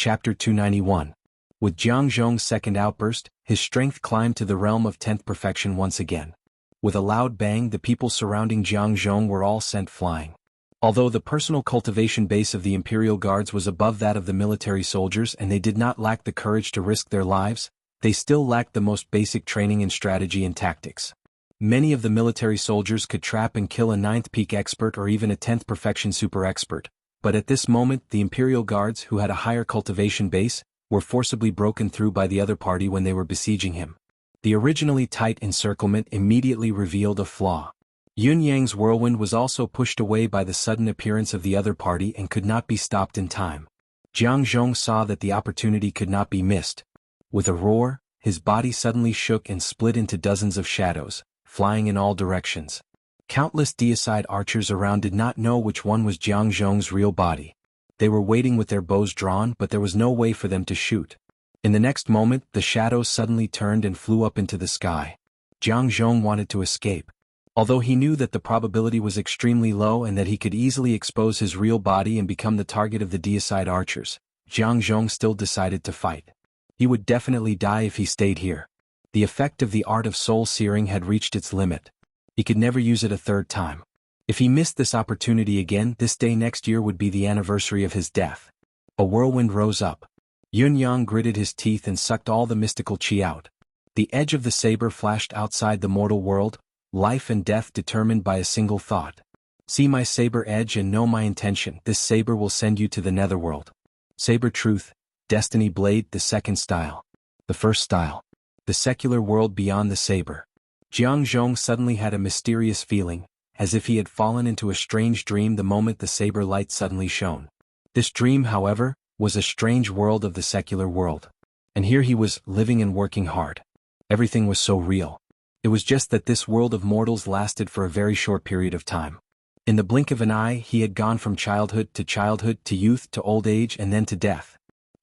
Chapter 291. With Jiang Zhong's second outburst, his strength climbed to the realm of 10th perfection once again. With a loud bang, the people surrounding Jiang Zhong were all sent flying. Although the personal cultivation base of the Imperial Guards was above that of the military soldiers and they did not lack the courage to risk their lives, they still lacked the most basic training in strategy and tactics. Many of the military soldiers could trap and kill a 9th peak expert or even a 10th perfection super expert, but at this moment the Imperial Guards, who had a higher cultivation base, were forcibly broken through by the other party when they were besieging him. The originally tight encirclement immediately revealed a flaw. Yun Yang's whirlwind was also pushed away by the sudden appearance of the other party and could not be stopped in time. Jiang Zhong saw that the opportunity could not be missed. With a roar, his body suddenly shook and split into dozens of shadows, flying in all directions. Countless deicide archers around did not know which one was Jiang Zhong's real body. They were waiting with their bows drawn, but there was no way for them to shoot. In the next moment, the shadows suddenly turned and flew up into the sky. Jiang Zhong wanted to escape. Although he knew that the probability was extremely low and that he could easily expose his real body and become the target of the deicide archers, Jiang Zhong still decided to fight. He would definitely die if he stayed here. The effect of the art of soul searing had reached its limit. He could never use it a third time. If he missed this opportunity again, this day next year would be the anniversary of his death. A whirlwind rose up. Yun Yang gritted his teeth and sucked all the mystical chi out. The edge of the saber flashed outside the mortal world, life and death determined by a single thought. See my saber edge and know my intention. This saber will send you to the netherworld. Saber truth, destiny blade, the second style. The first style. The secular world beyond the saber. Jiang Zhong suddenly had a mysterious feeling, as if he had fallen into a strange dream the moment the saber light suddenly shone. This dream, however, was a strange world of the secular world. And here he was, living and working hard. Everything was so real. It was just that this world of mortals lasted for a very short period of time. In the blink of an eye, he had gone from childhood to youth to old age and then to death.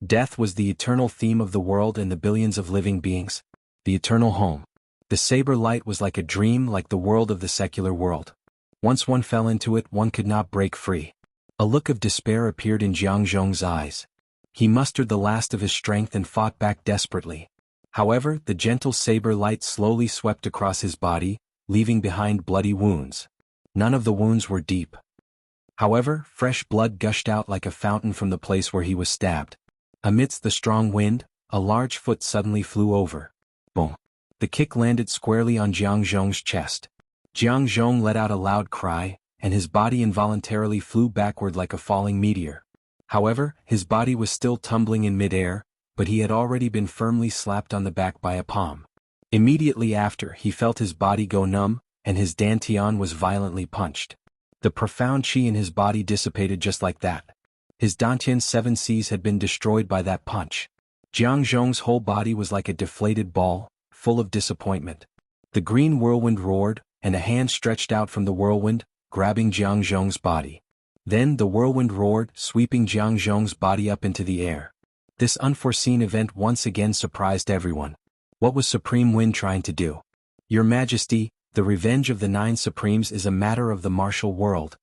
Death was the eternal theme of the world and the billions of living beings. The eternal home. The saber light was like a dream, like the world of the secular world. Once one fell into it, one could not break free. A look of despair appeared in Jiang Zhong's eyes. He mustered the last of his strength and fought back desperately. However, the gentle saber light slowly swept across his body, leaving behind bloody wounds. None of the wounds were deep. However, fresh blood gushed out like a fountain from the place where he was stabbed. Amidst the strong wind, a large foot suddenly flew over. Boom. The kick landed squarely on Jiang Zhong's chest. Jiang Zhong let out a loud cry, and his body involuntarily flew backward like a falling meteor. However, his body was still tumbling in midair, but he had already been firmly slapped on the back by a palm. Immediately after, he felt his body go numb, and his dantian was violently punched. The profound chi in his body dissipated just like that. His dantian's 7 Cs had been destroyed by that punch. Jiang Zhong's whole body was like a deflated ball, full of disappointment. The green whirlwind roared, and a hand stretched out from the whirlwind, grabbing Jiang Zhong's body. Then the whirlwind roared, sweeping Jiang Zhong's body up into the air. This unforeseen event once again surprised everyone. What was Supreme Wind trying to do? Your Majesty, the revenge of the 9 Supremes is a matter of the martial world.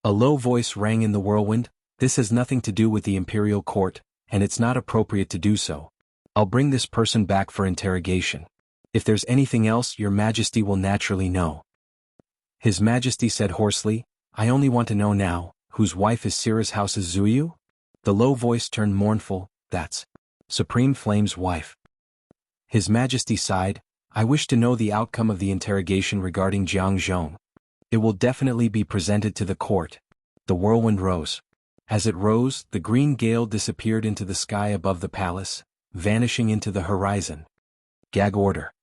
A low voice rang in the whirlwind. This has nothing to do with the Imperial Court, and it's not appropriate to do so. I'll bring this person back for interrogation. If there's anything else, Your Majesty will naturally know. His Majesty said hoarsely, I only want to know now, whose wife is Sira's House's Zuyu? The low voice turned mournful, that's Supreme Flame's wife. His Majesty sighed, I wish to know the outcome of the interrogation regarding Jiang Zhong. It will definitely be presented to the court. The whirlwind rose. As it rose, the green gale disappeared into the sky above the palace, vanishing into the horizon. Gag order.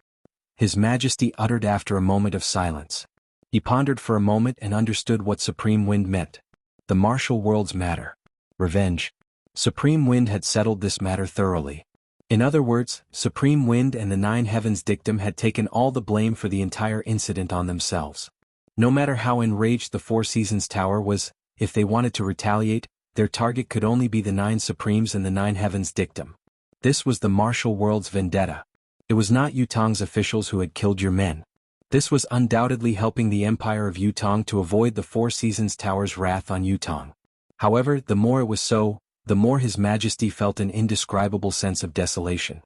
His Majesty uttered after a moment of silence. He pondered for a moment and understood what Supreme Wind meant. The martial world's matter. Revenge. Supreme Wind had settled this matter thoroughly. In other words, Supreme Wind and the 9 Heavens dictum had taken all the blame for the entire incident on themselves. No matter how enraged the 4 Seasons Tower was, if they wanted to retaliate, their target could only be the 9 Supremes and the 9 Heavens dictum. This was the martial world's vendetta. It was not Yutong's officials who had killed your men. This was undoubtedly helping the Empire of Yutong to avoid the 4 Seasons Tower's wrath on Yutong. However, the more it was so, the more His Majesty felt an indescribable sense of desolation.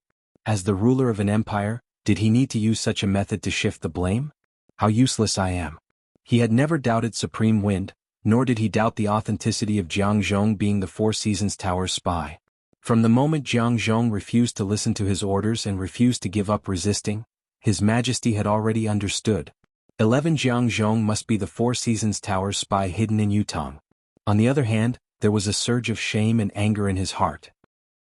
As the ruler of an empire, did he need to use such a method to shift the blame? How useless I am. He had never doubted Supreme Wind, nor did he doubt the authenticity of Jiang Zhong being the Four Seasons Tower's spy. From the moment Jiang Zhong refused to listen to his orders and refused to give up resisting, His Majesty had already understood. 11 Jiang Zhong must be the Four Seasons Tower's spy hidden in Yutong. On the other hand, there was a surge of shame and anger in his heart.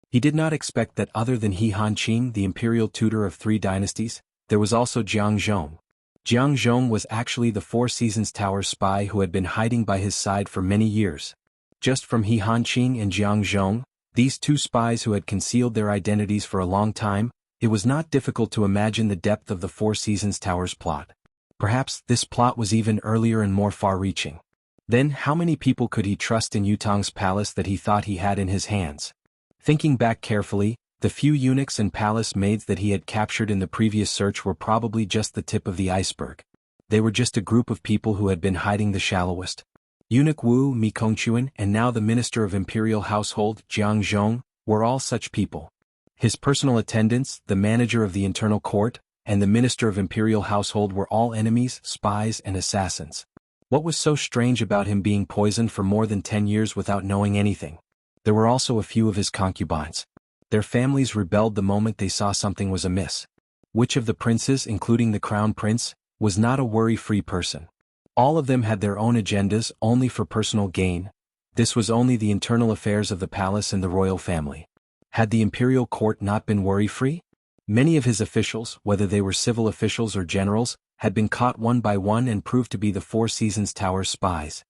He did not expect that other than He Hanqing, the imperial tutor of 3 dynasties, there was also Jiang Zhong. Jiang Zhong was actually the Four Seasons Tower spy who had been hiding by his side for many years. Just from He Hanqing and Jiang Zhong, these 2 spies who had concealed their identities for a long time, it was not difficult to imagine the depth of the Four Seasons Tower's plot. Perhaps this plot was even earlier and more far-reaching. Then how many people could he trust in Yutong's palace that he thought he had in his hands? Thinking back carefully, the few eunuchs and palace maids that he had captured in the previous search were probably just the tip of the iceberg. They were just a group of people who had been hiding the shallowest. Eunuch Wu Mikongchuan and now the Minister of Imperial Household, Jiang Zhong, were all such people. His personal attendants, the manager of the internal court, and the Minister of Imperial Household were all enemies, spies, and assassins. What was so strange about him being poisoned for more than 10 years without knowing anything? There were also a few of his concubines. Their families rebelled the moment they saw something was amiss. Which of the princes, including the crown prince, was not a worry-free person? All of them had their own agendas only for personal gain. This was only the internal affairs of the palace and the royal family. Had the imperial court not been worry-free? Many of his officials, whether they were civil officials or generals, had been caught one by one and proved to be the Four Seasons Tower spies.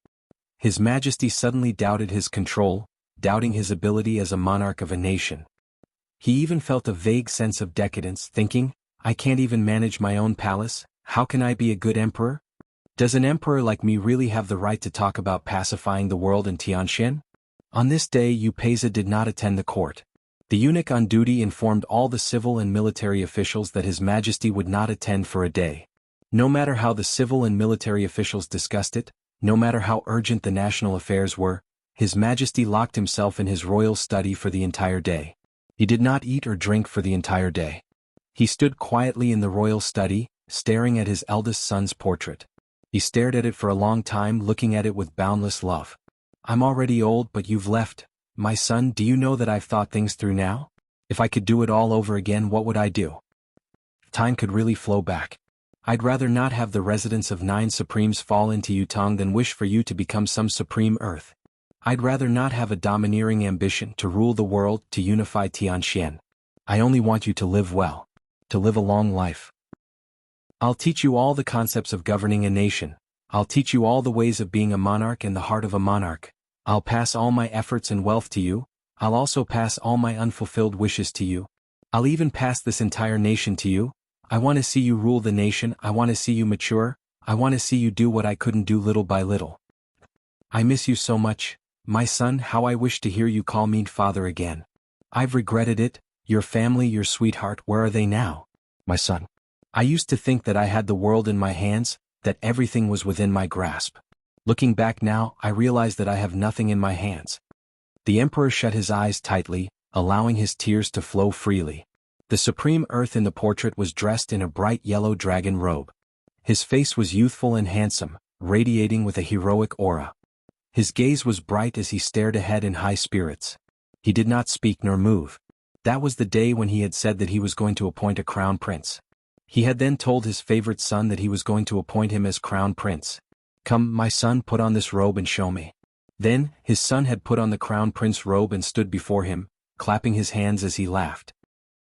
His Majesty suddenly doubted his control, doubting his ability as a monarch of a nation. He even felt a vague sense of decadence, thinking, I can't even manage my own palace, how can I be a good emperor? Does an emperor like me really have the right to talk about pacifying the world in Tianxian? On this day Yu Peiza did not attend the court. The eunuch on duty informed all the civil and military officials that His Majesty would not attend for a day. No matter how the civil and military officials discussed it, no matter how urgent the national affairs were, His Majesty locked himself in his royal study for the entire day. He did not eat or drink for the entire day. He stood quietly in the royal study, staring at his eldest son's portrait. He stared at it for a long time, looking at it with boundless love. I'm already old, but you've left. My son, do you know that I've thought things through now? If I could do it all over again, what would I do? If time could really flow back. I'd rather not have the residents of 9 supremes fall into Yutong than wish for you to become some supreme earth. I'd rather not have a domineering ambition to rule the world, to unify Tianxian. I only want you to live well. To live a long life. I'll teach you all the concepts of governing a nation. I'll teach you all the ways of being a monarch and the heart of a monarch. I'll pass all my efforts and wealth to you. I'll also pass all my unfulfilled wishes to you. I'll even pass this entire nation to you. I want to see you rule the nation. I want to see you mature. I want to see you do what I couldn't do little by little. I miss you so much. My son, how I wish to hear you call me father again. I've regretted it. Your family, your sweetheart, where are they now? My son. I used to think that I had the world in my hands, that everything was within my grasp. Looking back now, I realize that I have nothing in my hands. The emperor shut his eyes tightly, allowing his tears to flow freely. The supreme earth in the portrait was dressed in a bright yellow dragon robe. His face was youthful and handsome, radiating with a heroic aura. His gaze was bright as he stared ahead in high spirits. He did not speak nor move. That was the day when he had said that he was going to appoint a crown prince. He had then told his favorite son that he was going to appoint him as crown prince. Come, my son, put on this robe and show me. Then, his son had put on the crown prince robe and stood before him, clapping his hands as he laughed.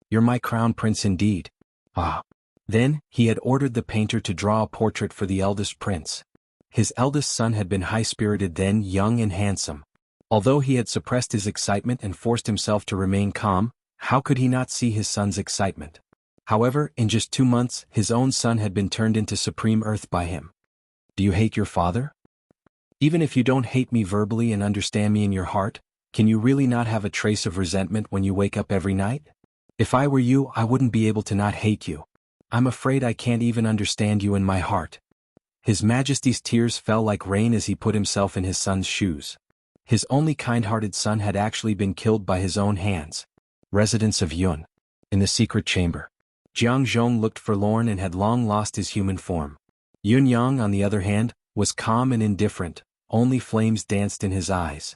You're my crown prince indeed. Ah. Then, he had ordered the painter to draw a portrait for the eldest prince. His eldest son had been high-spirited then, young and handsome. Although he had suppressed his excitement and forced himself to remain calm, how could he not see his son's excitement? However, in just 2 months, his own son had been turned into supreme earth by him. Do you hate your father? Even if you don't hate me verbally and understand me in your heart, can you really not have a trace of resentment when you wake up every night? If I were you, I wouldn't be able to not hate you. I'm afraid I can't even understand you in my heart. His Majesty's tears fell like rain as he put himself in his son's shoes. His only kind-hearted son had actually been killed by his own hands. Residence of Yun. In the secret chamber. Jiang Zhong looked forlorn and had long lost his human form. Yun Yang, on the other hand, was calm and indifferent, only flames danced in his eyes.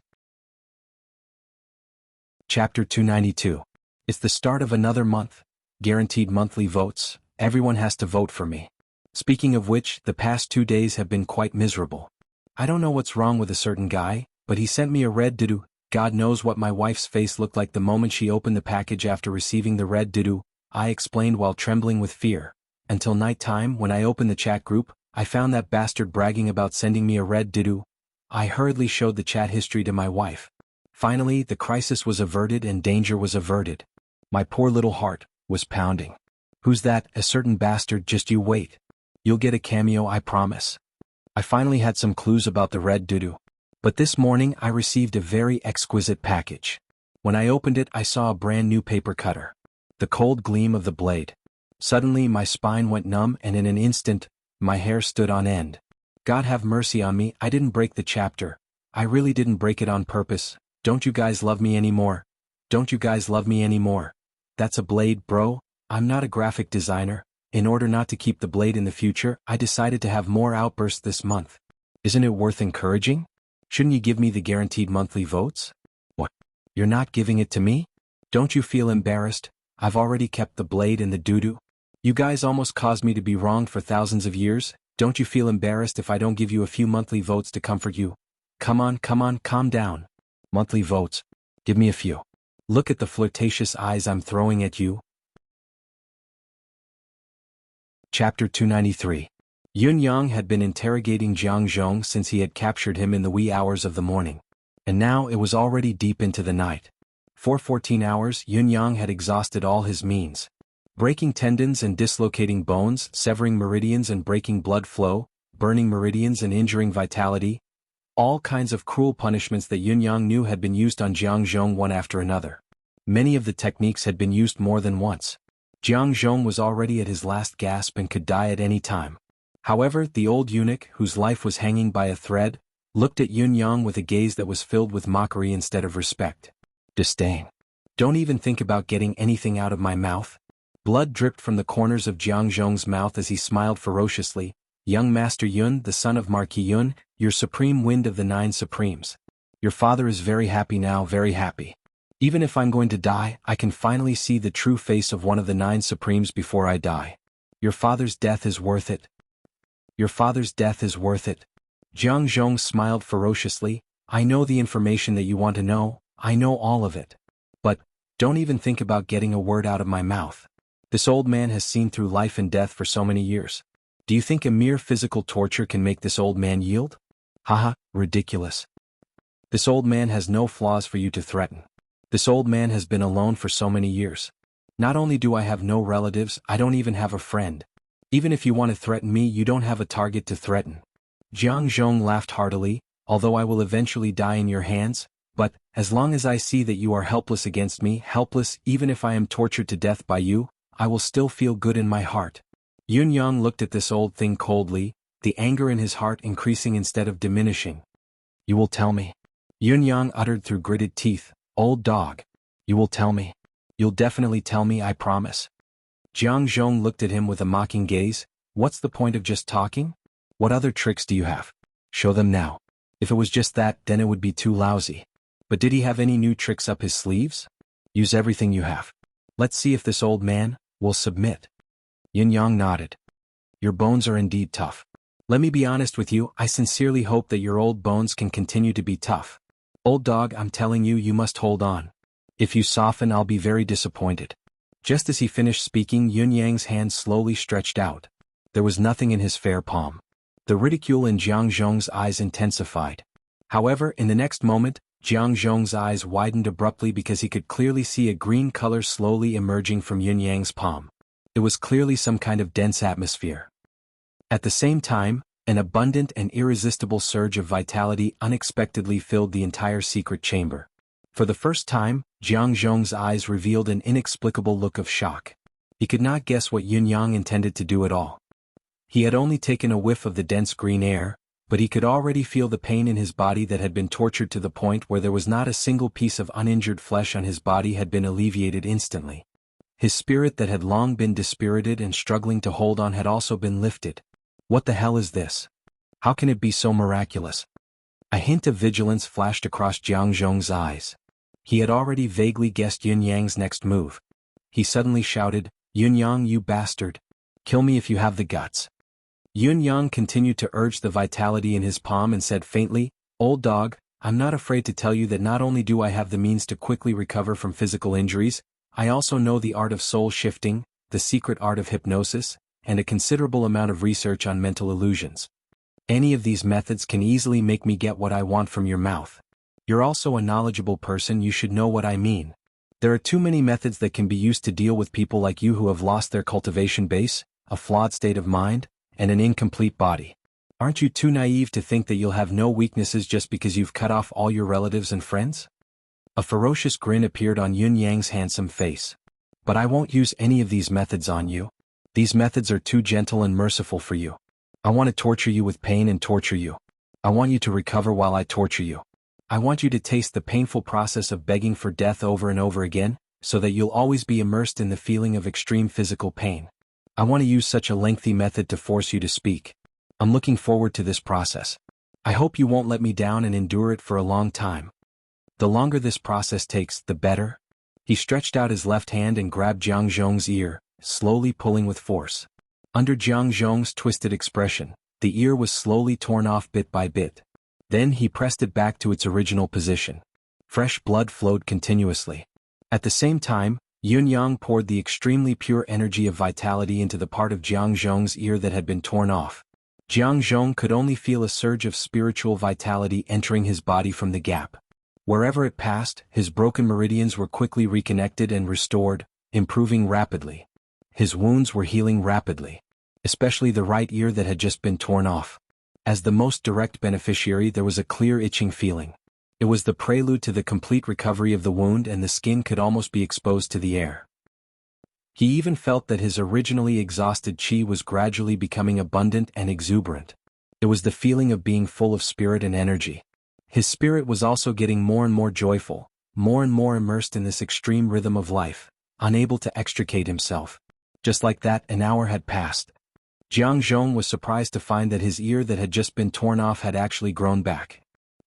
Chapter 292. It's the start of another month. Guaranteed monthly votes, everyone has to vote for me. Speaking of which, the past 2 days have been quite miserable. I don't know what's wrong with a certain guy, but he sent me a red doo-doo. God knows what my wife's face looked like the moment she opened the package after receiving the red doo-doo, I explained while trembling with fear. Until night time, when I opened the chat group, I found that bastard bragging about sending me a red doo-doo. I hurriedly showed the chat history to my wife. Finally, the crisis was averted and danger was averted. My poor little heart was pounding. Who's that? A certain bastard, just you wait. You'll get a cameo, I promise. I finally had some clues about the red doo-doo. But this morning I received a very exquisite package. When I opened it, I saw a brand new paper cutter. The cold gleam of the blade. Suddenly my spine went numb and in an instant, my hair stood on end. God have mercy on me, I didn't break the chapter. I really didn't break it on purpose. Don't you guys love me anymore? Don't you guys love me anymore? That's a blade, bro. I'm not a graphic designer. In order not to keep the blade in the future, I decided to have more outbursts this month. Isn't it worth encouraging? Shouldn't you give me the guaranteed monthly votes? What? You're not giving it to me? Don't you feel embarrassed? I've already kept the blade and the doo-doo. You guys almost caused me to be wronged for thousands of years. Don't you feel embarrassed if I don't give you a few monthly votes to comfort you? Come on, calm down. Monthly votes. Give me a few. Look at the flirtatious eyes I'm throwing at you. Chapter 293. Yun Yang had been interrogating Jiang Zhong since he had captured him in the wee hours of the morning. And now it was already deep into the night. For 14 hours, Yun Yang had exhausted all his means. Breaking tendons and dislocating bones, severing meridians and breaking blood flow, burning meridians and injuring vitality. All kinds of cruel punishments that Yun Yang knew had been used on Jiang Zhong one after another. Many of the techniques had been used more than once. Jiang Zhong was already at his last gasp and could die at any time. However, the old eunuch, whose life was hanging by a thread, looked at Yun Yang with a gaze that was filled with mockery instead of respect. Disdain. Don't even think about getting anything out of my mouth. Blood dripped from the corners of Jiang Zhong's mouth as he smiled ferociously. Young Master Yun, the son of Marquis Yun, your supreme wind of the 9 supremes. Your father is very happy now, very happy. Even if I'm going to die, I can finally see the true face of one of the 9 supremes before I die. Your father's death is worth it. Your father's death is worth it. Jiang Zhong smiled ferociously. I know the information that you want to know, I know all of it. But, don't even think about getting a word out of my mouth. This old man has seen through life and death for so many years. Do you think a mere physical torture can make this old man yield? Haha, ridiculous. This old man has no flaws for you to threaten. This old man has been alone for so many years. Not only do I have no relatives, I don't even have a friend. Even if you want to threaten me, you don't have a target to threaten. Jiang Zhong laughed heartily. Although I will eventually die in your hands, but, as long as I see that you are helpless against me, helpless even if I am tortured to death by you, I will still feel good in my heart. Yun Yang looked at this old thing coldly, the anger in his heart increasing instead of diminishing. You will tell me. Yun Yang uttered through gritted teeth, old dog. You will tell me. You'll definitely tell me, I promise. Jiang Zhong looked at him with a mocking gaze. What's the point of just talking? What other tricks do you have? Show them now. If it was just that, then it would be too lousy. But did he have any new tricks up his sleeves? Use everything you have. Let's see if this old man will submit. Yin Yang nodded. Your bones are indeed tough. Let me be honest with you, I sincerely hope that your old bones can continue to be tough. Old dog, I'm telling you, you must hold on. If you soften, I'll be very disappointed. Just as he finished speaking, Yun Yang's hand slowly stretched out. There was nothing in his fair palm. The ridicule in Jiang Zhong's eyes intensified. However, in the next moment, Jiang Zhong's eyes widened abruptly because he could clearly see a green color slowly emerging from Yun Yang's palm. It was clearly some kind of dense atmosphere. At the same time, an abundant and irresistible surge of vitality unexpectedly filled the entire secret chamber. For the first time, Jiang Zhong's eyes revealed an inexplicable look of shock. He could not guess what Yun Yang intended to do at all. He had only taken a whiff of the dense green air, but he could already feel the pain in his body that had been tortured to the point where there was not a single piece of uninjured flesh on his body had been alleviated instantly. His spirit that had long been dispirited and struggling to hold on had also been lifted. What the hell is this? How can it be so miraculous? A hint of vigilance flashed across Jiang Zhong's eyes. He had already vaguely guessed Yun Yang's next move. He suddenly shouted, "Yun Yang, you bastard! Kill me if you have the guts." Yun Yang continued to urge the vitality in his palm and said faintly, "Old dog, I'm not afraid to tell you that not only do I have the means to quickly recover from physical injuries, I also know the art of soul shifting, the secret art of hypnosis, and a considerable amount of research on mental illusions. Any of these methods can easily make me get what I want from your mouth. You're also a knowledgeable person, you should know what I mean. There are too many methods that can be used to deal with people like you who have lost their cultivation base, a flawed state of mind, and an incomplete body. Aren't you too naive to think that you'll have no weaknesses just because you've cut off all your relatives and friends?" A ferocious grin appeared on Yun Yang's handsome face. "But I won't use any of these methods on you. These methods are too gentle and merciful for you. I want to torture you with pain and torture you. I want you to recover while I torture you. I want you to taste the painful process of begging for death over and over again, so that you'll always be immersed in the feeling of extreme physical pain. I want to use such a lengthy method to force you to speak. I'm looking forward to this process. I hope you won't let me down and endure it for a long time. The longer this process takes, the better." He stretched out his left hand and grabbed Jiang Zhong's ear, slowly pulling with force. Under Jiang Zhong's twisted expression, the ear was slowly torn off bit by bit. Then he pressed it back to its original position. Fresh blood flowed continuously. At the same time, Yun Yang poured the extremely pure energy of vitality into the part of Jiang Zhong's ear that had been torn off. Jiang Zhong could only feel a surge of spiritual vitality entering his body from the gap. Wherever it passed, his broken meridians were quickly reconnected and restored, improving rapidly. His wounds were healing rapidly, especially the right ear that had just been torn off. As the most direct beneficiary, there was a clear itching feeling. It was the prelude to the complete recovery of the wound, and the skin could almost be exposed to the air. He even felt that his originally exhausted chi was gradually becoming abundant and exuberant. It was the feeling of being full of spirit and energy. His spirit was also getting more and more joyful, more and more immersed in this extreme rhythm of life, unable to extricate himself. Just like that, an hour had passed. Jiang Zhong was surprised to find that his ear that had just been torn off had actually grown back.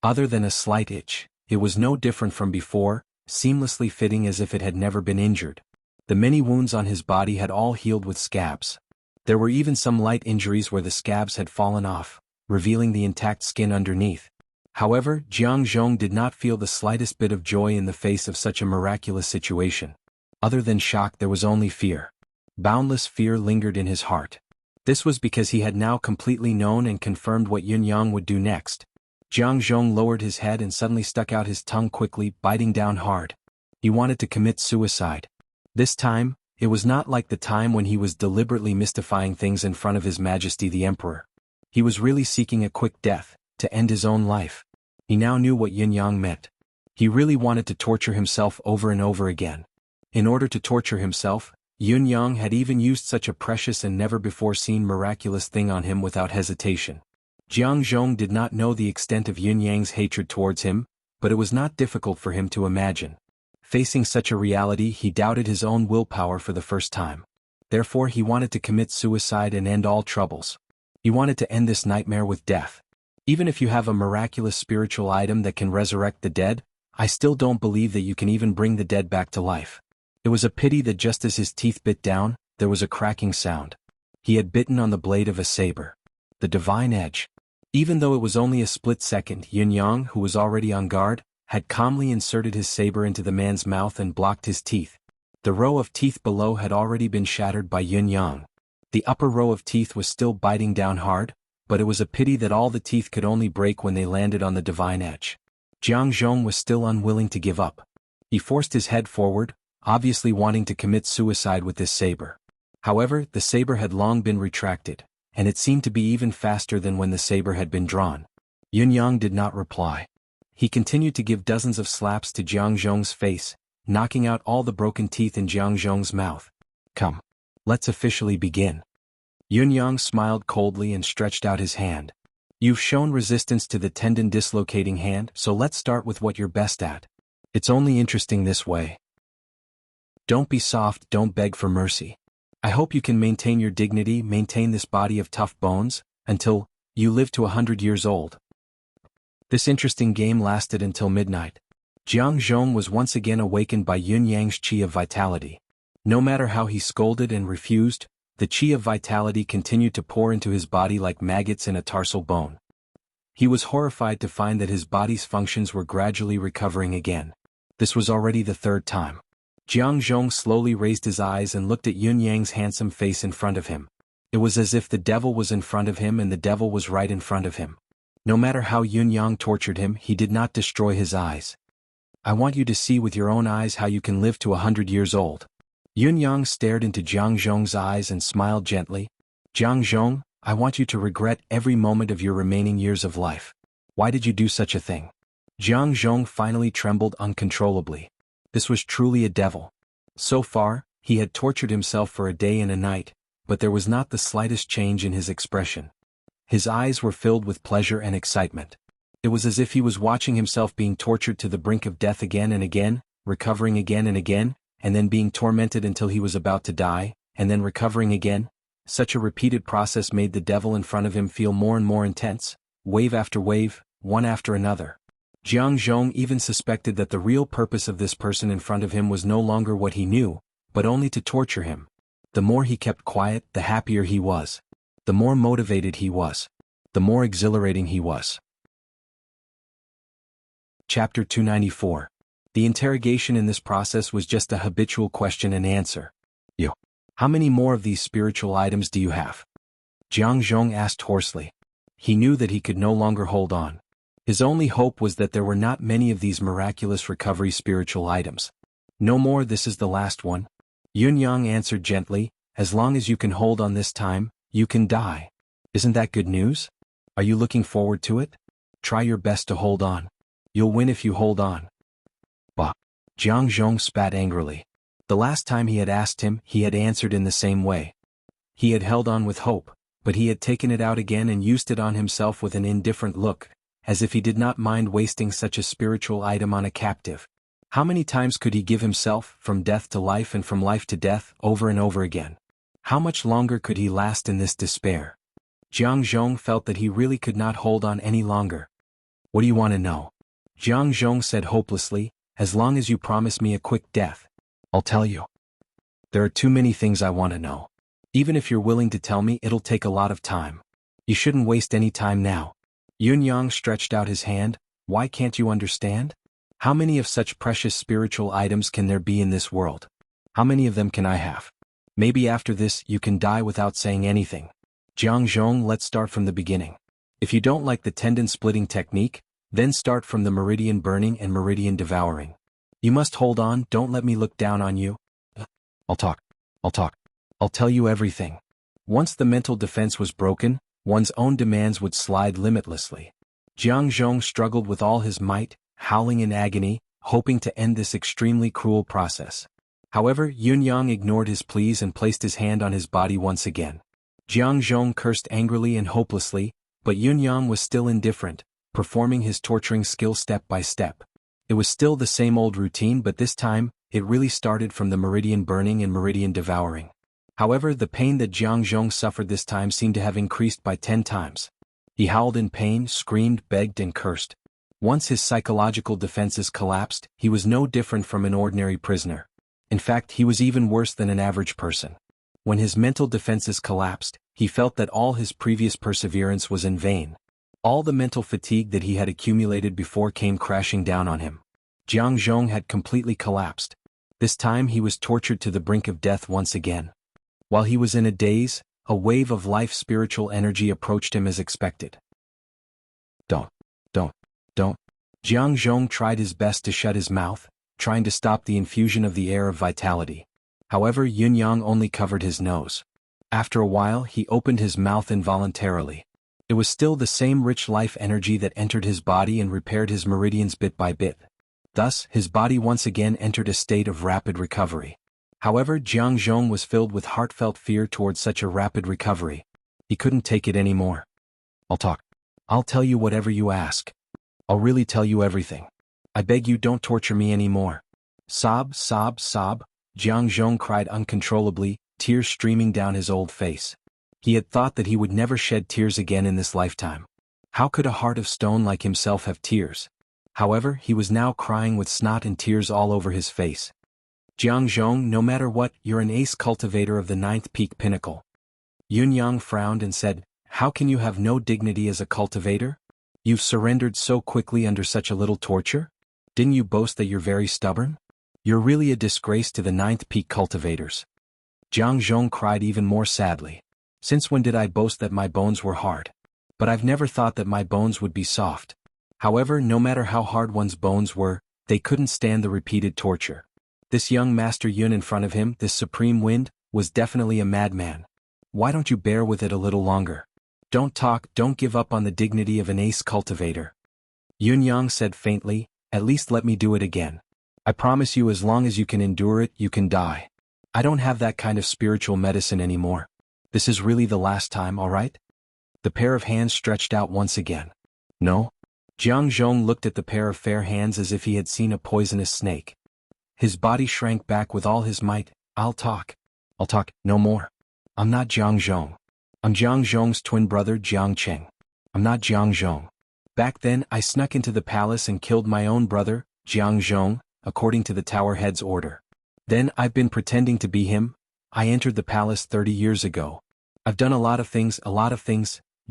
Other than a slight itch, it was no different from before, seamlessly fitting as if it had never been injured. The many wounds on his body had all healed with scabs. There were even some light injuries where the scabs had fallen off, revealing the intact skin underneath. However, Jiang Zhong did not feel the slightest bit of joy in the face of such a miraculous situation. Other than shock, there was only fear. Boundless fear lingered in his heart. This was because he had now completely known and confirmed what Yun Yang would do next. Jiang Zhong lowered his head and suddenly stuck out his tongue quickly, biting down hard. He wanted to commit suicide. This time, it was not like the time when he was deliberately mystifying things in front of His Majesty the Emperor. He was really seeking a quick death, to end his own life. He now knew what Yun Yang meant. He really wanted to torture himself over and over again. In order to torture himself, Yun Yang had even used such a precious and never-before-seen miraculous thing on him without hesitation. Jiang Zhong did not know the extent of Yun Yang's hatred towards him, but it was not difficult for him to imagine. Facing such a reality, he doubted his own willpower for the first time. Therefore, he wanted to commit suicide and end all troubles. He wanted to end this nightmare with death. Even if you have a miraculous spiritual item that can resurrect the dead, I still don't believe that you can even bring the dead back to life. It was a pity that just as his teeth bit down, there was a cracking sound. He had bitten on the blade of a saber. The divine edge. Even though it was only a split second, Yun Yang, who was already on guard, had calmly inserted his saber into the man's mouth and blocked his teeth. The row of teeth below had already been shattered by Yun Yang. The upper row of teeth was still biting down hard, but it was a pity that all the teeth could only break when they landed on the divine edge. Jiang Zhong was still unwilling to give up. He forced his head forward, obviously wanting to commit suicide with this saber. However, the saber had long been retracted, and it seemed to be even faster than when the saber had been drawn. Yun Yang did not reply. He continued to give dozens of slaps to Jiang Zhong's face, knocking out all the broken teeth in Jiang Zhong's mouth. "Come. Let's officially begin." Yun Yang smiled coldly and stretched out his hand. You've shown resistance to the tendon dislocating hand, so let's start with what you're best at. It's only interesting this way. Don't be soft, don't beg for mercy. I hope you can maintain your dignity, maintain this body of tough bones, until you live to 100 years old. This interesting game lasted until midnight. Jiang Zhong was once again awakened by Yun Yang's chi of vitality. No matter how he scolded and refused, the chi of vitality continued to pour into his body like maggots in a tarsal bone. He was horrified to find that his body's functions were gradually recovering again. This was already the third time. Jiang Zhong slowly raised his eyes and looked at Yun Yang's handsome face in front of him. It was as if the devil was in front of him and the devil was right in front of him. No matter how Yun Yang tortured him, he did not destroy his eyes. I want you to see with your own eyes how you can live to 100 years old. Yun Yang stared into Jiang Zhong's eyes and smiled gently. Jiang Zhong, I want you to regret every moment of your remaining years of life. Why did you do such a thing? Jiang Zhong finally trembled uncontrollably. This was truly a devil. So far, he had tortured himself for a day and a night, but there was not the slightest change in his expression. His eyes were filled with pleasure and excitement. It was as if he was watching himself being tortured to the brink of death again and again, recovering again and again, and then being tormented until he was about to die, and then recovering again. Such a repeated process made the devil in front of him feel more and more intense, wave after wave, one after another. Jiang Zhong even suspected that the real purpose of this person in front of him was no longer what he knew, but only to torture him. The more he kept quiet, the happier he was. The more motivated he was. The more exhilarating he was. Chapter 294. The interrogation in this process was just a habitual question and answer. You. How many more of these spiritual items do you have? Jiang Zhong asked hoarsely. He knew that he could no longer hold on. His only hope was that there were not many of these miraculous recovery spiritual items. No more, this is the last one. Yun Yang answered gently, as long as you can hold on this time, you can die. Isn't that good news? Are you looking forward to it? Try your best to hold on. You'll win if you hold on. Bah! Jiang Zhong spat angrily. The last time he had asked him, he had answered in the same way. He had held on with hope, but he had taken it out again and used it on himself with an indifferent look, as if he did not mind wasting such a spiritual item on a captive. How many times could he give himself, from death to life and from life to death, over and over again? How much longer could he last in this despair? Jiang Zhong felt that he really could not hold on any longer. What do you want to know? Jiang Zhong said hopelessly, as long as you promise me a quick death, I'll tell you. There are too many things I want to know. Even if you're willing to tell me, it'll take a lot of time. You shouldn't waste any time now. Yun Yang stretched out his hand. Why can't you understand? How many of such precious spiritual items can there be in this world? How many of them can I have? Maybe after this you can die without saying anything. Jiang Zhong, let's start from the beginning. If you don't like the tendon splitting technique, then start from the meridian burning and meridian devouring. You must hold on, don't let me look down on you. I'll talk. I'll tell you everything. Once the mental defense was broken, one's own demands would slide limitlessly. Jiang Zhong struggled with all his might, howling in agony, hoping to end this extremely cruel process. However, Yun Yang ignored his pleas and placed his hand on his body once again. Jiang Zhong cursed angrily and hopelessly, but Yun Yang was still indifferent, performing his torturing skill step by step. It was still the same old routine, but this time, it really started from the meridian burning and meridian devouring. However, the pain that Jiang Zhong suffered this time seemed to have increased by 10 times. He howled in pain, screamed, begged and cursed. Once his psychological defenses collapsed, he was no different from an ordinary prisoner. In fact, he was even worse than an average person. When his mental defenses collapsed, he felt that all his previous perseverance was in vain. All the mental fatigue that he had accumulated before came crashing down on him. Jiang Zhong had completely collapsed. This time he was tortured to the brink of death once again. While he was in a daze, a wave of life spiritual energy approached him as expected. Don't. Jiang Zhong tried his best to shut his mouth, trying to stop the infusion of the air of vitality. However, Yun Yang only covered his nose. After a while, he opened his mouth involuntarily. It was still the same rich life energy that entered his body and repaired his meridians bit by bit. Thus, his body once again entered a state of rapid recovery. However, Jiang Zhong was filled with heartfelt fear towards such a rapid recovery. He couldn't take it anymore. I'll talk. I'll tell you whatever you ask. I'll really tell you everything. I beg you don't torture me anymore. Sob, sob, sob, Jiang Zhong cried uncontrollably, tears streaming down his old face. He had thought that he would never shed tears again in this lifetime. How could a heart of stone like himself have tears? However, he was now crying with snot and tears all over his face. Jiang Zhong, no matter what, you're an ace cultivator of the 9th peak pinnacle. Yun Yang frowned and said, how can you have no dignity as a cultivator? You've surrendered so quickly under such a little torture? Didn't you boast that you're very stubborn? You're really a disgrace to the 9th peak cultivators. Jiang Zhong cried even more sadly. Since when did I boast that my bones were hard? But I've never thought that my bones would be soft. However, no matter how hard one's bones were, they couldn't stand the repeated torture. This young Master Yun in front of him, this supreme wind, was definitely a madman. Why don't you bear with it a little longer? Don't talk, don't give up on the dignity of an ace cultivator. Yun Yang said faintly, at least let me do it again. I promise you as long as you can endure it, you can die. I don't have that kind of spiritual medicine anymore. This is really the last time, all right? The pair of hands stretched out once again. No? Jiang Zhong looked at the pair of fair hands as if he had seen a poisonous snake. His body shrank back with all his might. I'll talk, no more. I'm not Jiang Zhong. I'm Jiang Zhong's twin brother Jiang Cheng. I'm not Jiang Zhong. Back then I snuck into the palace and killed my own brother, Jiang Zhong, according to the tower head's order. Then I've been pretending to be him. I entered the palace 30 years ago. I've done a lot of things.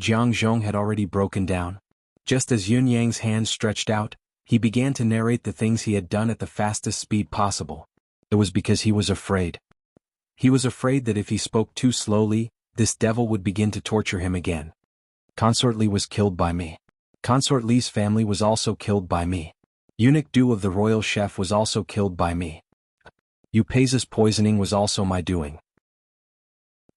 Jiang Zhong had already broken down. Just as Yun Yang's hands stretched out, he began to narrate the things he had done at the fastest speed possible. It was because he was afraid. He was afraid that if he spoke too slowly, this devil would begin to torture him again. Consort Li was killed by me. Consort Li's family was also killed by me. Eunuch Du of the royal chef was also killed by me. Yu Pei's poisoning was also my doing.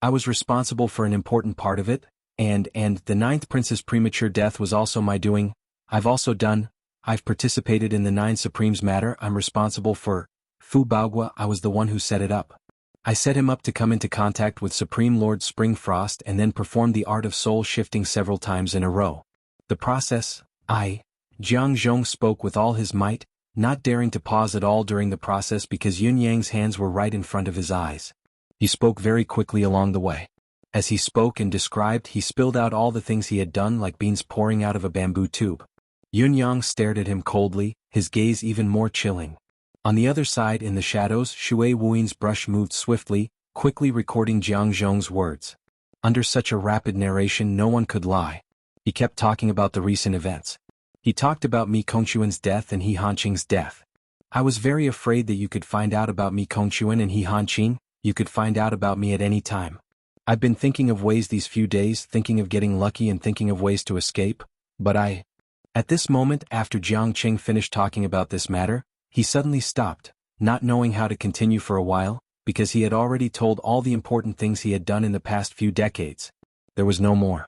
I was responsible for an important part of it, and the 9th prince's premature death was also my doing. I've participated in the 9 Supremes matter. I'm responsible for Fu Baogua. I was the one who set it up. I set him up to come into contact with Supreme Lord Springfrost and then perform the art of soul shifting several times in a row. The process, Jiang Zhong spoke with all his might, not daring to pause at all during the process because Yun Yang's hands were right in front of his eyes. He spoke very quickly along the way. As he spoke and described, he spilled out all the things he had done like beans pouring out of a bamboo tube. Yun Yang stared at him coldly, his gaze even more chilling. On the other side in the shadows, Shui Wuin's brush moved swiftly, quickly recording Jiang Zhong's words. Under such a rapid narration no one could lie. He kept talking about the recent events. He talked about Mi Kongquan's death and He Hanqing's death. I was very afraid that you could find out about Mi Kongquan and He Hanqing. You could find out about me at any time. I've been thinking of ways these few days, thinking of getting lucky and thinking of ways to escape, but At this moment, after Jiang Qing finished talking about this matter, he suddenly stopped, not knowing how to continue for a while, because he had already told all the important things he had done in the past few decades. There was no more.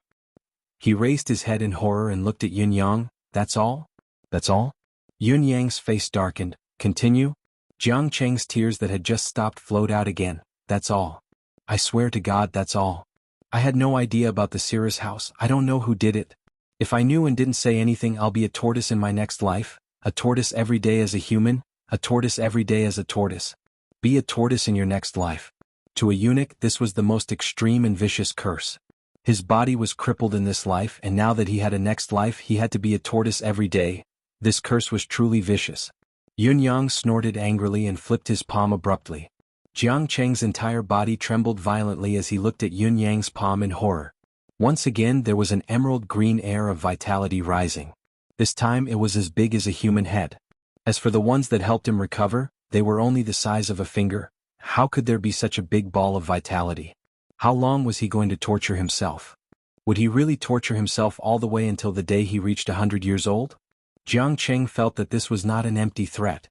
He raised his head in horror and looked at Yun Yang. That's all? That's all? Yun Yang's face darkened. Continue? Jiang Cheng's tears that had just stopped flowed out again. That's all. I swear to God that's all. I had no idea about the Cirrus house. I don't know who did it. If I knew and didn't say anything, I'll be a tortoise in my next life, a tortoise every day as a human, a tortoise every day as a tortoise. Be a tortoise in your next life. To a eunuch, this was the most extreme and vicious curse. His body was crippled in this life, and now that he had a next life, he had to be a tortoise every day. This curse was truly vicious. Yun Yang snorted angrily and flipped his palm abruptly. Jiang Cheng's entire body trembled violently as he looked at Yun Yang's palm in horror. Once again there was an emerald green air of vitality rising. This time it was as big as a human head. As for the ones that helped him recover, they were only the size of a finger. How could there be such a big ball of vitality? How long was he going to torture himself? Would he really torture himself all the way until the day he reached 100 years old? Jiang Cheng felt that this was not an empty threat.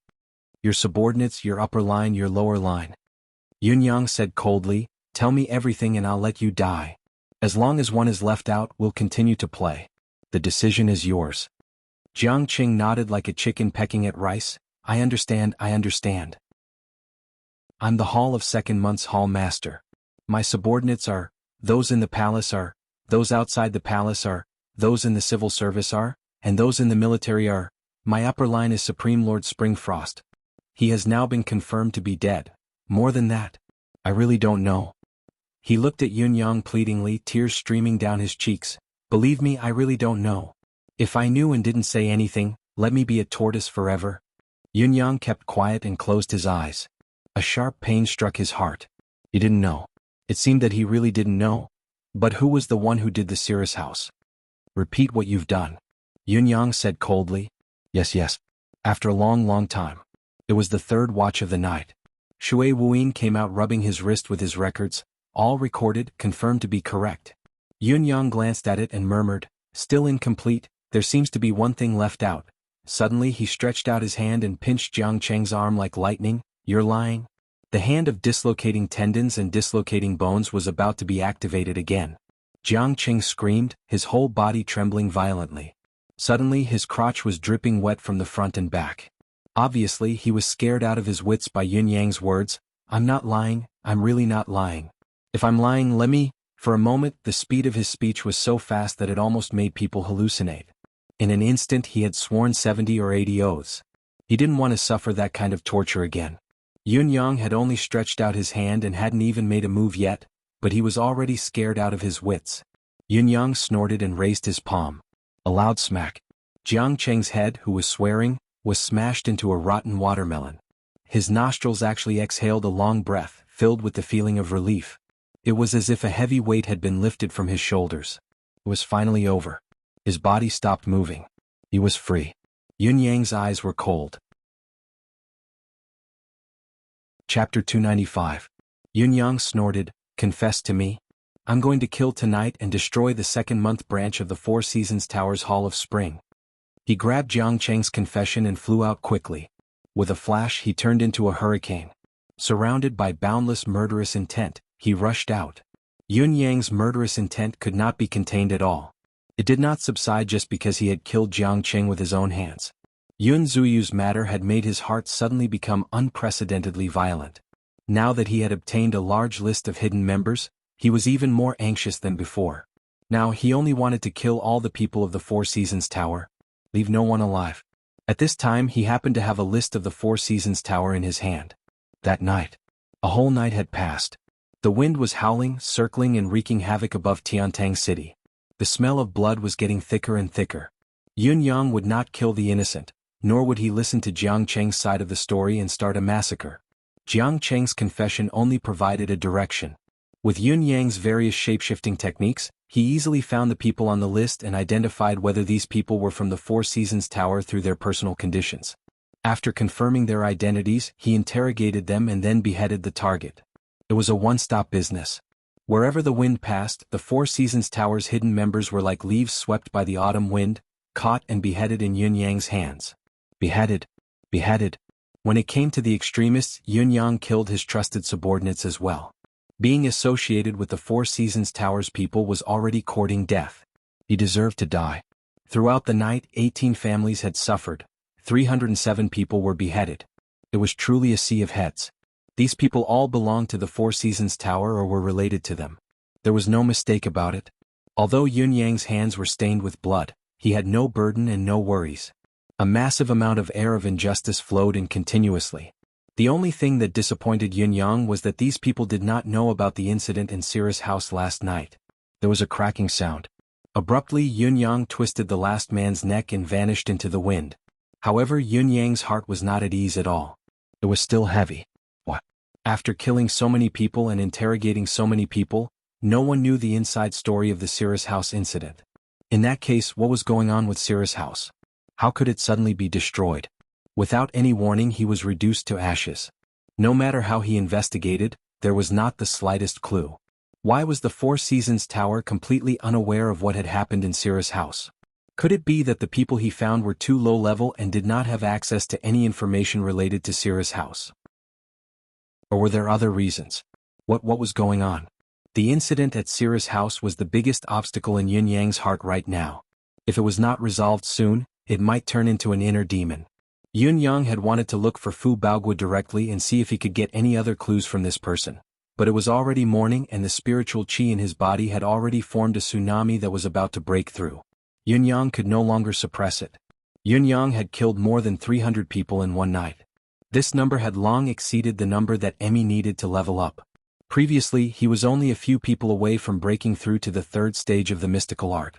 Your subordinates, your upper line, your lower line. Yun Yang said coldly, tell me everything and I'll let you die. As long as one is left out, we'll continue to play. The decision is yours. Jiang Qing nodded like a chicken pecking at rice. I understand. I'm the Hall of Second Month's Hall Master. My subordinates are, those in the palace are, those outside the palace are, those in the civil service are, and those in the military are. My upper line is Supreme Lord Springfrost. He has now been confirmed to be dead. More than that, I really don't know. He looked at Yun-yang pleadingly, tears streaming down his cheeks. Believe me, I really don't know. If I knew and didn't say anything, let me be a tortoise forever. Yun-yang kept quiet and closed his eyes. A sharp pain struck his heart. He didn't know. It seemed that he really didn't know. But who was the one who did the Cirrus house? Repeat what you've done. Yun-yang said coldly. Yes. After a long time. It was the third watch of the night. Shui Wuyin came out rubbing his wrist with his records, all recorded, confirmed to be correct. Yun-yang glanced at it and murmured, still incomplete, there seems to be one thing left out. Suddenly he stretched out his hand and pinched Jiang Cheng's arm like lightning. You're lying? The hand of dislocating tendons and dislocating bones was about to be activated again. Jiang Cheng screamed, his whole body trembling violently. Suddenly his crotch was dripping wet from the front and back. Obviously he was scared out of his wits by Yun-yang's words. I'm not lying, I'm really not lying. If I'm lying, let me. For a moment the speed of his speech was so fast that it almost made people hallucinate. In an instant he had sworn 70 or 80 oaths. He didn't want to suffer that kind of torture again. Yun-yang had only stretched out his hand and hadn't even made a move yet, but he was already scared out of his wits. Yun-yang snorted and raised his palm. A loud smack. Jiang Cheng's head, who was swearing, was smashed into a rotten watermelon. His nostrils actually exhaled a long breath, filled with the feeling of relief. It was as if a heavy weight had been lifted from his shoulders. It was finally over. His body stopped moving. He was free. Yun-yang's eyes were cold. Chapter 295. Yun-yang snorted, confess to me. I'm going to kill tonight and destroy the second-month branch of the Four Seasons Tower's Hall of Spring. He grabbed Jiang Cheng's confession and flew out quickly. With a flash he turned into a hurricane. Surrounded by boundless murderous intent, he rushed out. Yun-yang's murderous intent could not be contained at all. It did not subside just because he had killed Jiang Cheng with his own hands. Yun Zuyu's matter had made his heart suddenly become unprecedentedly violent. Now that he had obtained a large list of hidden members, he was even more anxious than before. Now he only wanted to kill all the people of the Four Seasons Tower. Leave no one alive. At this time he happened to have a list of the Four Seasons Tower in his hand. That night. A whole night had passed. The wind was howling, circling and wreaking havoc above Tiantang City. The smell of blood was getting thicker and thicker. Yun-yang would not kill the innocent, nor would he listen to Jiang Cheng's side of the story and start a massacre. Jiang Cheng's confession only provided a direction. With Yun-yang's various shape-shifting techniques, he easily found the people on the list and identified whether these people were from the Four Seasons Tower through their personal conditions. After confirming their identities, he interrogated them and then beheaded the target. It was a one-stop business. Wherever the wind passed, the Four Seasons Tower's hidden members were like leaves swept by the autumn wind, caught and beheaded in Yun-yang's hands. Beheaded. When it came to the extremists, Yun-yang killed his trusted subordinates as well. Being associated with the Four Seasons Tower's people was already courting death. He deserved to die. Throughout the night, 18 families had suffered. 307 people were beheaded. It was truly a sea of heads. These people all belonged to the Four Seasons Tower or were related to them. There was no mistake about it. Although Yun-yang's hands were stained with blood, he had no burden and no worries. A massive amount of air of injustice flowed in continuously. The only thing that disappointed Yun-yang was that these people did not know about the incident in Cirrus house last night. There was a cracking sound. Abruptly Yun-yang twisted the last man's neck and vanished into the wind. However, Yun-yang's heart was not at ease at all. It was still heavy. What? After killing so many people and interrogating so many people, no one knew the inside story of the Cirrus house incident. In that case, what was going on with Cirrus house? How could it suddenly be destroyed? Without any warning he was reduced to ashes. No matter how he investigated, there was not the slightest clue. Why was the Four Seasons Tower completely unaware of what had happened in Cirrus house? Could it be that the people he found were too low-level and did not have access to any information related to Cirrus house? Or were there other reasons? What was going on? The incident at Cirrus house was the biggest obstacle in Yun-yang's heart right now. If it was not resolved soon, it might turn into an inner demon. Yun-yang had wanted to look for Fu Baogua directly and see if he could get any other clues from this person. But it was already morning and the spiritual qi in his body had already formed a tsunami that was about to break through. Yunyang could no longer suppress it. Yunyang had killed more than 300 people in one night. This number had long exceeded the number that Emmy needed to level up. Previously, he was only a few people away from breaking through to the third stage of the mystical art.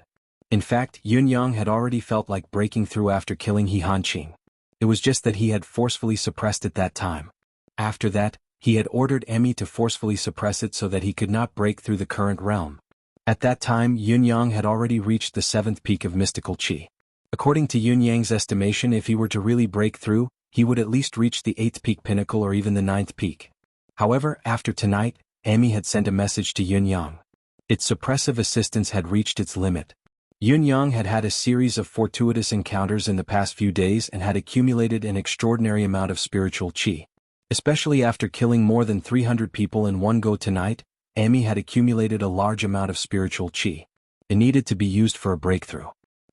In fact, Yunyang had already felt like breaking through after killing He Hanqing. It was just that he had forcefully suppressed it that time. After that, he had ordered Emmy to forcefully suppress it so that he could not break through the current realm. At that time, Yunyang had already reached the 7th peak of mystical qi. According to Yunyang's estimation, if he were to really break through, he would at least reach the 8th peak pinnacle or even the 9th peak. However, after tonight, Emmy had sent a message to Yunyang. Its suppressive assistance had reached its limit. Yunyang had had a series of fortuitous encounters in the past few days and had accumulated an extraordinary amount of spiritual qi. Especially after killing more than 300 people in one go tonight, Emmy had accumulated a large amount of spiritual qi. It needed to be used for a breakthrough.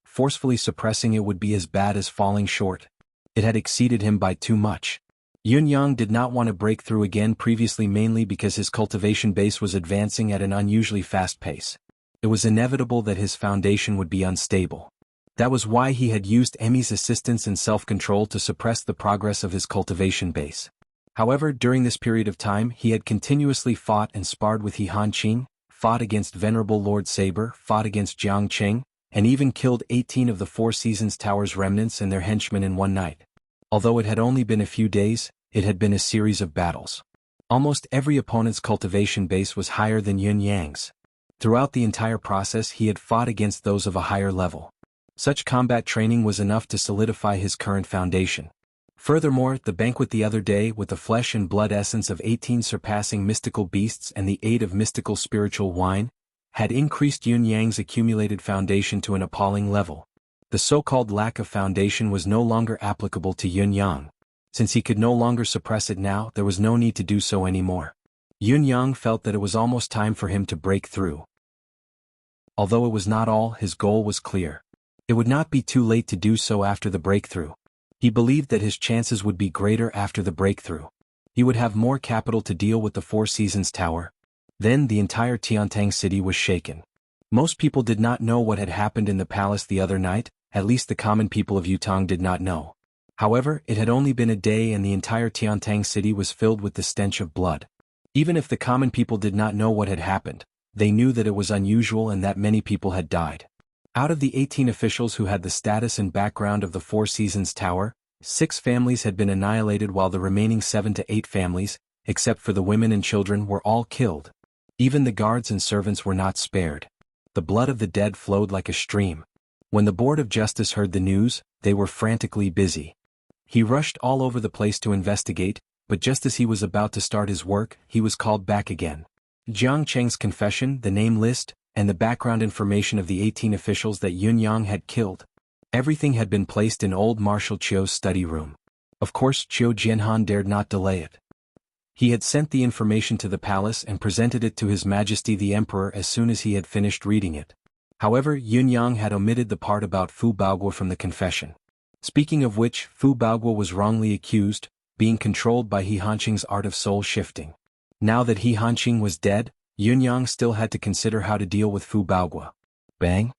Forcefully suppressing it would be as bad as falling short. It had exceeded him by too much. Yunyang did not want to break through again previously, mainly because his cultivation base was advancing at an unusually fast pace. It was inevitable that his foundation would be unstable. That was why he had used Emmy's assistance and self-control to suppress the progress of his cultivation base. However, during this period of time, he had continuously fought and sparred with He Hanqing, fought against Venerable Lord Saber, fought against Jiang Qing, and even killed 18 of the Four Seasons Tower's remnants and their henchmen in one night. Although it had only been a few days, it had been a series of battles. Almost every opponent's cultivation base was higher than Yunyang's. Throughout the entire process, he had fought against those of a higher level. Such combat training was enough to solidify his current foundation. Furthermore, the banquet the other day, with the flesh and blood essence of 18 surpassing mystical beasts and the aid of mystical spiritual wine, had increased Yunyang's accumulated foundation to an appalling level. The so-called lack of foundation was no longer applicable to Yunyang. Since he could no longer suppress it now, there was no need to do so anymore. Yunyang felt that it was almost time for him to break through. Although it was not all, his goal was clear. It would not be too late to do so after the breakthrough. He believed that his chances would be greater after the breakthrough. He would have more capital to deal with the Four Seasons Tower. Then the entire Tiantang city was shaken. Most people did not know what had happened in the palace the other night, at least the common people of Yutong did not know. However, it had only been a day and the entire Tiantang city was filled with the stench of blood. Even if the common people did not know what had happened, they knew that it was unusual and that many people had died. Out of the 18 officials who had the status and background of the Four Seasons Tower, 6 families had been annihilated while the remaining 7 to 8 families, except for the women and children, were all killed. Even the guards and servants were not spared. The blood of the dead flowed like a stream. When the Board of Justice heard the news, they were frantically busy. He rushed all over the place to investigate, but just as he was about to start his work, he was called back again. Jiang Cheng's confession, the name list, and the background information of the 18 officials that Yunyang had killed. Everything had been placed in old Marshal Chio's study room. Of course, Chio Jianhan dared not delay it. He had sent the information to the palace and presented it to His Majesty the Emperor as soon as he had finished reading it. However, Yunyang had omitted the part about Fu Baoguo from the confession. Speaking of which, Fu Baoguo was wrongly accused, being controlled by He Hanqing's art of soul shifting. Now that He Hanqing was dead, Yunyang still had to consider how to deal with Fu Baoguo. Bang!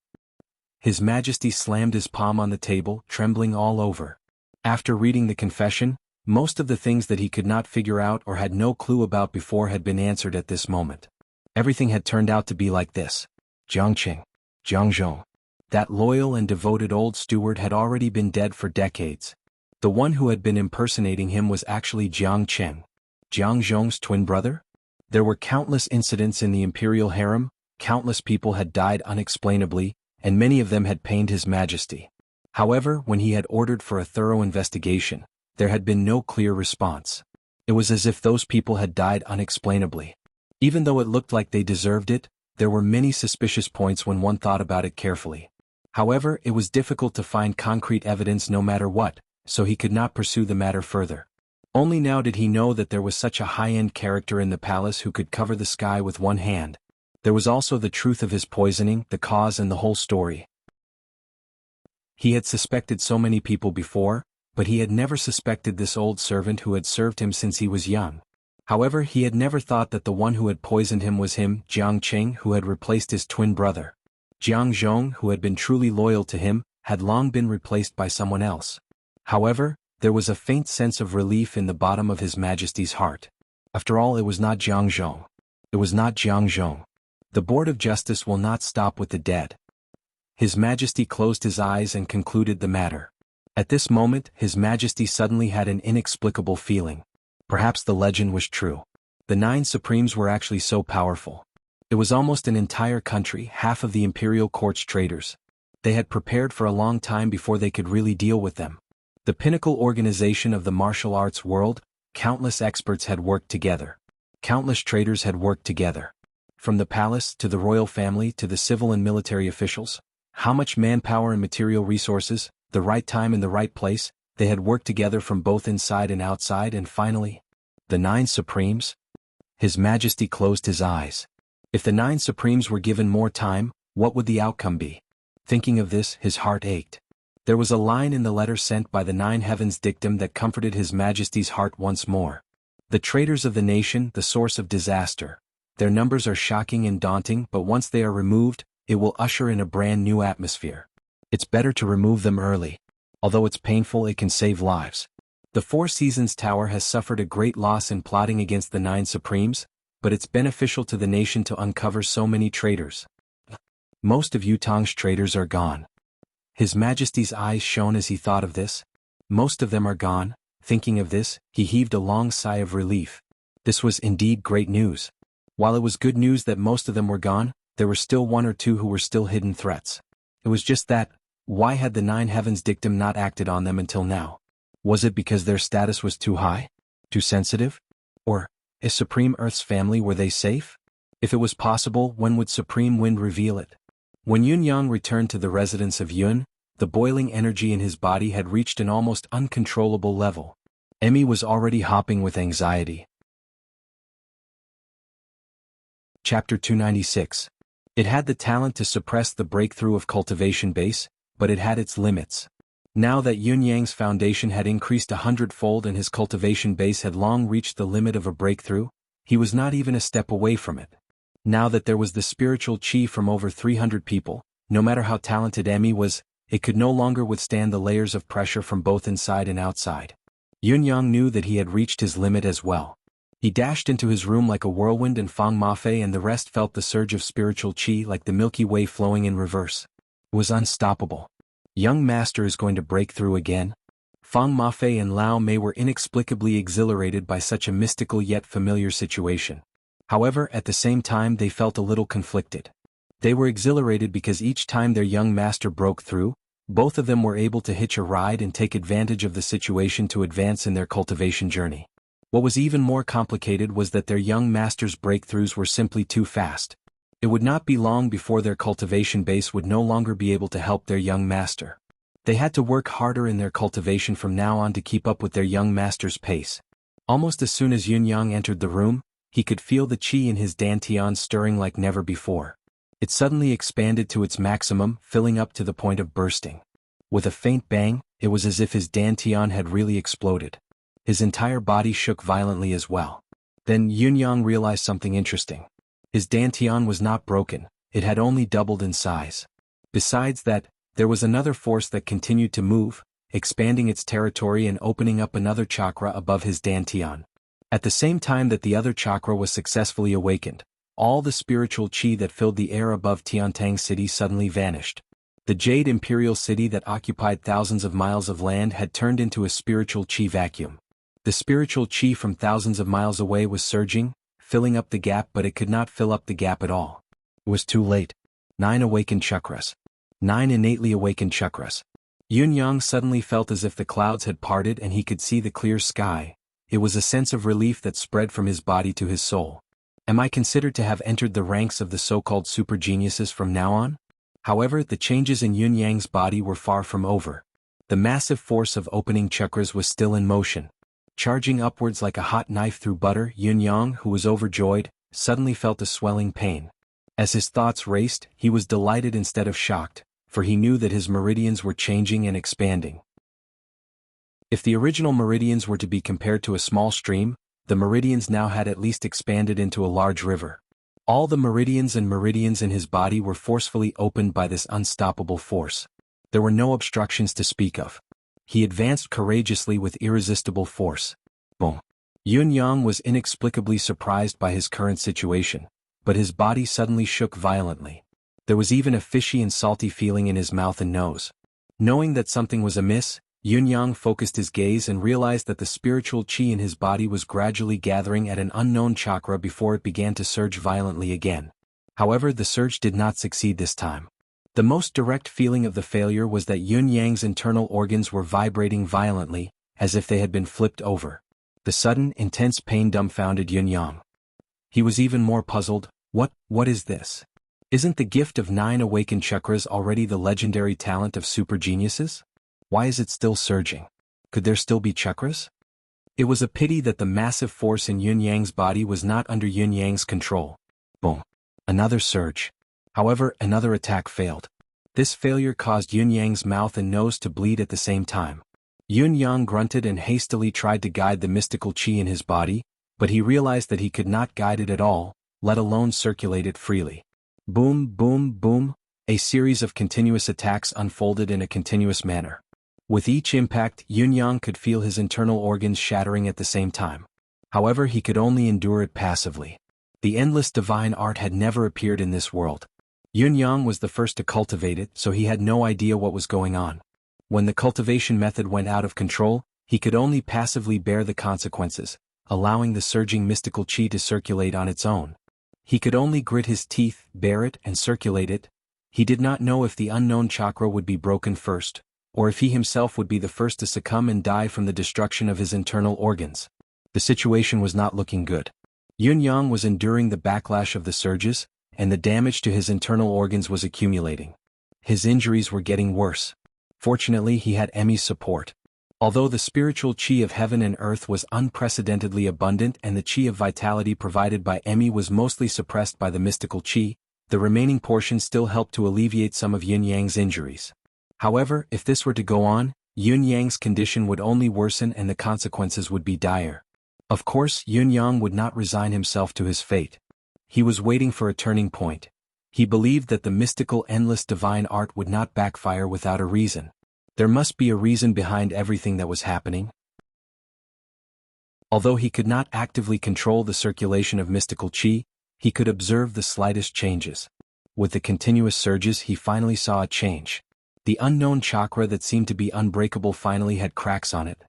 His Majesty slammed his palm on the table, trembling all over. After reading the confession, most of the things that he could not figure out or had no clue about before had been answered at this moment. Everything had turned out to be like this. Jiang Qing, Jiang Zhong. That loyal and devoted old steward had already been dead for decades. The one who had been impersonating him was actually Jiang Qing, Jiang Zhong's twin brother? There were countless incidents in the imperial harem, countless people had died unexplainably, and many of them had pained His Majesty. However, when he had ordered for a thorough investigation, there had been no clear response. It was as if those people had died unexplainably. Even though it looked like they deserved it, there were many suspicious points when one thought about it carefully. However, it was difficult to find concrete evidence no matter what, so he could not pursue the matter further. Only now did he know that there was such a high-end character in the palace who could cover the sky with one hand. There was also the truth of his poisoning, the cause and the whole story. He had suspected so many people before, but he had never suspected this old servant who had served him since he was young. However, he had never thought that the one who had poisoned him was him, Jiang Qing, who had replaced his twin brother. Jiang Zhong, who had been truly loyal to him, had long been replaced by someone else. However, there was a faint sense of relief in the bottom of His Majesty's heart. After all, it was not Jiang Zhong. It was not Jiang Zhong. The Board of Justice will not stop with the dead. His Majesty closed his eyes and concluded the matter. At this moment, His Majesty suddenly had an inexplicable feeling. Perhaps the legend was true. The 9 Supremes were actually so powerful. It was almost an entire country, half of the imperial court's traitors. They had prepared for a long time before they could really deal with them. The pinnacle organization of the martial arts world, countless experts had worked together. Countless traitors had worked together. From the palace to the royal family to the civil and military officials, how much manpower and material resources, the right time and the right place, they had worked together from both inside and outside, and finally, the 9 Supremes? His Majesty closed his eyes. If the 9 Supremes were given more time, what would the outcome be? Thinking of this, his heart ached. There was a line in the letter sent by the 9 Heavens dictum that comforted His Majesty's heart once more. The traitors of the nation, the source of disaster. Their numbers are shocking and daunting, but once they are removed, it will usher in a brand new atmosphere. It's better to remove them early. Although it's painful, it can save lives. The Four Seasons Tower has suffered a great loss in plotting against the 9 Supremes, but it's beneficial to the nation to uncover so many traitors. Most of Yutong's traitors are gone. His Majesty's eyes shone as he thought of this. Most of them are gone. Thinking of this, he heaved a long sigh of relief. This was indeed great news. While it was good news that most of them were gone, there were still 1 or 2 who were still hidden threats. It was just that, why had the 9 Heavens dictum not acted on them until now? Was it because their status was too high? Too sensitive? Or, is Supreme Earth's family, were they safe? If it was possible, when would Supreme Wind reveal it? When Yun Yang returned to the residence of Yun, the boiling energy in his body had reached an almost uncontrollable level. Emmy was already hopping with anxiety. Chapter 296. It had the talent to suppress the breakthrough of cultivation base, but it had its limits. Now that Yun Yang's foundation had increased 100-fold and his cultivation base had long reached the limit of a breakthrough, he was not even a step away from it. Now that there was the spiritual qi from over 300 people, no matter how talented Emmy was, it could no longer withstand the layers of pressure from both inside and outside. Yun Yang knew that he had reached his limit as well. He dashed into his room like a whirlwind, and Fang Mafei and the rest felt the surge of spiritual qi like the Milky Way flowing in reverse. It was unstoppable. Young Master is going to break through again? Fang Mafei and Lao Mei were inexplicably exhilarated by such a mystical yet familiar situation. However, at the same time they felt a little conflicted. They were exhilarated because each time their young master broke through, both of them were able to hitch a ride and take advantage of the situation to advance in their cultivation journey. What was even more complicated was that their young master's breakthroughs were simply too fast. It would not be long before their cultivation base would no longer be able to help their young master. They had to work harder in their cultivation from now on to keep up with their young master's pace. Almost as soon as Yun Yang entered the room, he could feel the qi in his dantian stirring like never before. It suddenly expanded to its maximum, filling up to the point of bursting. With a faint bang, it was as if his dantian had really exploded. His entire body shook violently as well. Then Yun Yang realized something interesting. His dantian was not broken, it had only doubled in size. Besides that, there was another force that continued to move, expanding its territory and opening up another chakra above his dantian. At the same time that the other chakra was successfully awakened, all the spiritual qi that filled the air above Tiantang City suddenly vanished. The Jade Imperial City that occupied thousands of miles of land had turned into a spiritual qi vacuum. The spiritual qi from thousands of miles away was surging, filling up the gap, but it could not fill up the gap at all. It was too late. 9 awakened chakras. 9 innately awakened chakras. Yun Yang suddenly felt as if the clouds had parted and he could see the clear sky. It was a sense of relief that spread from his body to his soul. Am I considered to have entered the ranks of the so-called super geniuses from now on? However, the changes in Yun Yang's body were far from over. The massive force of opening chakras was still in motion. Charging upwards like a hot knife through butter, Yun Yang, who was overjoyed, suddenly felt a swelling pain. As his thoughts raced, he was delighted instead of shocked, for he knew that his meridians were changing and expanding. If the original meridians were to be compared to a small stream, the meridians now had at least expanded into a large river. All the meridians in his body were forcefully opened by this unstoppable force. There were no obstructions to speak of. He advanced courageously with irresistible force. Boom. Yun Yang was inexplicably surprised by his current situation, but his body suddenly shook violently. There was even a fishy and salty feeling in his mouth and nose. Knowing that something was amiss, Yun Yang focused his gaze and realized that the spiritual qi in his body was gradually gathering at an unknown chakra before it began to surge violently again. However, the surge did not succeed this time. The most direct feeling of the failure was that Yun Yang's internal organs were vibrating violently, as if they had been flipped over. The sudden, intense pain dumbfounded Yun Yang. He was even more puzzled. What is this? Isn't the gift of 9 awakened chakras already the legendary talent of super geniuses? Why is it still surging? Could there still be chakras? It was a pity that the massive force in Yun Yang's body was not under Yun Yang's control. Boom. Another surge. However, another attack failed. This failure caused Yun Yang's mouth and nose to bleed at the same time. Yun Yang grunted and hastily tried to guide the mystical qi in his body, but he realized that he could not guide it at all, let alone circulate it freely. Boom, boom, boom, a series of continuous attacks unfolded in a continuous manner. With each impact, Yun Yang could feel his internal organs shattering at the same time. However, he could only endure it passively. The endless divine art had never appeared in this world. Yun Yang was the first to cultivate it, so he had no idea what was going on. When the cultivation method went out of control, he could only passively bear the consequences, allowing the surging mystical qi to circulate on its own. He could only grit his teeth, bear it, and circulate it. He did not know if the unknown chakra would be broken first, or if he himself would be the first to succumb and die from the destruction of his internal organs. The situation was not looking good. Yun Yang was enduring the backlash of the surges, and the damage to his internal organs was accumulating. His injuries were getting worse. Fortunately, he had Emmy's support. Although the spiritual qi of heaven and earth was unprecedentedly abundant and the qi of vitality provided by Emmy was mostly suppressed by the mystical qi, the remaining portion still helped to alleviate some of Yun Yang's injuries. However, if this were to go on, Yun Yang's condition would only worsen and the consequences would be dire. Of course, Yun Yang would not resign himself to his fate. He was waiting for a turning point. He believed that the mystical endless divine art would not backfire without a reason. There must be a reason behind everything that was happening. Although he could not actively control the circulation of mystical qi, he could observe the slightest changes. With the continuous surges, he finally saw a change. The unknown chakra that seemed to be unbreakable finally had cracks on it.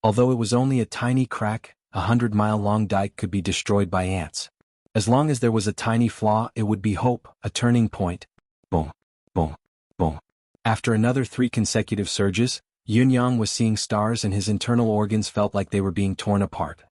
Although it was only a tiny crack, a 100-mile-long dike could be destroyed by ants. As long as there was a tiny flaw, it would be hope, a turning point. Boom, boom, boom. After another 3 consecutive surges, Yun Yang was seeing stars and his internal organs felt like they were being torn apart.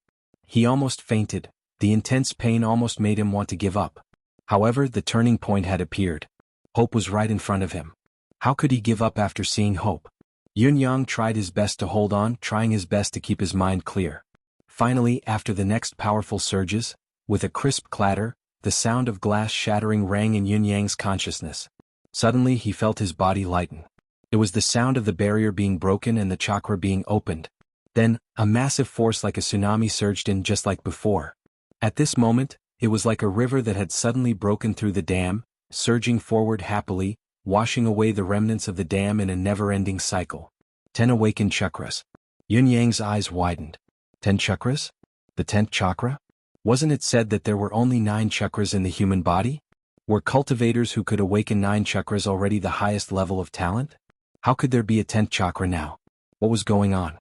He almost fainted. The intense pain almost made him want to give up. However, the turning point had appeared. Hope was right in front of him. How could he give up after seeing hope? Yun Yang tried his best to hold on, trying his best to keep his mind clear. Finally, after the next powerful surges, with a crisp clatter, the sound of glass shattering rang in Yun Yang's consciousness. Suddenly he felt his body lighten. It was the sound of the barrier being broken and the chakra being opened. Then, a massive force like a tsunami surged in just like before. At this moment, it was like a river that had suddenly broken through the dam, surging forward happily, washing away the remnants of the dam in a never-ending cycle. 10 awakened chakras. Yun Yang's eyes widened. 10 chakras? The 10th chakra? Wasn't it said that there were only 9 chakras in the human body? Were cultivators who could awaken 9 chakras already the highest level of talent? How could there be a 10th chakra now? What was going on?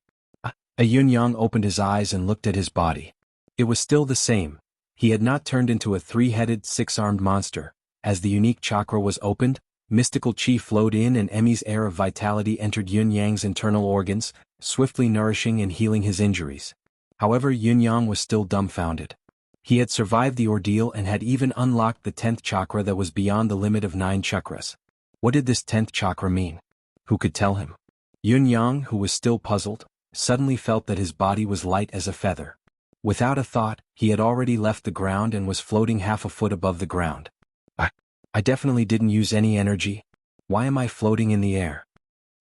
Yun Yang opened his eyes and looked at his body. It was still the same. He had not turned into a 3-headed, 6-armed monster. As the unique chakra was opened, mystical qi flowed in and Emmy's air of vitality entered Yun Yang's internal organs, swiftly nourishing and healing his injuries. However, Yun Yang was still dumbfounded. He had survived the ordeal and had even unlocked the 10th chakra that was beyond the limit of 9 chakras. What did this 10th chakra mean? Who could tell him? Yun Yang, who was still puzzled, suddenly felt that his body was light as a feather. Without a thought, he had already left the ground and was floating half a foot above the ground. I definitely didn't use any energy. Why am I floating in the air?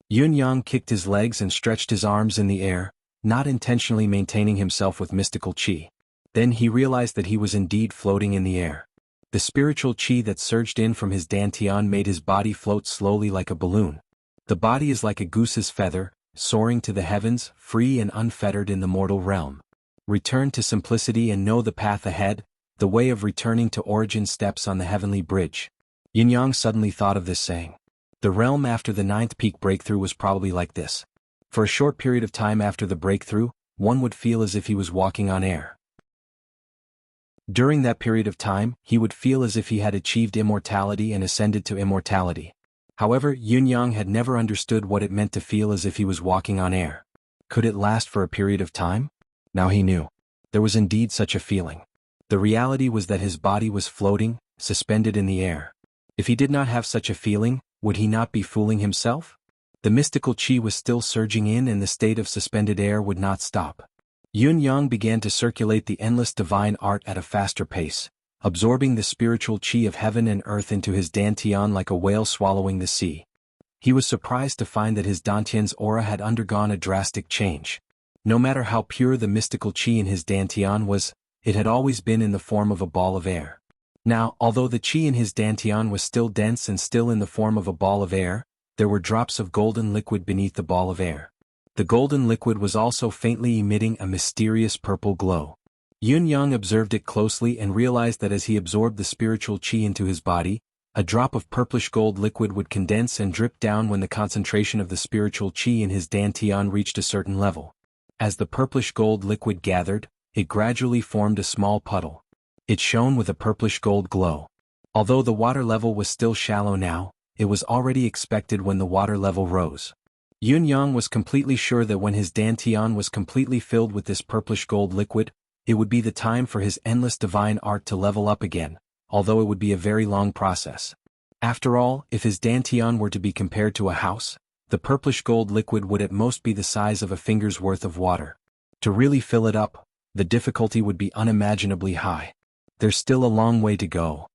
Yun Yang kicked his legs and stretched his arms in the air, not intentionally maintaining himself with mystical qi. Then he realized that he was indeed floating in the air. The spiritual chi that surged in from his dantian made his body float slowly like a balloon. The body is like a goose's feather, soaring to the heavens, free and unfettered in the mortal realm. Return to simplicity and know the path ahead, the way of returning to origin steps on the heavenly bridge. Yin-yang suddenly thought of this saying. The realm after the ninth peak breakthrough was probably like this. For a short period of time after the breakthrough, one would feel as if he was walking on air. During that period of time, he would feel as if he had achieved immortality and ascended to immortality. However, Yin-yang had never understood what it meant to feel as if he was walking on air. Could it last for a period of time? Now he knew. There was indeed such a feeling. The reality was that his body was floating, suspended in the air. If he did not have such a feeling, would he not be fooling himself? The mystical chi was still surging in and the state of suspended air would not stop. Yin-yang began to circulate the endless divine art at a faster pace, absorbing the spiritual chi of heaven and earth into his dantian like a whale swallowing the sea. He was surprised to find that his dantian's aura had undergone a drastic change. No matter how pure the mystical chi in his dantian was, it had always been in the form of a ball of air. Now, although the chi in his dantian was still dense and still in the form of a ball of air, there were drops of golden liquid beneath the ball of air. The golden liquid was also faintly emitting a mysterious purple glow. Yin-yang observed it closely and realized that as he absorbed the spiritual chi into his body, a drop of purplish gold liquid would condense and drip down when the concentration of the spiritual chi in his dantian reached a certain level. As the purplish gold liquid gathered, it gradually formed a small puddle. It shone with a purplish gold glow. Although the water level was still shallow now, it was already expected when the water level rose. Yin-yang was completely sure that when his dantian was completely filled with this purplish gold liquid, it would be the time for his endless divine art to level up again, although it would be a very long process. After all, if his dantian were to be compared to a house, the purplish gold liquid would at most be the size of a finger's worth of water. To really fill it up, the difficulty would be unimaginably high. There's still a long way to go.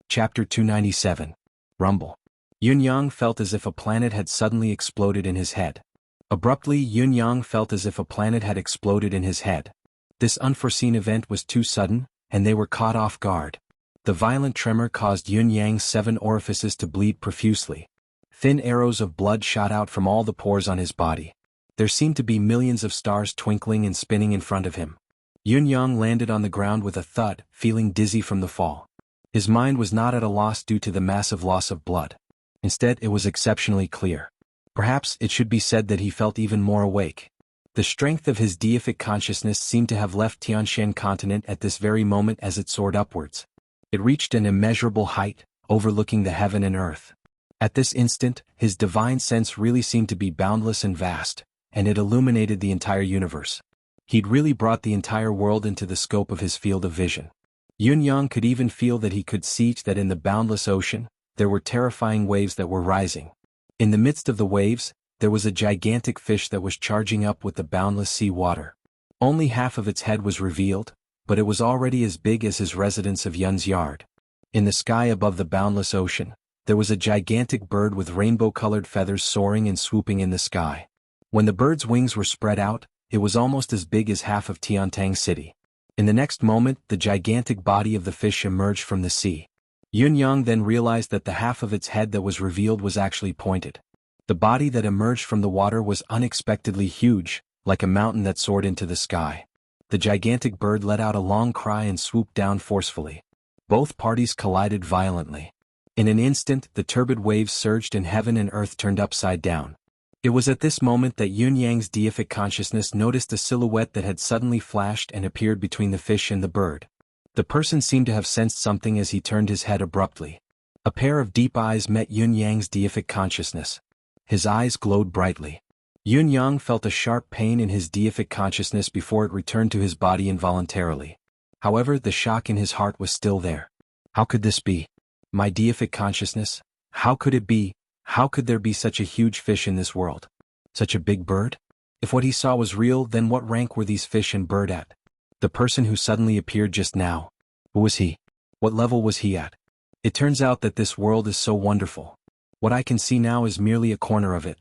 Chapter 297. Rumble. Yin-yang felt as if a planet had suddenly exploded in his head. Abruptly, Yin-yang felt as if a planet had exploded in his head. This unforeseen event was too sudden, and they were caught off guard. The violent tremor caused Yin-yang's 7 orifices to bleed profusely. Thin arrows of blood shot out from all the pores on his body. There seemed to be millions of stars twinkling and spinning in front of him. Yin-yang landed on the ground with a thud, feeling dizzy from the fall. His mind was not at a loss due to the massive loss of blood. Instead, it was exceptionally clear. Perhaps it should be said that he felt even more awake. The strength of his deific consciousness seemed to have left Tianshan continent at this very moment as it soared upwards. It reached an immeasurable height, overlooking the heaven and earth. At this instant, his divine sense really seemed to be boundless and vast, and it illuminated the entire universe. He'd really brought the entire world into the scope of his field of vision. Yin-yang could even feel that he could see that in the boundless ocean, there were terrifying waves that were rising. In the midst of the waves, there was a gigantic fish that was charging up with the boundless sea water. Only half of its head was revealed, but it was already as big as his residence of Yun's yard. In the sky above the boundless ocean, there was a gigantic bird with rainbow-colored feathers soaring and swooping in the sky. When the bird's wings were spread out, it was almost as big as half of Tiantang City. In the next moment, the gigantic body of the fish emerged from the sea. Yin-yang then realized that the half of its head that was revealed was actually pointed. The body that emerged from the water was unexpectedly huge, like a mountain that soared into the sky. The gigantic bird let out a long cry and swooped down forcefully. Both parties collided violently. In an instant, the turbid waves surged and heaven and earth turned upside down. It was at this moment that Yin-yang's deific consciousness noticed a silhouette that had suddenly flashed and appeared between the fish and the bird. The person seemed to have sensed something as he turned his head abruptly. A pair of deep eyes met Yin-yang's deific consciousness. His eyes glowed brightly. Yin-yang felt a sharp pain in his deific consciousness before it returned to his body involuntarily. However, the shock in his heart was still there. How could this be? My deific consciousness? How could it be? How could there be such a huge fish in this world? Such a big bird? If what he saw was real, then what rank were these fish and bird at? The person who suddenly appeared just now. Who was he? What level was he at? It turns out that this world is so wonderful. What I can see now is merely a corner of it.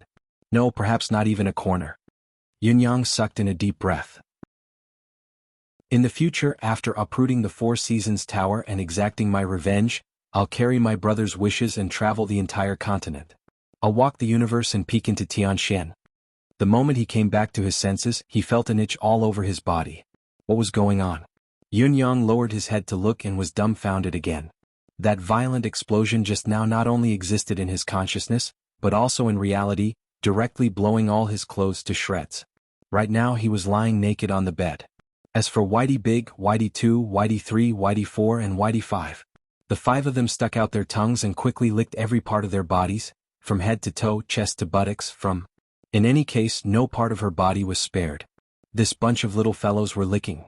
No, perhaps not even a corner. Yin-yang sucked in a deep breath. In the future, after uprooting the Four Seasons Tower and exacting my revenge, I'll carry my brother's wishes and travel the entire continent. I'll walk the universe and peek into Tianxian. The moment he came back to his senses, he felt an itch all over his body. What was going on? Yunyang lowered his head to look and was dumbfounded again. That violent explosion just now not only existed in his consciousness, but also in reality, directly blowing all his clothes to shreds. Right now he was lying naked on the bed. As for Whitey Big, Whitey 2, Whitey 3, Whitey 4 and Whitey 5, the five of them stuck out their tongues and quickly licked every part of their bodies, from head to toe, chest to buttocks, in any case, no part of her body was spared. This bunch of little fellows were licking.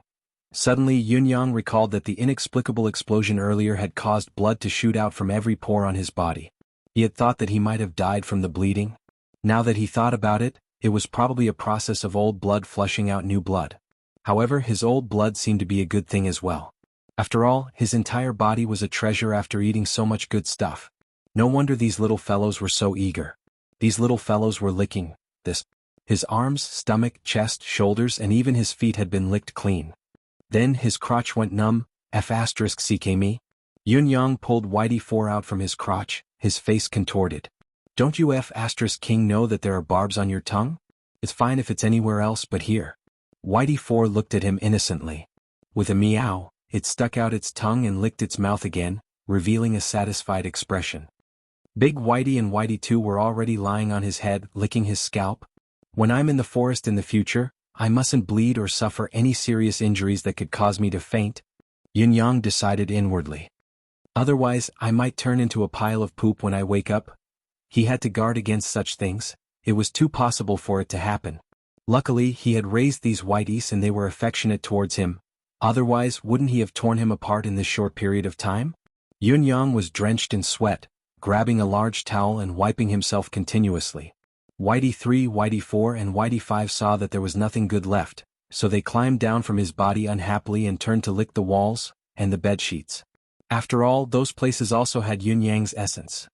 Suddenly Yunyang recalled that the inexplicable explosion earlier had caused blood to shoot out from every pore on his body. He had thought that he might have died from the bleeding. Now that he thought about it, it was probably a process of old blood flushing out new blood. However, his old blood seemed to be a good thing as well. After all, his entire body was a treasure after eating so much good stuff. No wonder these little fellows were so eager. These little fellows were licking this. His arms, stomach, chest, shoulders and even his feet had been licked clean. Then his crotch went numb, f*ck me. Yunyang pulled Whitey 4 out from his crotch, his face contorted. Don't you f*king know that there are barbs on your tongue? It's fine if it's anywhere else but here. Whitey 4 looked at him innocently. With a meow, it stuck out its tongue and licked its mouth again, revealing a satisfied expression. Big Whitey and Whitey 2 were already lying on his head, licking his scalp. When I'm in the forest in the future, I mustn't bleed or suffer any serious injuries that could cause me to faint, Yunyang decided inwardly. Otherwise, I might turn into a pile of poop when I wake up. He had to guard against such things. It was too possible for it to happen. Luckily, he had raised these Whiteys and they were affectionate towards him. Otherwise, wouldn't he have torn him apart in this short period of time? Yunyang was drenched in sweat, grabbing a large towel and wiping himself continuously. Whitey 3, Whitey 4 and Whitey 5 saw that there was nothing good left, so they climbed down from his body unhappily and turned to lick the walls and the bedsheets. After all, those places also had Yunyang's essence.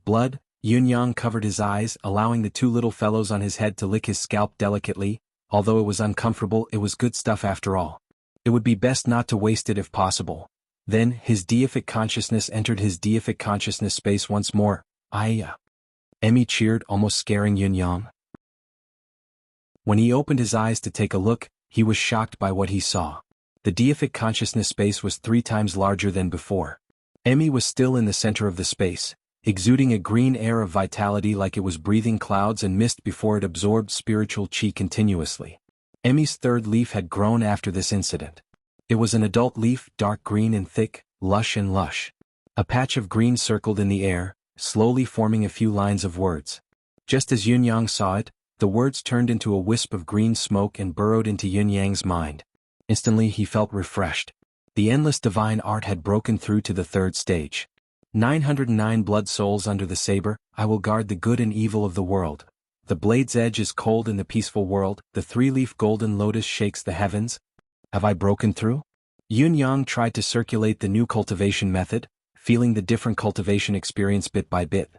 Blood. Yunyang covered his eyes, allowing the two little fellows on his head to lick his scalp delicately. Although it was uncomfortable, it was good stuff after all. It would be best not to waste it if possible. Then, his deific consciousness entered his deific consciousness space once more. Emmy cheered, almost scaring Yunyang. When he opened his eyes to take a look, he was shocked by what he saw. The deific consciousness space was 3 times larger than before. Emmy was still in the center of the space, exuding a green air of vitality like it was breathing clouds and mist before it absorbed spiritual chi continuously. Emmy's third leaf had grown after this incident. It was an adult leaf, dark green and thick, lush and lush. A patch of green circled in the air, slowly forming a few lines of words. Just as Yunyang saw it, the words turned into a wisp of green smoke and burrowed into Yunyang's mind. Instantly he felt refreshed. The endless divine art had broken through to the 3rd stage. 909 blood souls under the saber, I will guard the good and evil of the world. The blade's edge is cold in the peaceful world, the 3-leaf golden lotus shakes the heavens. Have I broken through? Yunyang tried to circulate the new cultivation method, feeling the different cultivation experience bit by bit.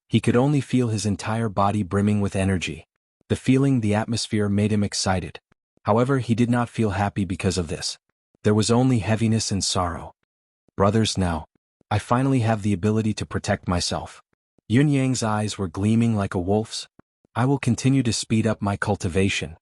He could only feel his entire body brimming with energy. The feeling, the atmosphere made him excited. However, he did not feel happy because of this. There was only heaviness and sorrow. Brothers, now, I finally have the ability to protect myself. Yunyang's eyes were gleaming like a wolf's. I will continue to speed up my cultivation.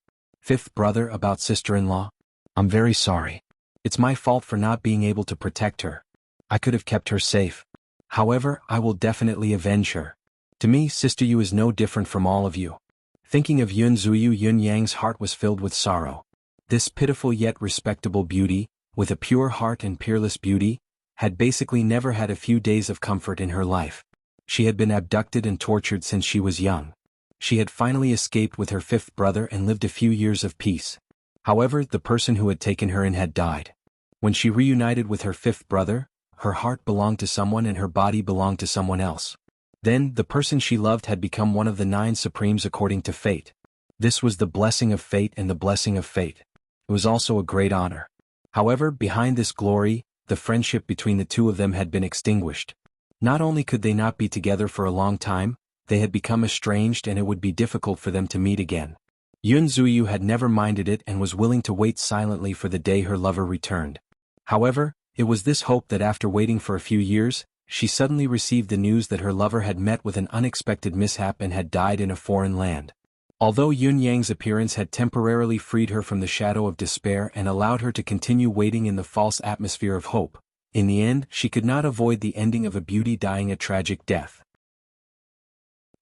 5th brother, about sister-in-law. I'm very sorry. It's my fault for not being able to protect her. I could have kept her safe. However, I will definitely avenge her. To me, Sister Yu is no different from all of you. Thinking of Yun Zuyu, Yunyang's heart was filled with sorrow. This pitiful yet respectable beauty, with a pure heart and peerless beauty, had basically never had a few days of comfort in her life. She had been abducted and tortured since she was young. She had finally escaped with her 5th brother and lived a few years of peace. However, the person who had taken her in had died. When she reunited with her 5th brother, her heart belonged to someone and her body belonged to someone else. Then, the person she loved had become one of the 9 supremes according to fate. This was the blessing of fate and the blessing of fate. It was also a great honor. However, behind this glory, the friendship between the two of them had been extinguished. Not only could they not be together for a long time, they had become estranged and it would be difficult for them to meet again. Yun Zuyu had never minded it and was willing to wait silently for the day her lover returned. However, it was this hope that after waiting for a few years, she suddenly received the news that her lover had met with an unexpected mishap and had died in a foreign land. Although Yun Yang's appearance had temporarily freed her from the shadow of despair and allowed her to continue waiting in the false atmosphere of hope, in the end she could not avoid the ending of a beauty dying a tragic death.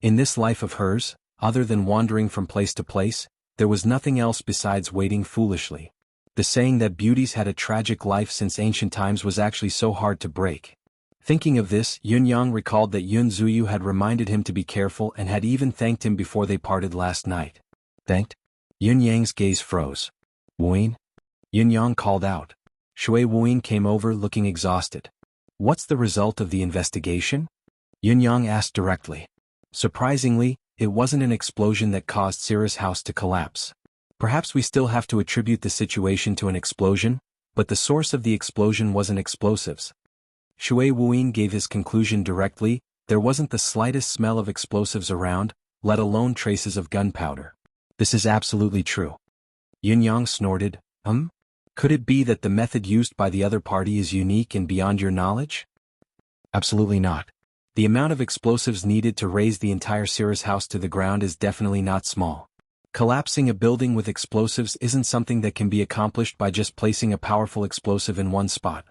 In this life of hers, other than wandering from place to place, there was nothing else besides waiting foolishly. The saying that beauties had a tragic life since ancient times was actually so hard to break. Thinking of this, Yun Yang recalled that Yun Zuyu had reminded him to be careful and had even thanked him before they parted last night. Thanked? Yun Yang's gaze froze. Wuyin? Yun Yang called out. Shui Wuyin came over looking exhausted. What's the result of the investigation? Yun Yang asked directly. Surprisingly, it wasn't an explosion that caused Sira's house to collapse. Perhaps we still have to attribute the situation to an explosion, but the source of the explosion wasn't explosives. Shui Wuyin gave his conclusion directly. There wasn't the slightest smell of explosives around, let alone traces of gunpowder. This is absolutely true. Yun Yang snorted. Could it be that the method used by the other party is unique and beyond your knowledge? Absolutely not. The amount of explosives needed to raise the entire Sira's house to the ground is definitely not small. Collapsing a building with explosives isn't something that can be accomplished by just placing a powerful explosive in one spot.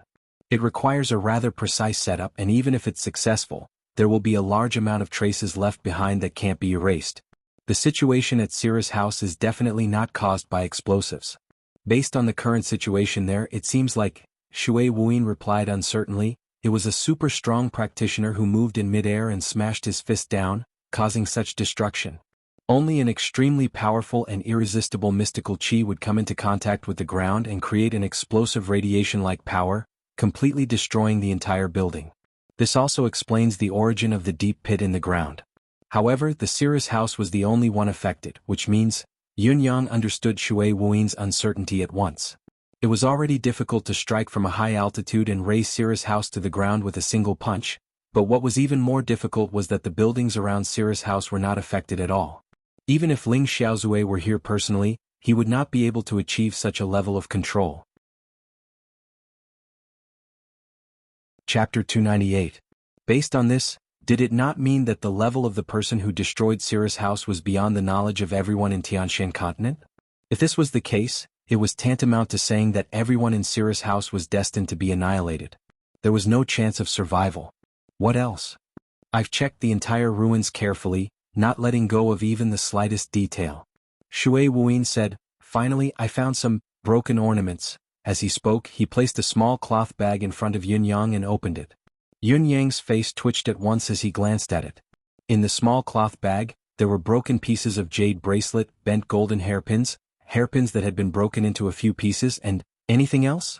It requires a rather precise setup, and even if it's successful, there will be a large amount of traces left behind that can't be erased. The situation at Sira's house is definitely not caused by explosives. Based on the current situation there, it seems like, Shui Wuyin replied uncertainly, it was a super strong practitioner who moved in midair and smashed his fist down, causing such destruction. Only an extremely powerful and irresistible mystical chi would come into contact with the ground and create an explosive radiation-like power, completely destroying the entire building. This also explains the origin of the deep pit in the ground. However, the Sira's house was the only one affected, which means, Yun Yang understood Shui Wuyin's uncertainty at once. It was already difficult to strike from a high altitude and raise Sira's house to the ground with a single punch, but what was even more difficult was that the buildings around Sira's house were not affected at all. Even if Ling Xiaozue were here personally, he would not be able to achieve such a level of control. Chapter 298. Based on this, did it not mean that the level of the person who destroyed Sira's house was beyond the knowledge of everyone in Tianshan continent? If this was the case, it was tantamount to saying that everyone in Sira's house was destined to be annihilated. There was no chance of survival. What else? I've checked the entire ruins carefully, not letting go of even the slightest detail. Shui Wuyin said, finally I found some broken ornaments. As he spoke, he placed a small cloth bag in front of Yun Yang and opened it. Yun Yang's face twitched at once as he glanced at it. In the small cloth bag, there were broken pieces of jade bracelet, bent golden hairpins that had been broken into a few pieces, and anything else?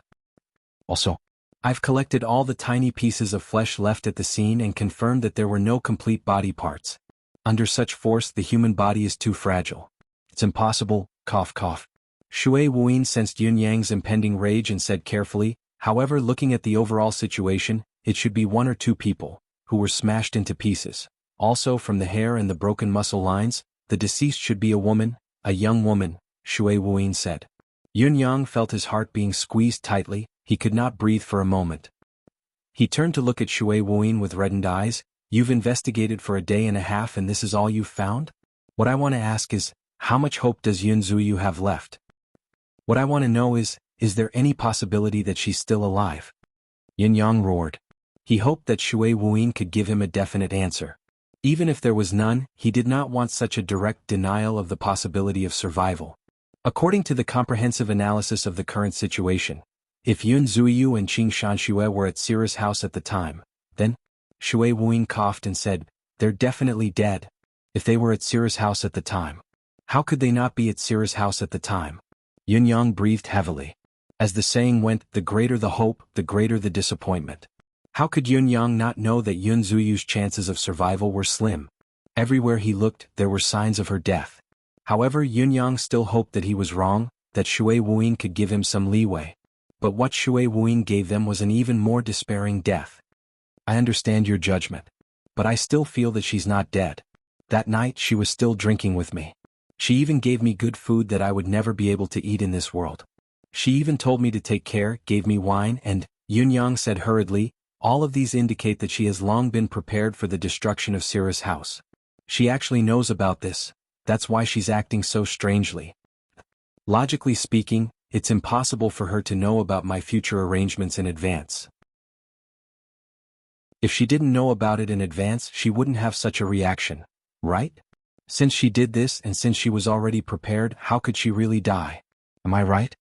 Also, I've collected all the tiny pieces of flesh left at the scene and confirmed that there were no complete body parts. Under such force, the human body is too fragile. It's impossible, cough cough. Shui Wuyin sensed Yun Yang's impending rage and said carefully, however, looking at the overall situation, it should be one or two people, who were smashed into pieces. Also, from the hair and the broken muscle lines, the deceased should be a woman, a young woman, Shui Wuyin said. Yun Yang felt his heart being squeezed tightly, he could not breathe for a moment. He turned to look at Shui Wuyin with reddened eyes. You've investigated for a day and a half and this is all you've found? What I want to ask is, how much hope does Yun Zuyu have left? What I want to know is there any possibility that she's still alive? Yun Yang roared. He hoped that Shui Wuyin could give him a definite answer. Even if there was none, he did not want such a direct denial of the possibility of survival. According to the comprehensive analysis of the current situation, if Yun Zuyu and Qing Shanxue were at Sira's house at the time, then, Shui Wuyin coughed and said, they're definitely dead. If they were at Sira's house at the time, how could they not be at Sira's house at the time? Yun Yang breathed heavily. As the saying went, the greater the hope, the greater the disappointment. How could Yun Yang not know that Yun Zuyu's chances of survival were slim? Everywhere he looked, there were signs of her death. However, Yun Yang still hoped that he was wrong, that Shui Wuyin could give him some leeway. But what Shui Wuyin gave them was an even more despairing death. I understand your judgment. But I still feel that she's not dead. That night she was still drinking with me. She even gave me good food that I would never be able to eat in this world. She even told me to take care, gave me wine, and, Yunyang said hurriedly, all of these indicate that she has long been prepared for the destruction of Sira's house. She actually knows about this, that's why she's acting so strangely. Logically speaking, it's impossible for her to know about my future arrangements in advance. If she didn't know about it in advance, she wouldn't have such a reaction, right? Since she did this and since she was already prepared, how could she really die? Am I right?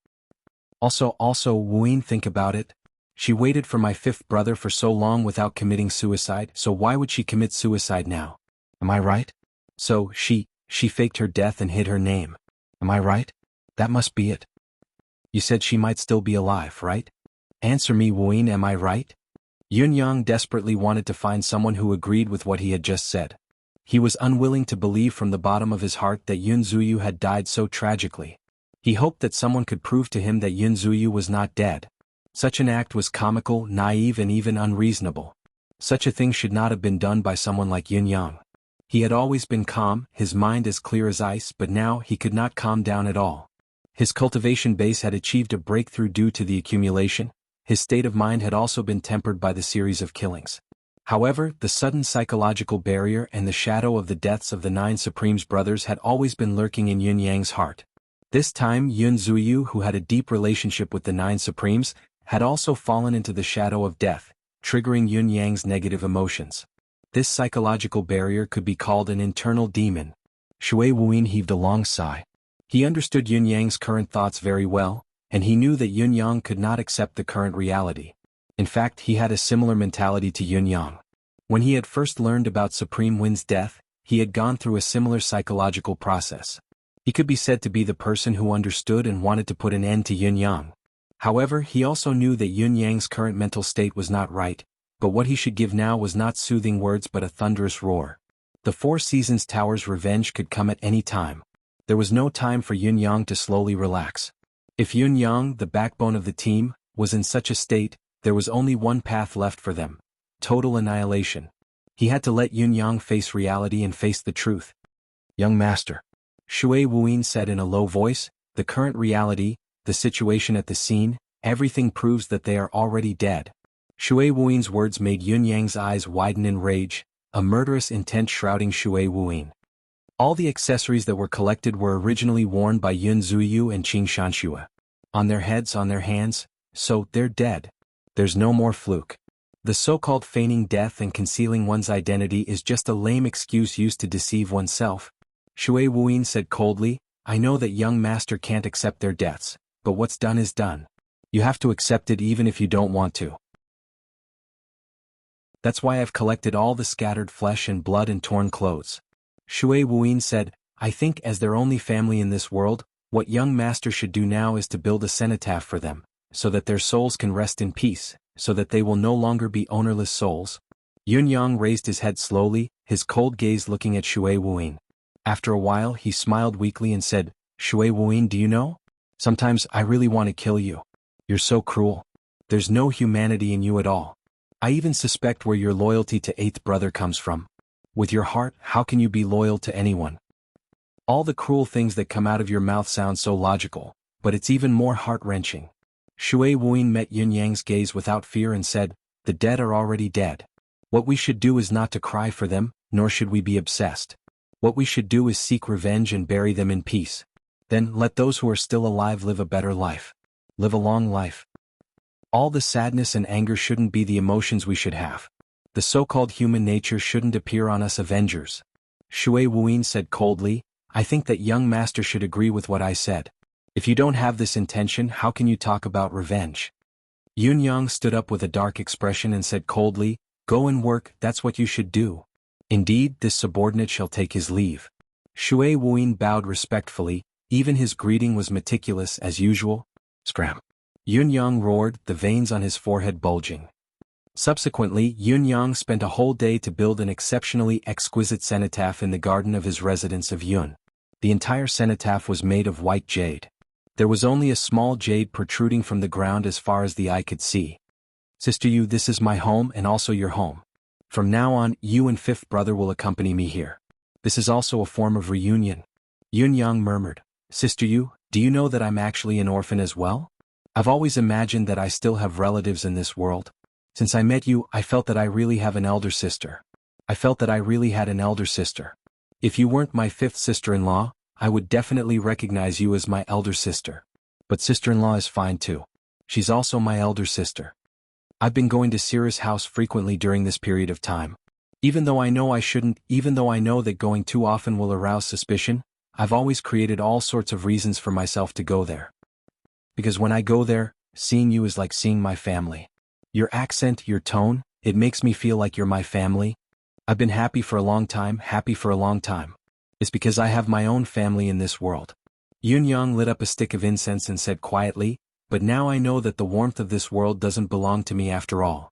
Also, Wuyin, think about it. She waited for my fifth brother for so long without committing suicide, so why would she commit suicide now? Am I right? So, she faked her death and hid her name. Am I right? That must be it. You said she might still be alive, right? Answer me, Wuyin, am I right? Yunyang desperately wanted to find someone who agreed with what he had just said. He was unwilling to believe from the bottom of his heart that Yun Zuyu had died so tragically. He hoped that someone could prove to him that Yun Zuyu was not dead. Such an act was comical, naive, and even unreasonable. Such a thing should not have been done by someone like Yunyang. He had always been calm, his mind as clear as ice, but now he could not calm down at all. His cultivation base had achieved a breakthrough due to the accumulation. His state of mind had also been tempered by the series of killings. However, the sudden psychological barrier and the shadow of the deaths of the 9 Supremes brothers had always been lurking in Yunyang's heart. This time Yun Zuyu, who had a deep relationship with the 9 Supremes, had also fallen into the shadow of death, triggering Yunyang's negative emotions. This psychological barrier could be called an internal demon. Shui Wuyin heaved a long sigh. He understood Yunyang's current thoughts very well, and he knew that Yunyang could not accept the current reality. In fact, he had a similar mentality to Yunyang. When he had first learned about Supreme Win's death, he had gone through a similar psychological process. He could be said to be the person who understood and wanted to put an end to Yunyang. However, he also knew that Yunyang's current mental state was not right, but what he should give now was not soothing words but a thunderous roar. The 4 Seasons Tower's revenge could come at any time. There was no time for Yunyang to slowly relax. If Yunyang, the backbone of the team, was in such a state, there was only one path left for them: total annihilation. He had to let Yunyang face reality and face the truth. Young master, Shui Wuyin said in a low voice, the current reality, the situation at the scene, everything proves that they are already dead. Shui Wuyin's words made Yunyang's eyes widen in rage, a murderous intent shrouding Shui Wuyin. All the accessories that were collected were originally worn by Yun Zuyu and Qing Shanxue. On their heads, on their hands, so they're dead. There's no more fluke. The so-called feigning death and concealing one's identity is just a lame excuse used to deceive oneself. Shui Wuyin said coldly, I know that young master can't accept their deaths, but what's done is done. You have to accept it even if you don't want to. That's why I've collected all the scattered flesh and blood and torn clothes. Shui Wuyin said, I think as their only family in this world, what young master should do now is to build a cenotaph for them, so that their souls can rest in peace, so that they will no longer be ownerless souls. Yunyang raised his head slowly, his cold gaze looking at Shui Wuyin. After a while he smiled weakly and said, Shui Wuyin, do you know? Sometimes I really want to kill you. You're so cruel. There's no humanity in you at all. I even suspect where your loyalty to 8th brother comes from. With your heart, how can you be loyal to anyone? All the cruel things that come out of your mouth sound so logical, but it's even more heart-wrenching. Shui Wuyin met Yunyang's gaze without fear and said, the dead are already dead. What we should do is not to cry for them, nor should we be obsessed. What we should do is seek revenge and bury them in peace. Then let those who are still alive live a better life. Live a long life. All the sadness and anger shouldn't be the emotions we should have. The so-called human nature shouldn't appear on us avengers. Shui Wuyin said coldly, I think that young master should agree with what I said. If you don't have this intention, how can you talk about revenge? Yunyang stood up with a dark expression and said coldly, go and work, that's what you should do. Indeed, this subordinate shall take his leave. Shui Wuyin bowed respectfully, even his greeting was meticulous as usual. Scram. Yunyang roared, the veins on his forehead bulging. Subsequently, Yunyang spent a whole day to build an exceptionally exquisite cenotaph in the garden of his residence of Yun. The entire cenotaph was made of white jade. There was only a small jade protruding from the ground as far as the eye could see. Sister Yu, this is my home and also your home. From now on, you and 5th brother will accompany me here. This is also a form of reunion. Yun Yang murmured, Sister Yu, do you know that I'm actually an orphan as well? I've always imagined that I still have relatives in this world. Since I met you, I felt that I really have an elder sister. I felt that I really had an elder sister. If you weren't my fifth sister-in-law, I would definitely recognize you as my elder sister. But sister-in-law is fine too. She's also my elder sister. I've been going to Sira's house frequently during this period of time. Even though I know I shouldn't, even though I know that going too often will arouse suspicion, I've always created all sorts of reasons for myself to go there. Because when I go there, seeing you is like seeing my family. Your accent, your tone, it makes me feel like you're my family. I've been happy for a long time, happy for a long time. It's because I have my own family in this world. Yun Yang lit up a stick of incense and said quietly, but now I know that the warmth of this world doesn't belong to me after all.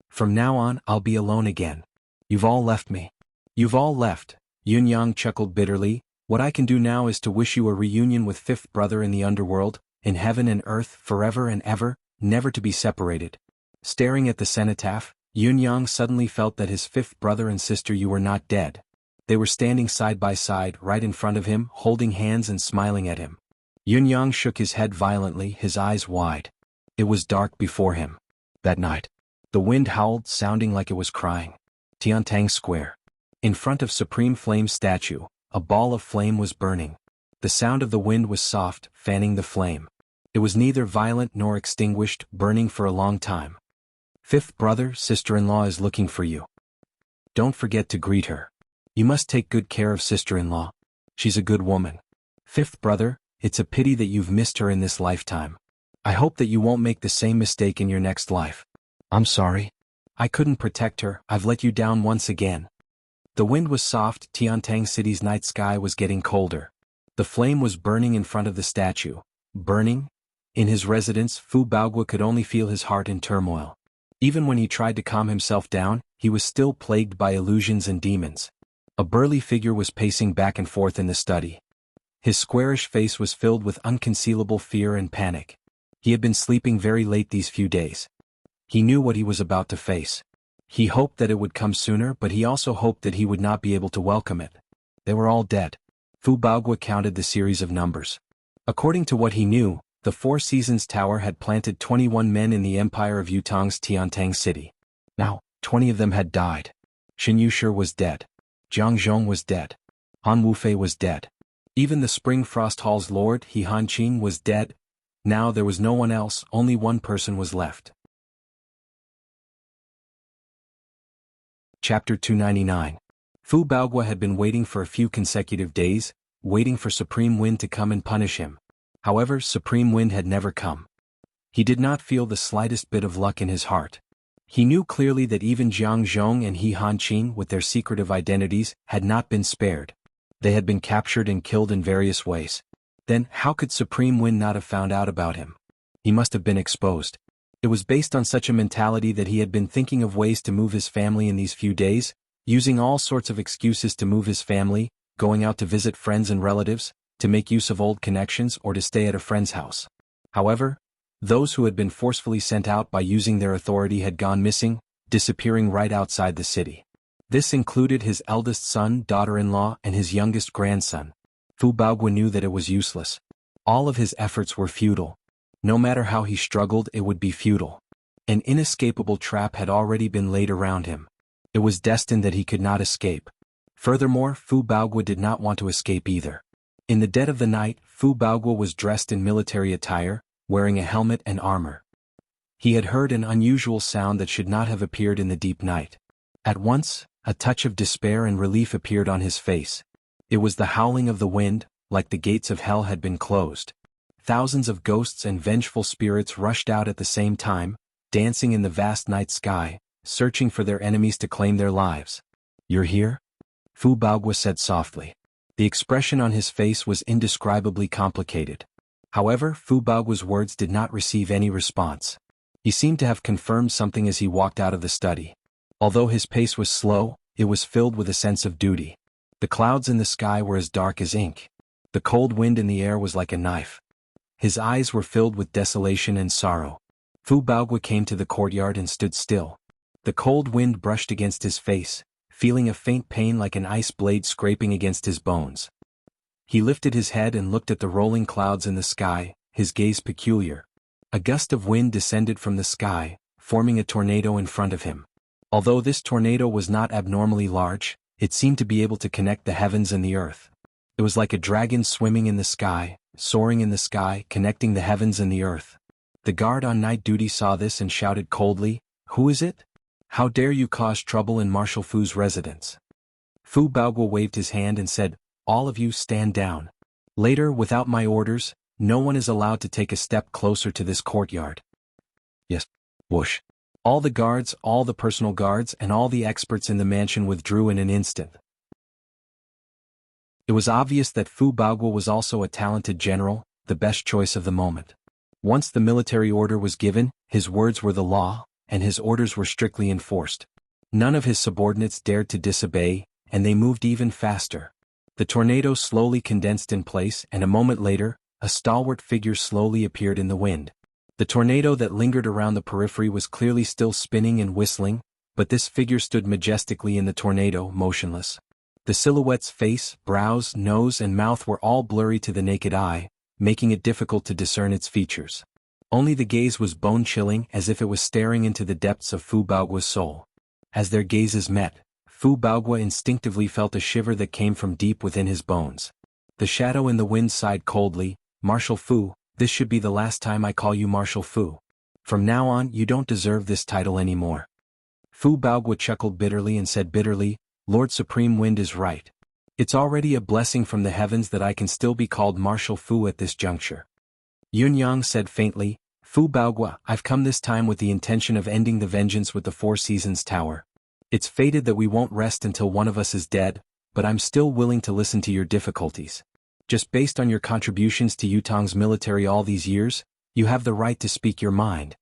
From now on, I'll be alone again. You've all left me. You've all left. Yun Yang chuckled bitterly. What I can do now is to wish you a reunion with fifth brother in the underworld, in heaven and earth, forever and ever, never to be separated. Staring at the cenotaph, Yun Yang suddenly felt that his fifth brother and sister Yu were not dead. They were standing side by side right in front of him, holding hands and smiling at him. Yun Yang shook his head violently, his eyes wide. It was dark before him. That night, the wind howled, sounding like it was crying. Tiantang Square. In front of Supreme Flame's statue, a ball of flame was burning. The sound of the wind was soft, fanning the flame. It was neither violent nor extinguished, burning for a long time. Fifth brother, sister-in-law is looking for you. Don't forget to greet her. You must take good care of sister-in-law. She's a good woman. Fifth brother, it's a pity that you've missed her in this lifetime. I hope that you won't make the same mistake in your next life. I'm sorry. I couldn't protect her, I've let you down once again. The wind was soft, Tiantang City's night sky was getting colder. The flame was burning in front of the statue. Burning? In his residence, Fu Baogua could only feel his heart in turmoil. Even when he tried to calm himself down, he was still plagued by illusions and demons. A burly figure was pacing back and forth in the study. His squarish face was filled with unconcealable fear and panic. He had been sleeping very late these few days. He knew what he was about to face. He hoped that it would come sooner, but he also hoped that he would not be able to welcome it. They were all dead. Fu Baogua counted the series of numbers. According to what he knew, the Four Seasons Tower had planted 21 men in the empire of Yutong's Tiantang City. Now, 20 of them had died. Shen Yushi was dead. Jiang Zhong was dead. Han Wufei was dead. Even the Spring Frost Hall's lord, He Hanqing, was dead. Now there was no one else, only one person was left. Chapter 299. Fu Baogua had been waiting for a few consecutive days, waiting for Supreme Wind to come and punish him. However, Supreme Wind had never come. He did not feel the slightest bit of luck in his heart. He knew clearly that even Jiang Zhong and He Hanqing, with their secretive identities, had not been spared. They had been captured and killed in various ways. Then, how could Supreme Wind not have found out about him? He must have been exposed. It was based on such a mentality that he had been thinking of ways to move his family in these few days, using all sorts of excuses to move his family, going out to visit friends and relatives, to make use of old connections or to stay at a friend's house. However, those who had been forcefully sent out by using their authority had gone missing, disappearing right outside the city. This included his eldest son, daughter-in-law, and his youngest grandson. Fu Baogua knew that it was useless. All of his efforts were futile. No matter how he struggled, it would be futile. An inescapable trap had already been laid around him. It was destined that he could not escape. Furthermore, Fu Baogua did not want to escape either. In the dead of the night, Fu Baogua was dressed in military attire, wearing a helmet and armor. He had heard an unusual sound that should not have appeared in the deep night. At once, a touch of despair and relief appeared on his face. It was the howling of the wind, like the gates of hell had been closed. Thousands of ghosts and vengeful spirits rushed out at the same time, dancing in the vast night sky, searching for their enemies to claim their lives. "You're here?" Fu Baogua said softly. The expression on his face was indescribably complicated. However, Fu Baogua's words did not receive any response. He seemed to have confirmed something as he walked out of the study. Although his pace was slow, it was filled with a sense of duty. The clouds in the sky were as dark as ink. The cold wind in the air was like a knife. His eyes were filled with desolation and sorrow. Fu Baogua came to the courtyard and stood still. The cold wind brushed against his face, feeling a faint pain like an ice blade scraping against his bones. He lifted his head and looked at the rolling clouds in the sky, his gaze peculiar. A gust of wind descended from the sky, forming a tornado in front of him. Although this tornado was not abnormally large, it seemed to be able to connect the heavens and the earth. It was like a dragon swimming in the sky, soaring in the sky, connecting the heavens and the earth. The guard on night duty saw this and shouted coldly, "Who is it? How dare you cause trouble in Marshal Fu's residence?" Fu Baoguo waved his hand and said, "All of you stand down. Later, without my orders, no one is allowed to take a step closer to this courtyard." Yes. Whoosh. All the guards, all the personal guards, and all the experts in the mansion withdrew in an instant. It was obvious that Fu Baoguo was also a talented general, the best choice of the moment. Once the military order was given, his words were the law, and his orders were strictly enforced. None of his subordinates dared to disobey, and they moved even faster. The tornado slowly condensed in place, and a moment later, a stalwart figure slowly appeared in the wind. The tornado that lingered around the periphery was clearly still spinning and whistling, but this figure stood majestically in the tornado, motionless. The silhouette's face, brows, nose, and mouth were all blurry to the naked eye, making it difficult to discern its features. Only the gaze was bone-chilling, as if it was staring into the depths of Fu Baoguo's soul. As their gazes met, Fu Baoguo instinctively felt a shiver that came from deep within his bones. The shadow in the wind sighed coldly, "Marshal Fu, this should be the last time I call you Marshal Fu. From now on, you don't deserve this title anymore." Fu Baoguo chuckled bitterly and said bitterly, "Lord Supreme Wind is right. It's already a blessing from the heavens that I can still be called Marshal Fu at this juncture." Yun Yang said faintly, "Fu Baoguo, I've come this time with the intention of ending the vengeance with the Four Seasons Tower. It's fated that we won't rest until one of us is dead, but I'm still willing to listen to your difficulties. Just based on your contributions to Yutong's military all these years, you have the right to speak your mind."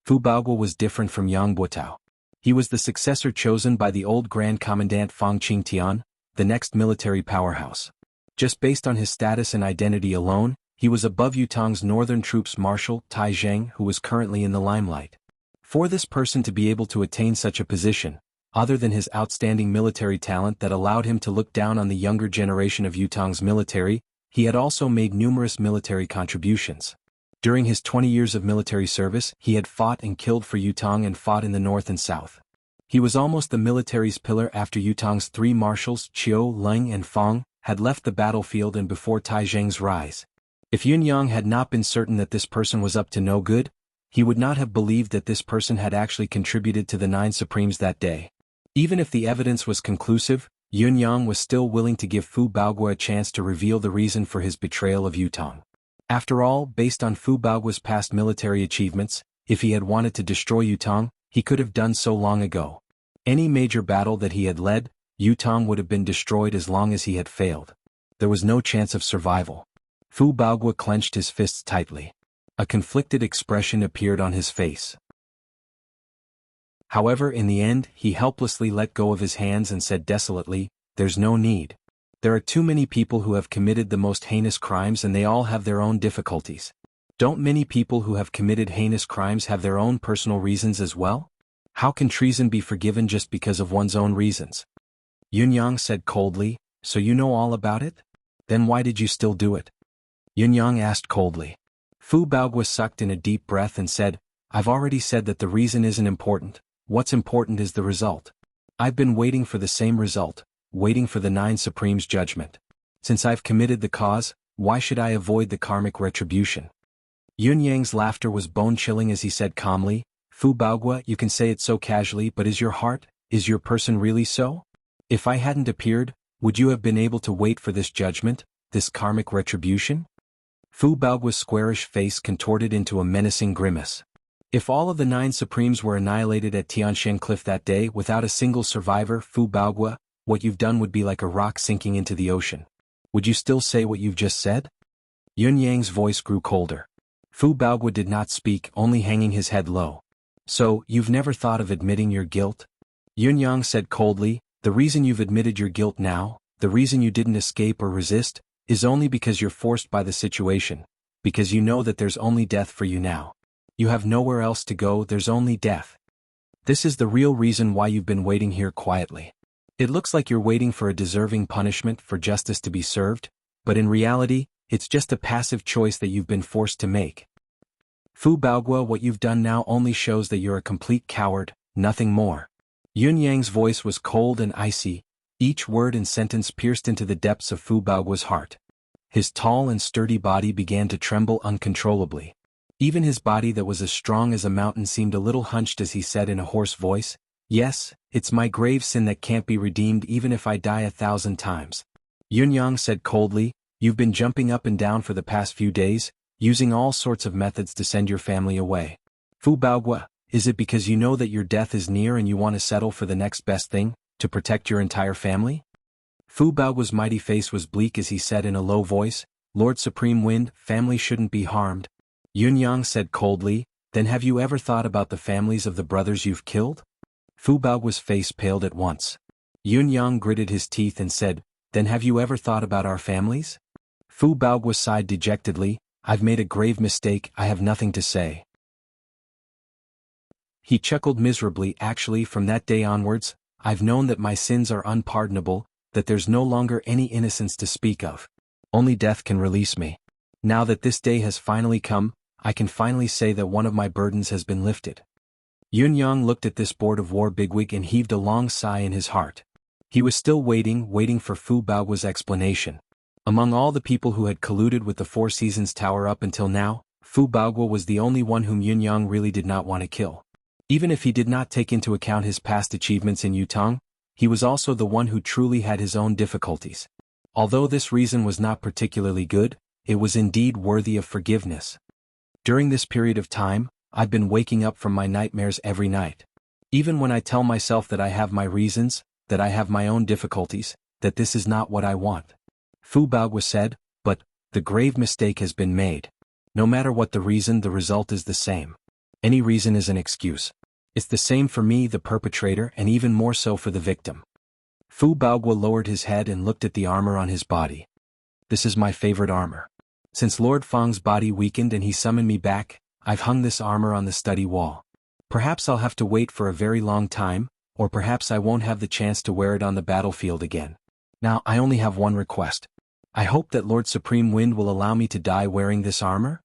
Fu Baoguo was different from Yang Buotao. He was the successor chosen by the old Grand Commandant Fang Qingtian, the next military powerhouse. Just based on his status and identity alone, he was above Yutong's northern troops Marshal Tai Zheng, who was currently in the limelight. For this person to be able to attain such a position, other than his outstanding military talent that allowed him to look down on the younger generation of Yutong's military, he had also made numerous military contributions. During his 20 years of military service, he had fought and killed for Yutong and fought in the north and south. He was almost the military's pillar after Yutong's three marshals, Qiu, Ling, and Fang, had left the battlefield and before Tai Zheng's rise. If Yun Yang had not been certain that this person was up to no good, he would not have believed that this person had actually contributed to the Nine Supremes that day. Even if the evidence was conclusive, Yun Yang was still willing to give Fu Baoguo a chance to reveal the reason for his betrayal of Yutong. After all, based on Fu Baoguo's past military achievements, if he had wanted to destroy Yutong, he could have done so long ago. Any major battle that he had led, Yutong would have been destroyed as long as he had failed. There was no chance of survival. Fu Baoguo clenched his fists tightly. A conflicted expression appeared on his face. However, in the end, he helplessly let go of his hands and said desolately, "There's no need. There are too many people who have committed the most heinous crimes and they all have their own difficulties. Don't many people who have committed heinous crimes have their own personal reasons as well? How can treason be forgiven just because of one's own reasons?" Yun Yang said coldly, "So you know all about it? Then why did you still do it?" Yun Yang asked coldly. Fu Baoguo sucked in a deep breath and said, "I've already said that the reason isn't important. What's important is the result. I've been waiting for the same result, waiting for the Nine Supremes' judgment. Since I've committed the cause, why should I avoid the karmic retribution?" Yun Yang's laughter was bone-chilling as he said calmly, "Fu Baoguo, you can say it so casually, but is your heart, is your person really so? If I hadn't appeared, would you have been able to wait for this judgment, this karmic retribution?" Fu Baoguo's squarish face contorted into a menacing grimace. "If all of the Nine Supremes were annihilated at Tianshan Cliff that day without a single survivor, Fu Baoguo, what you've done would be like a rock sinking into the ocean. Would you still say what you've just said?" Yun Yang's voice grew colder. Fu Baoguo did not speak, only hanging his head low. "So, you've never thought of admitting your guilt?" Yun Yang said coldly, "The reason you've admitted your guilt now, the reason you didn't escape or resist, is only because you're forced by the situation, because you know that there's only death for you now. You have nowhere else to go, there's only death. This is the real reason why you've been waiting here quietly. It looks like you're waiting for a deserving punishment for justice to be served, but in reality, it's just a passive choice that you've been forced to make. Fu Baogua, what you've done now only shows that you're a complete coward, nothing more. Yun Yang's voice was cold and icy, each word and sentence pierced into the depths of Fu Baogua's heart. His tall and sturdy body began to tremble uncontrollably. Even his body that was as strong as a mountain seemed a little hunched as he said in a hoarse voice, "Yes, it's my grave sin that can't be redeemed even if I die 1,000 times. Yun Yang said coldly, "You've been jumping up and down for the past few days, using all sorts of methods to send your family away. Fu Baogua, is it because you know that your death is near and you want to settle for the next best thing, to protect your entire family?" Fu Baogua's mighty face was bleak as he said in a low voice, "Lord Supreme Wind, family shouldn't be harmed." Yun Yang said coldly, "Then have you ever thought about the families of the brothers you've killed?" Fu Baogua's face paled at once. Yun Yang gritted his teeth and said, "Then have you ever thought about our families?" Fu Baogua sighed dejectedly, "I've made a grave mistake, I have nothing to say." He chuckled miserably. "Actually, from that day onwards, I've known that my sins are unpardonable, that there's no longer any innocence to speak of. Only death can release me. Now that this day has finally come, I can finally say that one of my burdens has been lifted." Yun Yang looked at this board of war bigwig and heaved a long sigh in his heart. He was still waiting for Fu Baogua's explanation. Among all the people who had colluded with the Four Seasons Tower up until now, Fu Baogua was the only one whom Yun Yang really did not want to kill. Even if he did not take into account his past achievements in Yutong, he was also the one who truly had his own difficulties. Although this reason was not particularly good, it was indeed worthy of forgiveness. During this period of time, I've been waking up from my nightmares every night. Even when I tell myself that I have my reasons, that I have my own difficulties, that this is not what I want. Fu Baogua said, "But, the grave mistake has been made. No matter what the reason, the result is the same. Any reason is an excuse. It's the same for me, the perpetrator, and even more so for the victim." Fu Baogua lowered his head and looked at the armor on his body. "This is my favorite armor. Since Lord Feng's body weakened and he summoned me back, I've hung this armor on the study wall. Perhaps I'll have to wait for a very long time, or perhaps I won't have the chance to wear it on the battlefield again. Now I only have one request. I hope that Lord Supreme Wind will allow me to die wearing this armor."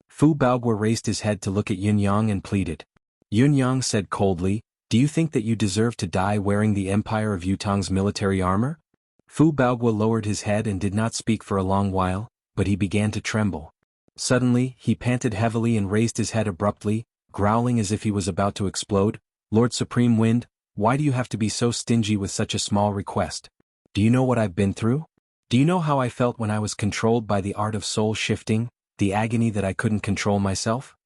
Fu Baogua raised his head to look at Yun Yang and pleaded. Yun Yang said coldly, "Do you think that you deserve to die wearing the Empire of Yutong's military armor?" Fu Baogua lowered his head and did not speak for a long while, but he began to tremble. Suddenly, he panted heavily and raised his head abruptly, growling as if he was about to explode. "Lord Supreme Wind, why do you have to be so stingy with such a small request? Do you know what I've been through? Do you know how I felt when I was controlled by the art of soul shifting, the agony that I couldn't control myself?"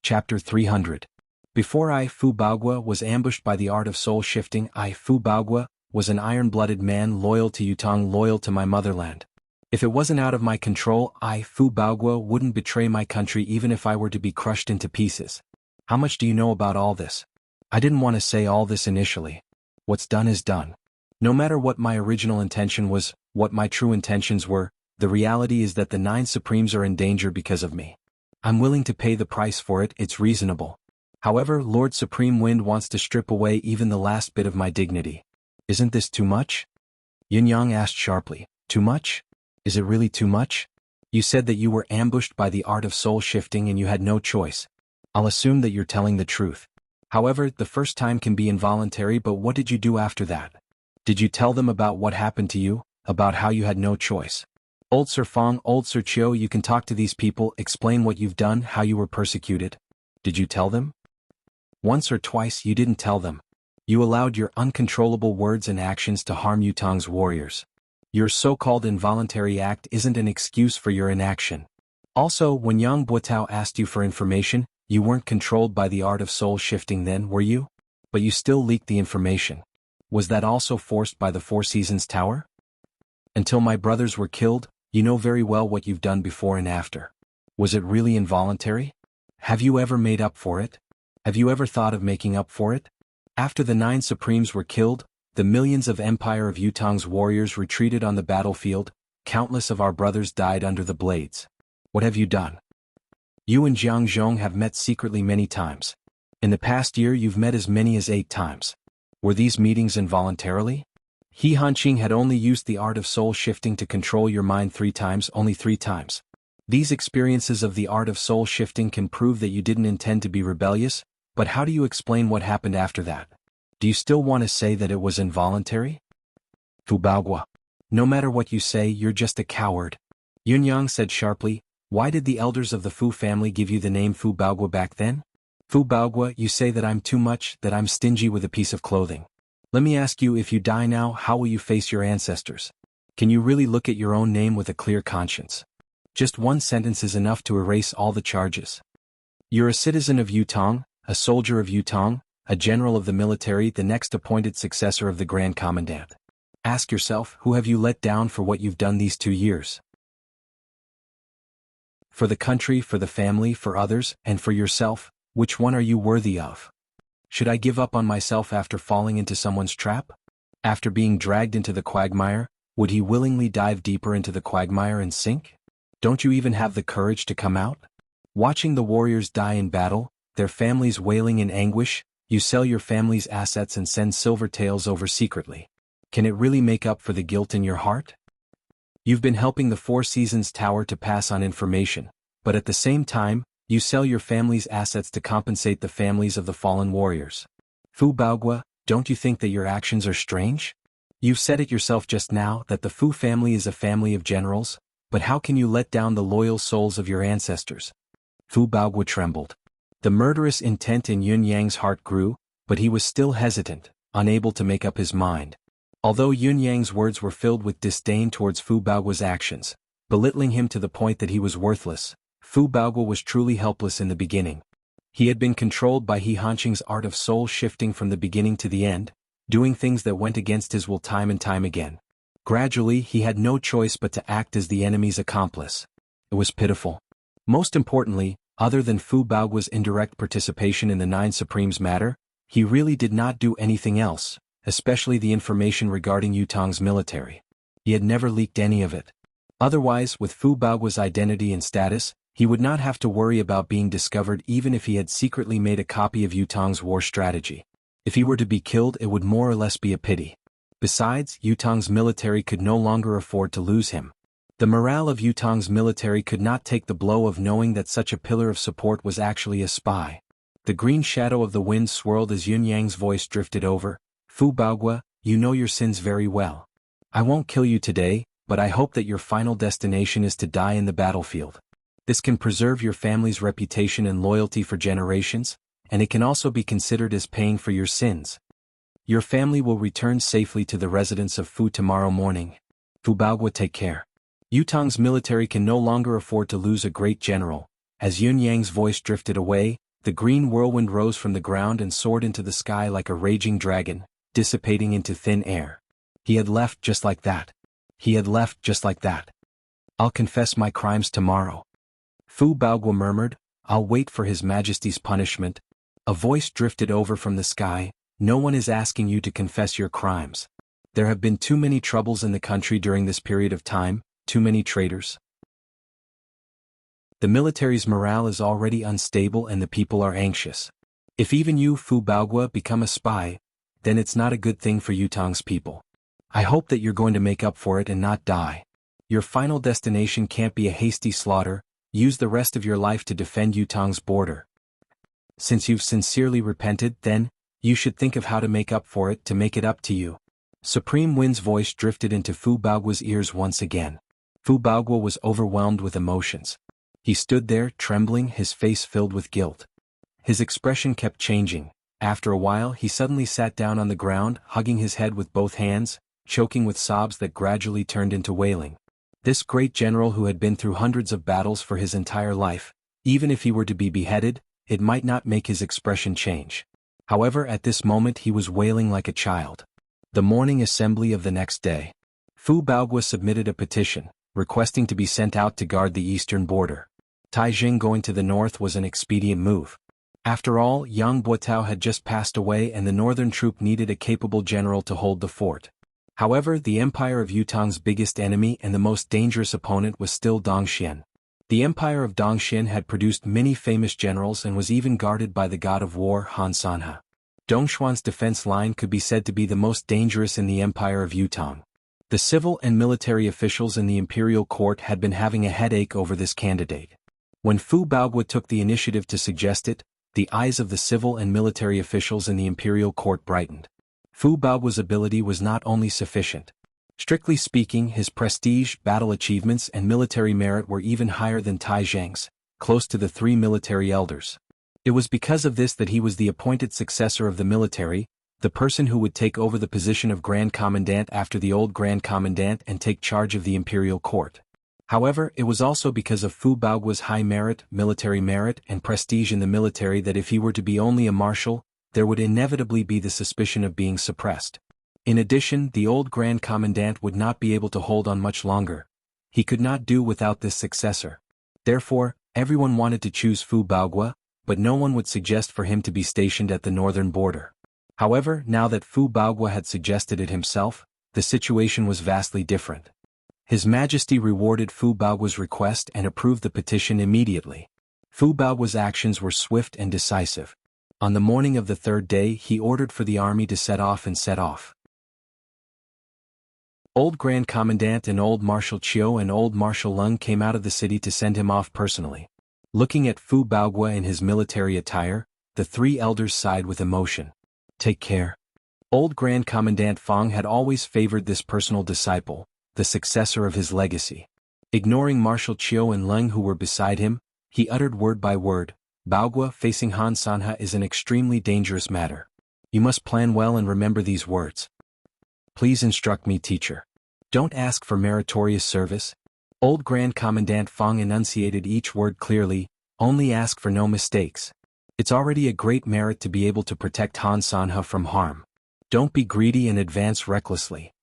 Chapter 300. Before I, Fu Baogua, was ambushed by the art of soul shifting, I, Fu Baogua, was an iron-blooded man loyal to Yutong, loyal to my motherland. If it wasn't out of my control, I, Fu Baogua, wouldn't betray my country even if I were to be crushed into pieces. How much do you know about all this? I didn't want to say all this initially. What's done is done. No matter what my original intention was, what my true intentions were, the reality is that the 9 Supremes are in danger because of me. I'm willing to pay the price for it, it's reasonable. However, Lord Supreme Wind wants to strip away even the last bit of my dignity. Isn't this too much? Yun Yang asked sharply. Too much? Is it really too much? You said that you were ambushed by the art of soul shifting and you had no choice. I'll assume that you're telling the truth. However, the first time can be involuntary, but what did you do after that? Did you tell them about what happened to you, about how you had no choice? Old Sir Feng, old Sir Chiu, you can talk to these people, explain what you've done, how you were persecuted. Did you tell them? Once or twice you didn't tell them. You allowed your uncontrollable words and actions to harm Yutong's warriors. Your so-called involuntary act isn't an excuse for your inaction. Also, when Yang Buotao asked you for information, you weren't controlled by the art of soul shifting then, were you? But you still leaked the information. Was that also forced by the Four Seasons Tower? Until my brothers were killed, you know very well what you've done before and after. Was it really involuntary? Have you ever made up for it? Have you ever thought of making up for it? After the 9 Supremes were killed, the millions of Empire of Yutong's warriors retreated on the battlefield, countless of our brothers died under the blades. What have you done? You and Jiang Zhong have met secretly many times. In the past year you've met as many as 8 times. Were these meetings involuntarily? He Hanqing had only used the art of soul shifting to control your mind 3 times, only 3 times. These experiences of the art of soul shifting can prove that you didn't intend to be rebellious, but how do you explain what happened after that? Do you still want to say that it was involuntary? Fu Baogua. No matter what you say, you're just a coward. Yunyang said sharply, why did the elders of the Fu family give you the name Fu Baogua back then? Fu Baogua, you say that I'm too much, that I'm stingy with a piece of clothing. Let me ask you, if you die now, how will you face your ancestors? Can you really look at your own name with a clear conscience? Just one sentence is enough to erase all the charges. You're a citizen of Yutong, a soldier of Yutong, a general of the military, the next appointed successor of the Grand Commandant. Ask yourself, who have you let down for what you've done these 2 years? For the country, for the family, for others, and for yourself, which one are you worthy of? Should I give up on myself after falling into someone's trap? After being dragged into the quagmire, would he willingly dive deeper into the quagmire and sink? Don't you even have the courage to come out? Watching the warriors die in battle, their families wailing in anguish, you sell your family's assets and send silver tails over secretly. Can it really make up for the guilt in your heart? You've been helping the Four Seasons Tower to pass on information, but at the same time, you sell your family's assets to compensate the families of the fallen warriors. Fu Baogua, don't you think that your actions are strange? You've said it yourself just now that the Fu family is a family of generals, but how can you let down the loyal souls of your ancestors? Fu Baogua trembled. The murderous intent in Yun Yang's heart grew, but he was still hesitant, unable to make up his mind. Although Yun Yang's words were filled with disdain towards Fu Baogua's actions, belittling him to the point that he was worthless, Fu Baogua was truly helpless in the beginning. He had been controlled by He Hanqing's art of soul shifting from the beginning to the end, doing things that went against his will time and time again. Gradually, he had no choice but to act as the enemy's accomplice. It was pitiful. Most importantly, other than Fu Baogua's indirect participation in the Nine Supremes matter, he really did not do anything else, especially the information regarding Yutong's military. He had never leaked any of it. Otherwise, with Fu Baogua's identity and status, he would not have to worry about being discovered even if he had secretly made a copy of Yutong's war strategy. If he were to be killed, it would more or less be a pity. Besides, Yutong's military could no longer afford to lose him. The morale of Yutong's military could not take the blow of knowing that such a pillar of support was actually a spy. The green shadow of the wind swirled as Yun Yang's voice drifted over. Fu Baogua, you know your sins very well. I won't kill you today, but I hope that your final destination is to die in the battlefield. This can preserve your family's reputation and loyalty for generations, and it can also be considered as paying for your sins. Your family will return safely to the residence of Fu tomorrow morning. Fu Baogua, take care. Yutong's military can no longer afford to lose a great general. As Yun Yang's voice drifted away, the green whirlwind rose from the ground and soared into the sky like a raging dragon, dissipating into thin air. He had left just like that. He had left just like that. I'll confess my crimes tomorrow. Fu Baogua murmured, I'll wait for His Majesty's punishment. A voice drifted over from the sky, no one is asking you to confess your crimes. There have been too many troubles in the country during this period of time, too many traitors. The military's morale is already unstable and the people are anxious. If even you, Fu Baogua, become a spy, then it's not a good thing for Yutong's people. I hope that you're going to make up for it and not die. Your final destination can't be a hasty slaughter. Use the rest of your life to defend Yutong's border. Since you've sincerely repented, then, you should think of how to make up for it, to make it up to you. Supreme Wind's voice drifted into Fu Baogua's ears once again. Fu Baogua was overwhelmed with emotions. He stood there, trembling, his face filled with guilt. His expression kept changing. After a while, he suddenly sat down on the ground, hugging his head with both hands, choking with sobs that gradually turned into wailing. This great general who had been through hundreds of battles for his entire life, even if he were to be beheaded, it might not make his expression change. However, at this moment he was wailing like a child. The morning assembly of the next day. Fu Baogua submitted a petition, requesting to be sent out to guard the eastern border. Taijing going to the north was an expedient move. After all, Yang Buotao had just passed away and the northern troop needed a capable general to hold the fort. However, the empire of Yutong's biggest enemy and the most dangerous opponent was still Dongxian. The empire of Dongxin had produced many famous generals and was even guarded by the god of war Han Sanhe. Dongxuan's defense line could be said to be the most dangerous in the empire of Yutong. The civil and military officials in the imperial court had been having a headache over this candidate. When Fu Baogua took the initiative to suggest it, the eyes of the civil and military officials in the imperial court brightened. Fu Baogua's ability was not only sufficient. Strictly speaking, his prestige, battle achievements and military merit were even higher than Tai Zhang's, close to the 3 military elders. It was because of this that he was the appointed successor of the military, the person who would take over the position of Grand Commandant after the old Grand Commandant and take charge of the imperial court. However, it was also because of Fu Baogua's high merit, military merit and prestige in the military that if he were to be only a marshal, there would inevitably be the suspicion of being suppressed. In addition, the old Grand Commandant would not be able to hold on much longer. He could not do without this successor. Therefore, everyone wanted to choose Fu Baogua, but no one would suggest for him to be stationed at the northern border. However, now that Fu Baogua had suggested it himself, the situation was vastly different. His Majesty rewarded Fu Baogua's request and approved the petition immediately. Fu Baogua's actions were swift and decisive. On the morning of the 3rd day, he ordered for the army to set off and set off. Old Grand Commandant and Old Marshal Chiu and Old Marshal Lung came out of the city to send him off personally. Looking at Fu Baogua in his military attire, the 3 elders sighed with emotion. Take care. Old Grand Commandant Fang had always favored this personal disciple, the successor of his legacy. Ignoring Marshal Chiu and Lung who were beside him, he uttered word by word, Baogua facing Han Sanhe is an extremely dangerous matter. You must plan well and remember these words. Please instruct me, teacher. Don't ask for meritorious service. Old Grand Commandant Fang enunciated each word clearly, only ask for no mistakes. It's already a great merit to be able to protect Han Sanhe from harm. Don't be greedy and advance recklessly.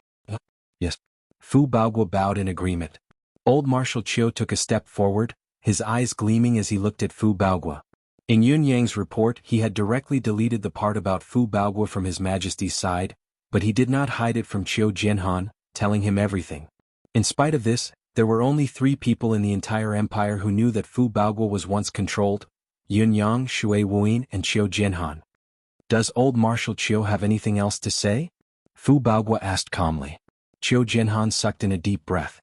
Yes. Fu Baogua bowed in agreement. Old Marshal Chiu took a step forward, his eyes gleaming as he looked at Fu Baogua. In Yun Yang's report he had directly deleted the part about Fu Baogua from His Majesty's side, but he did not hide it from Chiu Jianhan, telling him everything. In spite of this, there were only 3 people in the entire empire who knew that Fu Baogua was once controlled: Yun Yang, Shui Wuyin and Chiu Jianhan. Does old Marshal Chiu have anything else to say? Fu Baogua asked calmly. Chiu Jianhan sucked in a deep breath.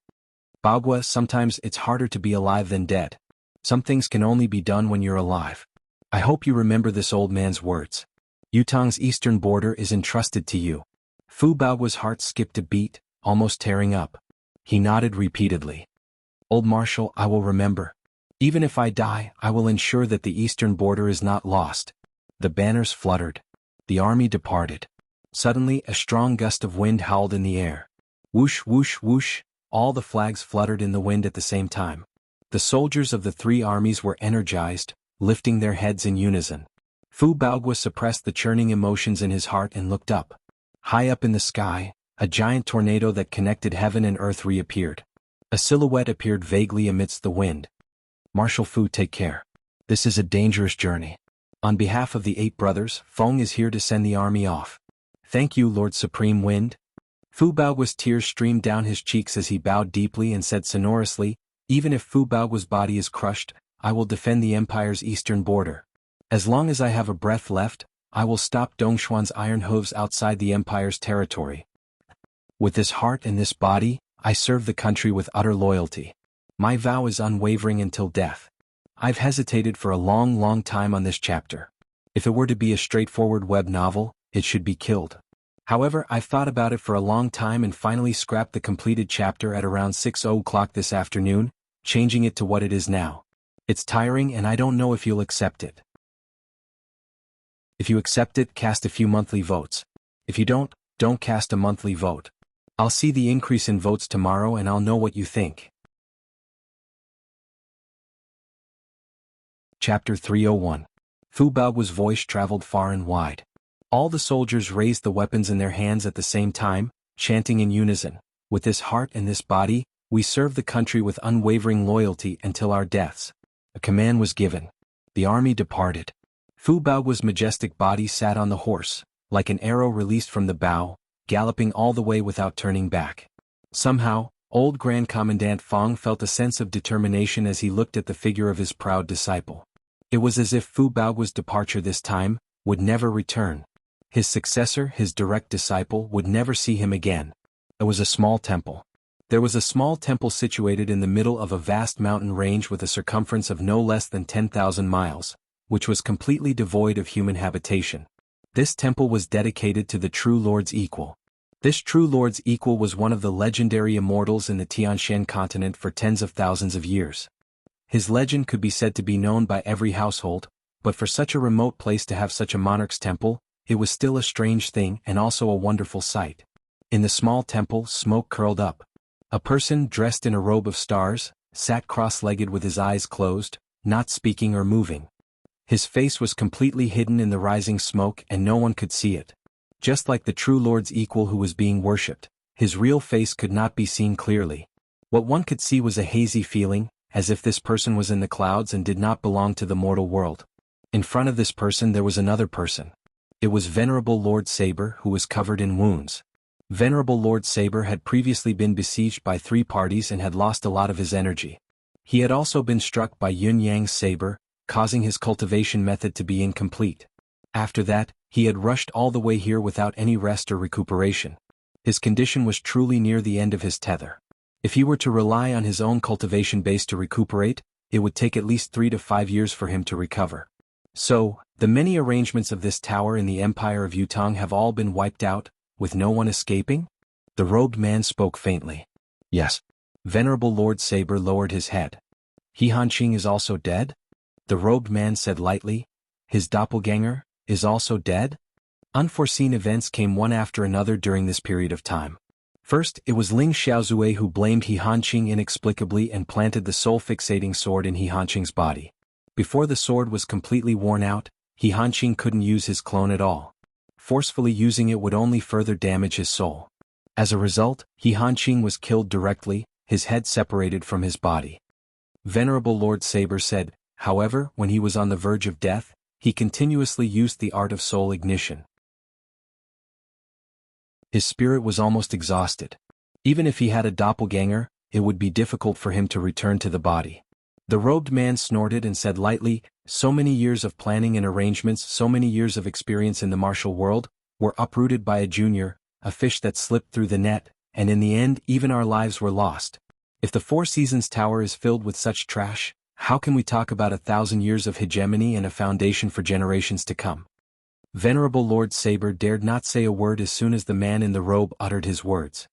Baogua, sometimes it's harder to be alive than dead. Some things can only be done when you're alive. I hope you remember this old man's words. Yutong's eastern border is entrusted to you. Fu Baogua's heart skipped a beat, almost tearing up. He nodded repeatedly. Old Marshal, I will remember. Even if I die, I will ensure that the eastern border is not lost. The banners fluttered. The army departed. Suddenly, a strong gust of wind howled in the air. Whoosh, whoosh, whoosh, all the flags fluttered in the wind at the same time. The soldiers of the 3 armies were energized, lifting their heads in unison. Fu Baogua suppressed the churning emotions in his heart and looked up. High up in the sky, a giant tornado that connected heaven and earth reappeared. A silhouette appeared vaguely amidst the wind. Marshal Fu, take care. This is a dangerous journey. On behalf of the 8 brothers, Feng is here to send the army off. Thank you, Lord Supreme Wind. Fu Baogua's tears streamed down his cheeks as he bowed deeply and said sonorously, even if Fu Baogua's body is crushed, I will defend the empire's eastern border. As long as I have a breath left, I will stop Dongxuan's iron hooves outside the empire's territory. With this heart and this body, I serve the country with utter loyalty. My vow is unwavering until death. I've hesitated for a long time on this chapter. If it were to be a straightforward web novel, it should be killed. However, I've thought about it for a long time and finally scrapped the completed chapter at around 6 o'clock this afternoon, changing it to what it is now. It's tiring and I don't know if you'll accept it. If you accept it, cast a few monthly votes. If you don't cast a monthly vote. I'll see the increase in votes tomorrow and I'll know what you think. Chapter 301. Fu Baogua's voice traveled far and wide. All the soldiers raised the weapons in their hands at the same time, chanting in unison, with this heart and this body, we serve the country with unwavering loyalty until our deaths. A command was given. The army departed. Fu Baogua's majestic body sat on the horse, like an arrow released from the bow, galloping all the way without turning back. Somehow, Old Grand Commandant Fong felt a sense of determination as he looked at the figure of his proud disciple. It was as if Fu Bao's departure this time would never return. His successor, his direct disciple, would never see him again. It was a small temple. There was a small temple situated in the middle of a vast mountain range with a circumference of no less than 10,000 miles, which was completely devoid of human habitation. This temple was dedicated to the true Lord's equal. This true Lord's equal was one of the legendary immortals in the Tianshan continent for tens of thousands of years. His legend could be said to be known by every household, but for such a remote place to have such a monarch's temple, it was still a strange thing and also a wonderful sight. In the small temple, smoke curled up. A person dressed in a robe of stars sat cross-legged with his eyes closed, not speaking or moving. His face was completely hidden in the rising smoke and no one could see it. Just like the true Lord's equal who was being worshipped, his real face could not be seen clearly. What one could see was a hazy feeling, as if this person was in the clouds and did not belong to the mortal world. In front of this person there was another person. It was Venerable Lord Saber, who was covered in wounds. Venerable Lord Saber had previously been besieged by 3 parties and had lost a lot of his energy. He had also been struck by Yun Yang's saber, causing his cultivation method to be incomplete. After that, he had rushed all the way here without any rest or recuperation. His condition was truly near the end of his tether. If he were to rely on his own cultivation base to recuperate, it would take at least 3 to 5 years for him to recover. So, the many arrangements of this tower in the Empire of Yutong have all been wiped out, with no one escaping? The robed man spoke faintly. Yes. Venerable Lord Saber lowered his head. He Hanqing is also dead? The robed man said lightly. His doppelganger is also dead? Unforeseen events came one after another during this period of time. First, it was Ling Xiaozue who blamed He Hanqing inexplicably and planted the soul-fixating sword in He Hanqing's body. Before the sword was completely worn out, He Hanqing couldn't use his clone at all. Forcefully using it would only further damage his soul. As a result, He Hanqing was killed directly, his head separated from his body. Venerable Lord Saber said, however, when he was on the verge of death, he continuously used the art of soul ignition. His spirit was almost exhausted. Even if he had a doppelganger, it would be difficult for him to return to the body. The robed man snorted and said lightly, so many years of planning and arrangements, so many years of experience in the martial world, were uprooted by a junior, a fish that slipped through the net, and in the end even our lives were lost. If the Four Seasons Tower is filled with such trash, how can we talk about 1,000 years of hegemony and a foundation for generations to come? Venerable Lord Saber dared not say a word as soon as the man in the robe uttered his words.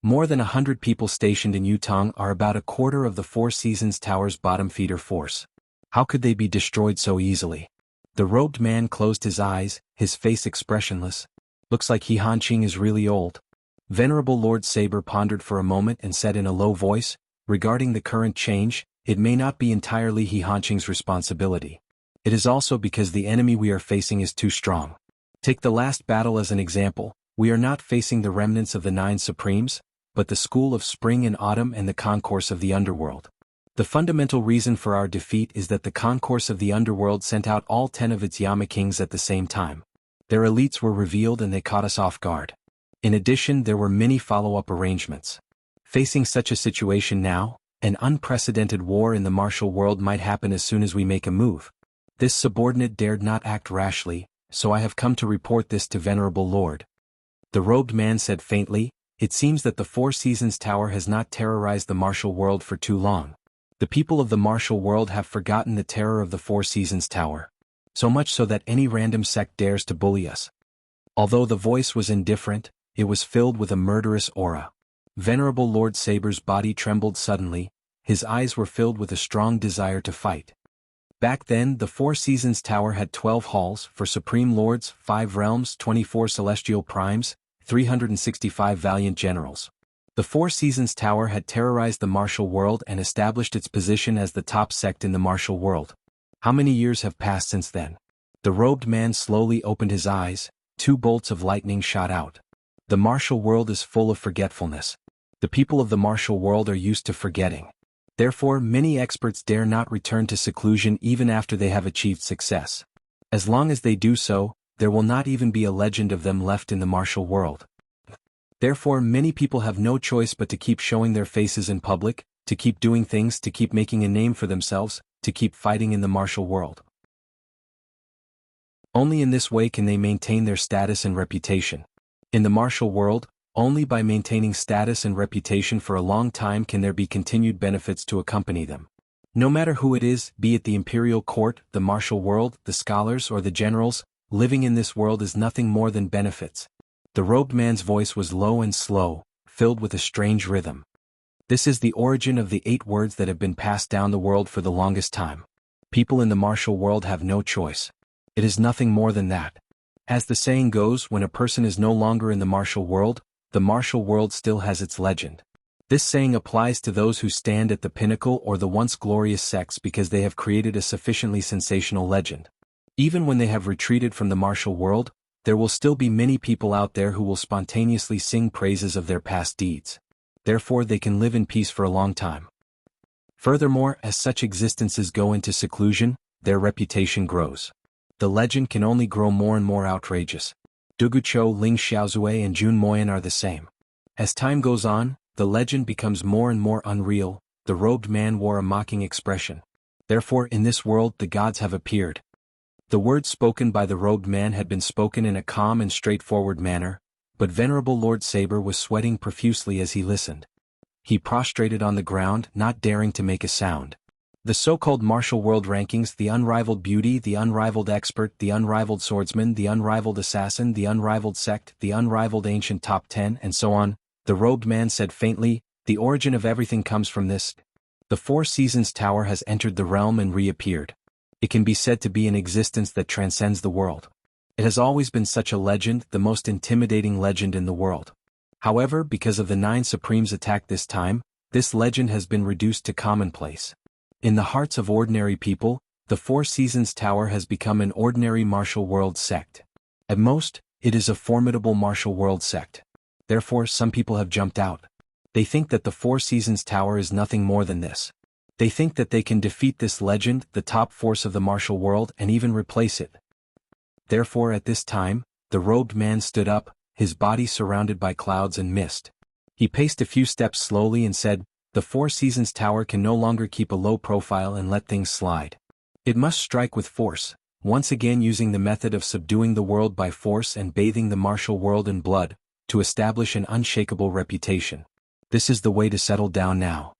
More than 100 people stationed in Yutong are about a quarter of the Four Seasons Tower's bottom feeder force. How could they be destroyed so easily? The robed man closed his eyes, his face expressionless. Looks like He Hanqing is really old. Venerable Lord Saber pondered for a moment and said in a low voice, regarding the current change, it may not be entirely He Hanqing's responsibility. It is also because the enemy we are facing is too strong. Take the last battle as an example. We are not facing the remnants of the 9 Supremes, but the school of spring and autumn and the concourse of the underworld. The fundamental reason for our defeat is that the concourse of the underworld sent out all 10 of its Yama kings at the same time. Their elites were revealed and they caught us off guard. In addition, there were many follow-up arrangements. Facing such a situation now, an unprecedented war in the martial world might happen as soon as we make a move. This subordinate dared not act rashly, so I have come to report this to Venerable Lord. The robed man said faintly, it seems that the Four Seasons Tower has not terrorized the martial world for too long. The people of the martial world have forgotten the terror of the Four Seasons Tower. So much so that any random sect dares to bully us. Although the voice was indifferent, it was filled with a murderous aura. Venerable Lord Saber's body trembled suddenly, his eyes were filled with a strong desire to fight. Back then, the Four Seasons Tower had 12 halls for Supreme Lords, 5 realms, 24 celestial primes, 365 valiant generals. The Four Seasons Tower had terrorized the martial world and established its position as the top sect in the martial world. How many years have passed since then? The robed man slowly opened his eyes, 2 bolts of lightning shot out. The martial world is full of forgetfulness. The people of the martial world are used to forgetting. Therefore, many experts dare not return to seclusion even after they have achieved success. As long as they do so, there will not even be a legend of them left in the martial world. Therefore many people have no choice but to keep showing their faces in public, to keep doing things, to keep making a name for themselves, to keep fighting in the martial world. Only in this way can they maintain their status and reputation. In the martial world, only by maintaining status and reputation for a long time can there be continued benefits to accompany them. No matter who it is, be it the imperial court, the martial world, the scholars or the generals, living in this world is nothing more than benefits. The robed man's voice was low and slow, filled with a strange rhythm. This is the origin of the 8 words that have been passed down the world for the longest time. People in the martial world have no choice. It is nothing more than that. As the saying goes, when a person is no longer in the martial world still has its legend. This saying applies to those who stand at the pinnacle or the once glorious sects because they have created a sufficiently sensational legend. Even when they have retreated from the martial world, there will still be many people out there who will spontaneously sing praises of their past deeds. Therefore they can live in peace for a long time. Furthermore, as such existences go into seclusion, their reputation grows. The legend can only grow more and more outrageous. Dugucho, Ling Xiaozue and Jun Moyan are the same. As time goes on, the legend becomes more and more unreal. The robed man wore a mocking expression. Therefore in this world the gods have appeared. The words spoken by the robed man had been spoken in a calm and straightforward manner, but Venerable Lord Saber was sweating profusely as he listened. He prostrated on the ground, not daring to make a sound. The so-called martial world rankings, the unrivaled beauty, the unrivaled expert, the unrivaled swordsman, the unrivaled assassin, the unrivaled sect, the unrivaled ancient top 10, and so on, the robed man said faintly, the origin of everything comes from this. The 4 Seasons Tower has entered the realm and reappeared. It can be said to be an existence that transcends the world. It has always been such a legend, the most intimidating legend in the world. However, because of the 9 Supremes' attack this time, this legend has been reduced to commonplace. In the hearts of ordinary people, the 4 Seasons Tower has become an ordinary martial world sect. At most, it is a formidable martial world sect. Therefore some people have jumped out. They think that the 4 Seasons Tower is nothing more than this. They think that they can defeat this legend, the top force of the martial world, and even replace it. Therefore at this time, the robed man stood up, his body surrounded by clouds and mist. He paced a few steps slowly and said, the 4 Seasons Tower can no longer keep a low profile and let things slide. It must strike with force, once again using the method of subduing the world by force and bathing the martial world in blood, to establish an unshakable reputation. This is the way to settle down now.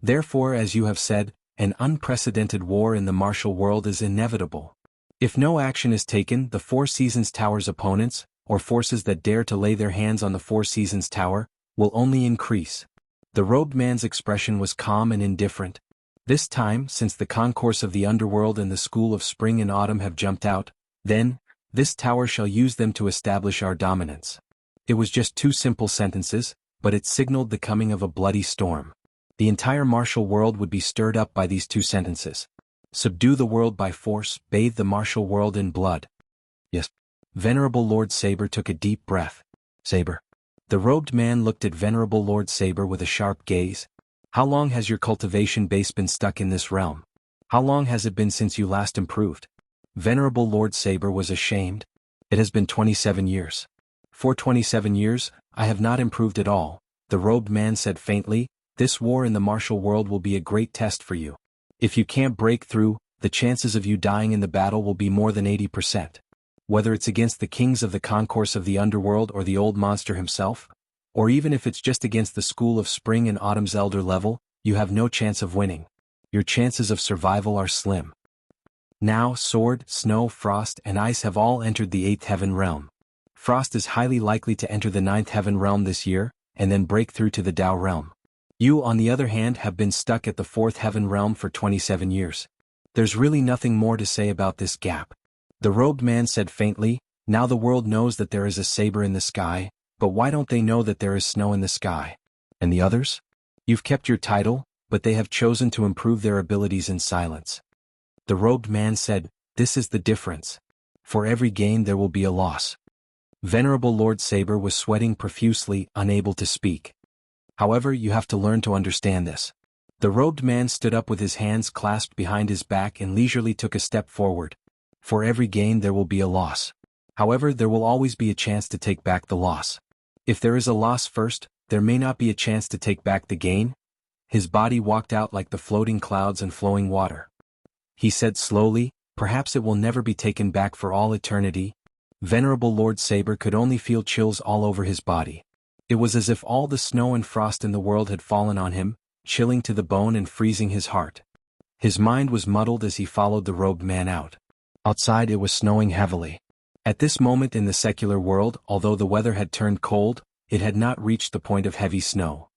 Therefore, as you have said, an unprecedented war in the martial world is inevitable. If no action is taken, the 4 Seasons Tower's opponents, or forces that dare to lay their hands on the 4 Seasons Tower, will only increase. The robed man's expression was calm and indifferent. This time, since the concourse of the underworld and the school of spring and autumn have jumped out, then, this tower shall use them to establish our dominance. It was just 2 simple sentences, but it signaled the coming of a bloody storm. The entire martial world would be stirred up by these 2 sentences. Subdue the world by force, bathe the martial world in blood. Yes. Venerable Lord Saber took a deep breath. Saber. The robed man looked at Venerable Lord Saber with a sharp gaze. How long has your cultivation base been stuck in this realm? How long has it been since you last improved? Venerable Lord Saber was ashamed. It has been 27 years. For 27 years, I have not improved at all, the robed man said faintly. This war in the martial world will be a great test for you. If you can't break through, the chances of you dying in the battle will be more than 80%. Whether it's against the kings of the concourse of the underworld or the old monster himself, or even if it's just against the school of spring and autumn's elder level, you have no chance of winning. Your chances of survival are slim. Now sword, snow, frost, and ice have all entered the 8th heaven realm. Frost is highly likely to enter the 9th heaven realm this year, and then break through to the Tao realm. You, on the other hand, have been stuck at the 4th heaven realm for 27 years. There's really nothing more to say about this gap. The robed man said faintly, now the world knows that there is a saber in the sky, but why don't they know that there is snow in the sky? And the others? You've kept your title, but they have chosen to improve their abilities in silence. The robed man said, this is the difference. For every gain there will be a loss. Venerable Lord Saber was sweating profusely, unable to speak. However, you have to learn to understand this. The robed man stood up with his hands clasped behind his back and leisurely took a step forward. For every gain there will be a loss. However, there will always be a chance to take back the loss. If there is a loss first, there may not be a chance to take back the gain. His body walked out like the floating clouds and flowing water. He said slowly, perhaps it will never be taken back for all eternity. Venerable Lord Saber could only feel chills all over his body. It was as if all the snow and frost in the world had fallen on him, chilling to the bone and freezing his heart. His mind was muddled as he followed the robed man out. Outside it was snowing heavily. At this moment in the secular world, although the weather had turned cold, it had not reached the point of heavy snow.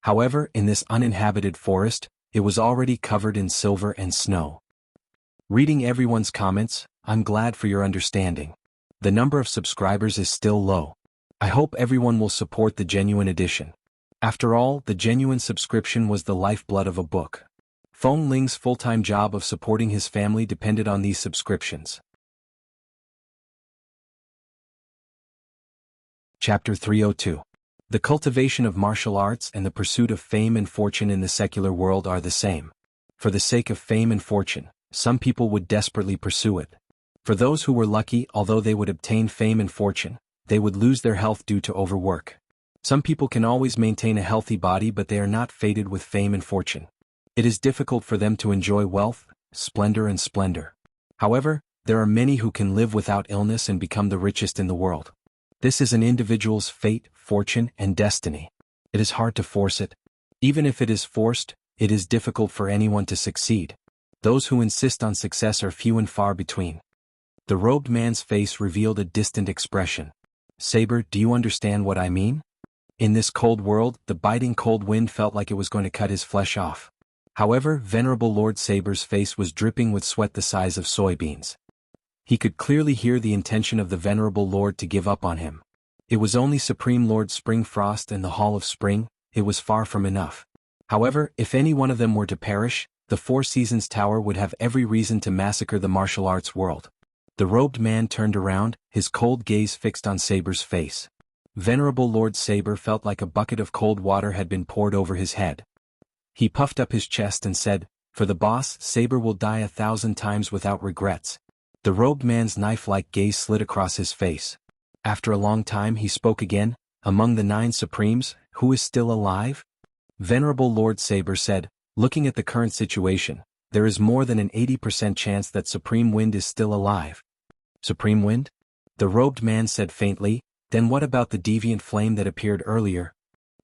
However, in this uninhabited forest, it was already covered in silver and snow. Reading everyone's comments, I'm glad for your understanding. The number of subscribers is still low. I hope everyone will support the genuine edition. After all, the genuine subscription was the lifeblood of a book. Feng Ling's full-time job of supporting his family depended on these subscriptions. Chapter 302. The cultivation of martial arts and the pursuit of fame and fortune in the secular world are the same. For the sake of fame and fortune, some people would desperately pursue it. For those who were lucky, although they would obtain fame and fortune, they would lose their health due to overwork. Some people can always maintain a healthy body, but they are not fated with fame and fortune. It is difficult for them to enjoy wealth, splendor and splendor. However, there are many who can live without illness and become the richest in the world. This is an individual's fate, fortune, and destiny. It is hard to force it. Even if it is forced, it is difficult for anyone to succeed. Those who insist on success are few and far between. The robed man's face revealed a distant expression. Saber, do you understand what I mean? In this cold world, the biting cold wind felt like it was going to cut his flesh off. However, Venerable Lord Saber's face was dripping with sweat the size of soybeans. He could clearly hear the intention of the Venerable Lord to give up on him. It was only Supreme Lord Spring Frost and the Hall of Spring, it was far from enough. However, if any one of them were to perish, the Four Seasons Tower would have every reason to massacre the martial arts world. The robed man turned around, his cold gaze fixed on Saber's face. Venerable Lord Saber felt like a bucket of cold water had been poured over his head. He puffed up his chest and said, "For the boss, Saber will die 1,000 times without regrets." The robed man's knife-like gaze slid across his face. After a long time he spoke again, "Among the 9 Supremes, who is still alive?" Venerable Lord Saber said, "Looking at the current situation, there is more than an 80% chance that Supreme Wind is still alive." Supreme Wind? The robed man said faintly, "Then what about the deviant flame that appeared earlier?"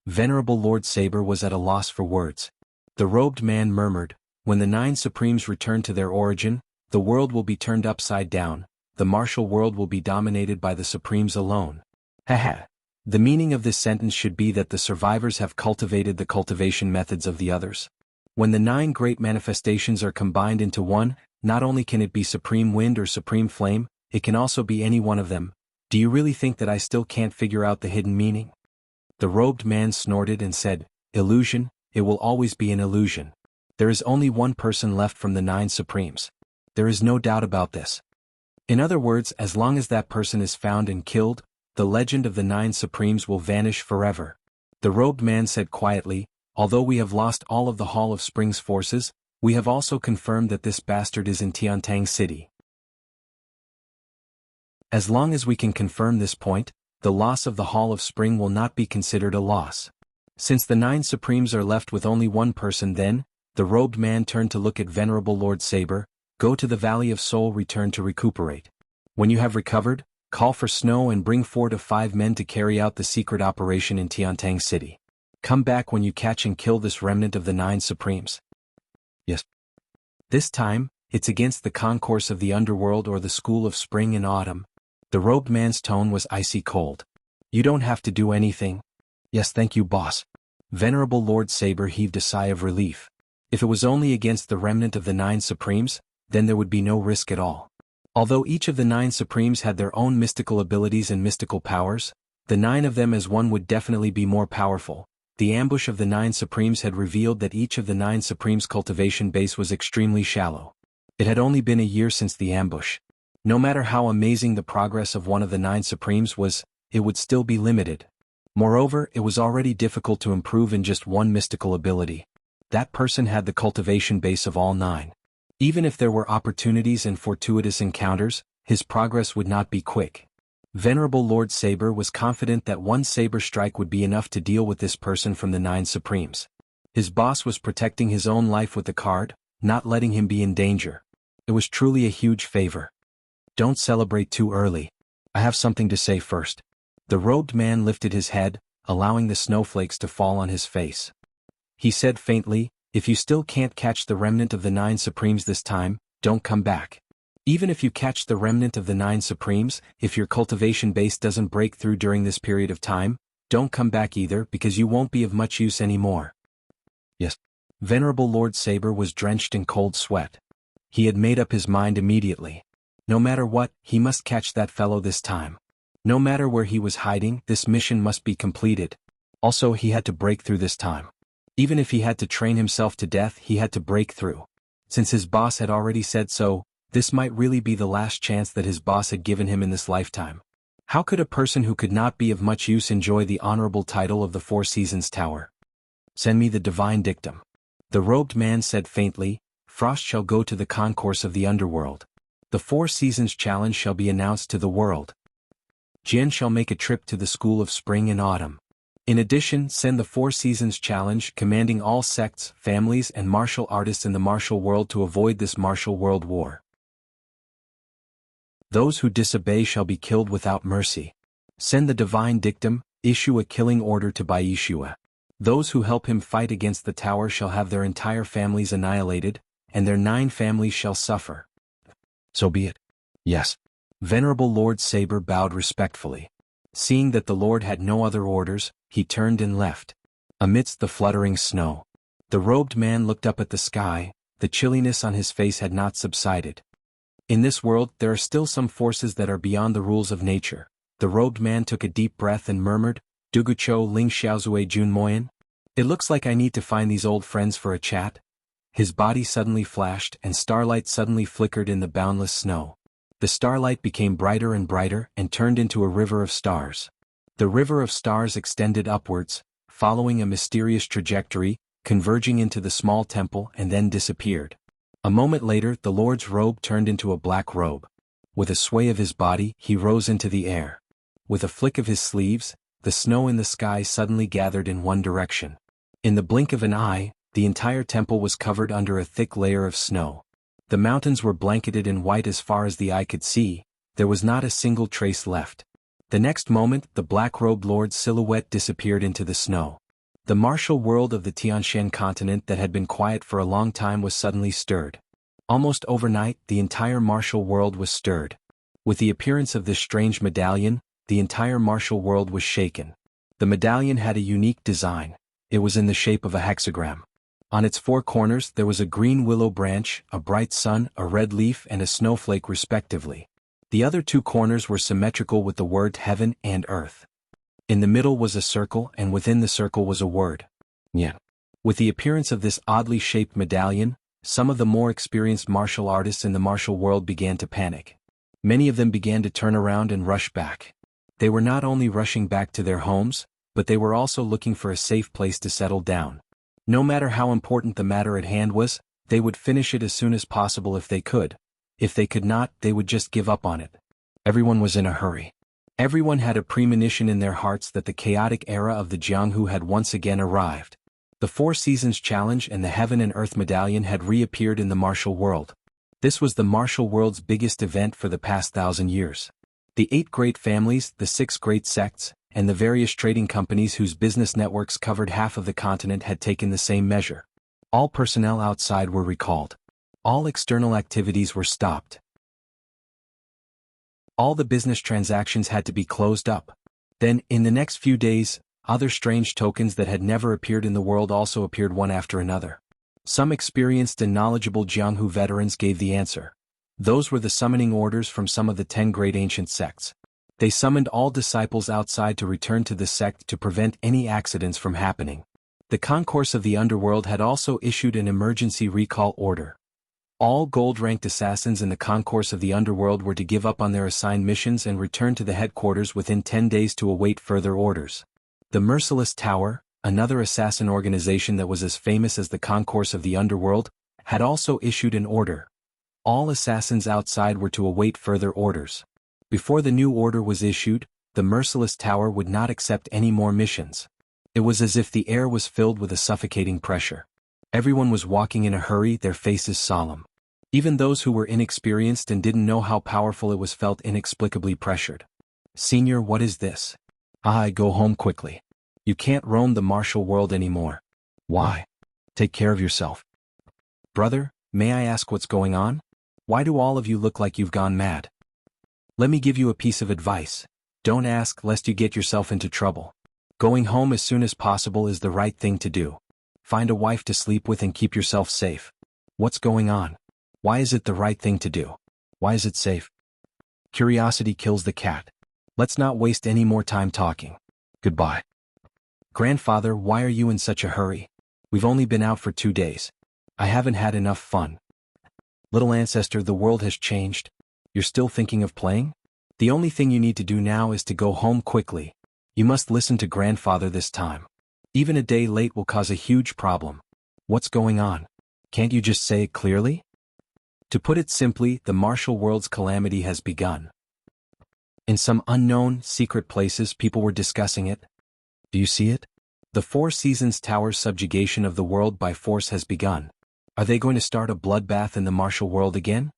Venerable Lord Saber was at a loss for words. The robed man murmured, "When the 9 Supremes return to their origin, the world will be turned upside down, the martial world will be dominated by the Supremes alone." Haha. The meaning of this sentence should be that the survivors have cultivated the cultivation methods of the others. When the 9 great manifestations are combined into one, not only can it be Supreme Wind or Supreme Flame, it can also be any one of them. Do you really think that I still can't figure out the hidden meaning? The robed man snorted and said, "Illusion, it will always be an illusion. There is only one person left from the 9 Supremes. There is no doubt about this. In other words, as long as that person is found and killed, the legend of the 9 Supremes will vanish forever." The robed man said quietly, "Although we have lost all of the Hall of Springs forces, we have also confirmed that this bastard is in Tiantang City. As long as we can confirm this point, the loss of the Hall of Spring will not be considered a loss. Since the 9 Supremes are left with only one person, then," the robed man turned to look at Venerable Lord Saber, "go to the Valley of Soul, return to recuperate. When you have recovered, call for snow and bring 4 to 5 men to carry out the secret operation in Tiantang City. Come back when you catch and kill this remnant of the 9 Supremes. Yes. This time, it's against the concourse of the underworld or the school of spring and autumn." The robed man's tone was icy cold. "You don't have to do anything." "Yes, thank you, boss." Venerable Lord Saber heaved a sigh of relief. If it was only against the remnant of the 9 Supremes, then there would be no risk at all. Although each of the 9 Supremes had their own mystical abilities and mystical powers, the 9 of them as one would definitely be more powerful. The ambush of the 9 Supremes had revealed that each of the 9 Supremes' cultivation base was extremely shallow. It had only been a year since the ambush. No matter how amazing the progress of one of the 9 Supremes was, it would still be limited. Moreover, it was already difficult to improve in just one mystical ability. That person had the cultivation base of all 9. Even if there were opportunities and fortuitous encounters, his progress would not be quick. Venerable Lord Saber was confident that one saber strike would be enough to deal with this person from the Nine Supremes. His boss was protecting his own life with the card, not letting him be in danger. It was truly a huge favor. Don't celebrate too early. I have something to say first. The robed man lifted his head, allowing the snowflakes to fall on his face. He said faintly, "If you still can't catch the remnant of the Nine Supremes this time, don't come back. Even if you catch the remnant of the Nine Supremes, if your cultivation base doesn't break through during this period of time, don't come back either because you won't be of much use anymore." Yes. Venerable Lord Saber was drenched in cold sweat. He had made up his mind immediately. No matter what, he must catch that fellow this time. No matter where he was hiding, this mission must be completed. Also, he had to break through this time. Even if he had to train himself to death, he had to break through. Since his boss had already said so, this might really be the last chance that his boss had given him in this lifetime. How could a person who could not be of much use enjoy the honorable title of the Four Seasons Tower? Send me the divine dictum. The robed man said faintly, "Frost shall go to the concourse of the underworld. The Four Seasons Challenge shall be announced to the world. Jian shall make a trip to the School of Spring and Autumn. In addition, send the Four Seasons Challenge commanding all sects, families and martial artists in the martial world to avoid this martial world war. Those who disobey shall be killed without mercy. Send the divine dictum, issue a killing order to Baishua. Those who help him fight against the tower shall have their entire families annihilated, and their 9 families shall suffer." So be it. Yes. Venerable Lord Saber bowed respectfully. Seeing that the Lord had no other orders, he turned and left. Amidst the fluttering snow, the robed man looked up at the sky. The chilliness on his face had not subsided. In this world, there are still some forces that are beyond the rules of nature. The robed man took a deep breath and murmured, "Dugucho Ling Xiaozue Jun Moyan? It looks like I need to find these old friends for a chat." His body suddenly flashed and starlight suddenly flickered in the boundless snow. The starlight became brighter and brighter and turned into a river of stars. The river of stars extended upwards, following a mysterious trajectory, converging into the small temple and then disappeared. A moment later, the Lord's robe turned into a black robe. With a sway of his body, he rose into the air. With a flick of his sleeves, the snow in the sky suddenly gathered in one direction. In the blink of an eye, the entire temple was covered under a thick layer of snow. The mountains were blanketed in white as far as the eye could see. There was not a single trace left. The next moment, the black-robed Lord's silhouette disappeared into the snow. The martial world of the Tianshan continent that had been quiet for a long time was suddenly stirred. Almost overnight, the entire martial world was stirred. With the appearance of this strange medallion, the entire martial world was shaken. The medallion had a unique design. It was in the shape of a hexagram. On its 4 corners there was a green willow branch, a bright sun, a red leaf and a snowflake respectively. The other 2 corners were symmetrical with the word heaven and earth. In the middle was a circle and within the circle was a word. Yan. With the appearance of this oddly shaped medallion, some of the more experienced martial artists in the martial world began to panic. Many of them began to turn around and rush back. They were not only rushing back to their homes, but they were also looking for a safe place to settle down. No matter how important the matter at hand was, they would finish it as soon as possible if they could. If they could not, they would just give up on it. Everyone was in a hurry. Everyone had a premonition in their hearts that the chaotic era of the Jianghu had once again arrived. The Four Seasons Challenge and the Heaven and Earth Medallion had reappeared in the martial world. This was the martial world's biggest event for the past 1,000 years. The 8 great families, the 6 great sects, and the various trading companies whose business networks covered half of the continent had taken the same measure. All personnel outside were recalled. All external activities were stopped. All the business transactions had to be closed up. Then, in the next few days, other strange tokens that had never appeared in the world also appeared one after another. Some experienced and knowledgeable Jianghu veterans gave the answer. Those were the summoning orders from some of the 10 great ancient sects. They summoned all disciples outside to return to the sect to prevent any accidents from happening. The concourse of the underworld had also issued an emergency recall order. All gold-ranked assassins in the concourse of the underworld were to give up on their assigned missions and return to the headquarters within 10 days to await further orders. The Merciless Tower, another assassin organization that was as famous as the concourse of the underworld, had also issued an order. All assassins outside were to await further orders. Before the new order was issued, the merciless tower would not accept any more missions. It was as if the air was filled with a suffocating pressure. Everyone was walking in a hurry, their faces solemn. Even those who were inexperienced and didn't know how powerful it was felt inexplicably pressured. "Senior, what is this?" "I go home quickly. You can't roam the martial world anymore." "Why?" "Take care of yourself." "Brother, may I ask what's going on? Why do all of you look like you've gone mad?" "Let me give you a piece of advice. Don't ask lest you get yourself into trouble. Going home as soon as possible is the right thing to do. Find a wife to sleep with and keep yourself safe." "What's going on? Why is it the right thing to do? Why is it safe?" "Curiosity kills the cat. Let's not waste any more time talking. Goodbye." "Grandfather, why are you in such a hurry? We've only been out for 2 days. I haven't had enough fun." "Little ancestor, the world has changed. You're still thinking of playing? The only thing you need to do now is to go home quickly. You must listen to grandfather this time. Even a day late will cause a huge problem." "What's going on? Can't you just say it clearly?" "To put it simply, the martial world's calamity has begun." In some unknown, secret places people were discussing it. "Do you see it? The Four Seasons Tower's subjugation of the world by force has begun. Are they going to start a bloodbath in the martial world again?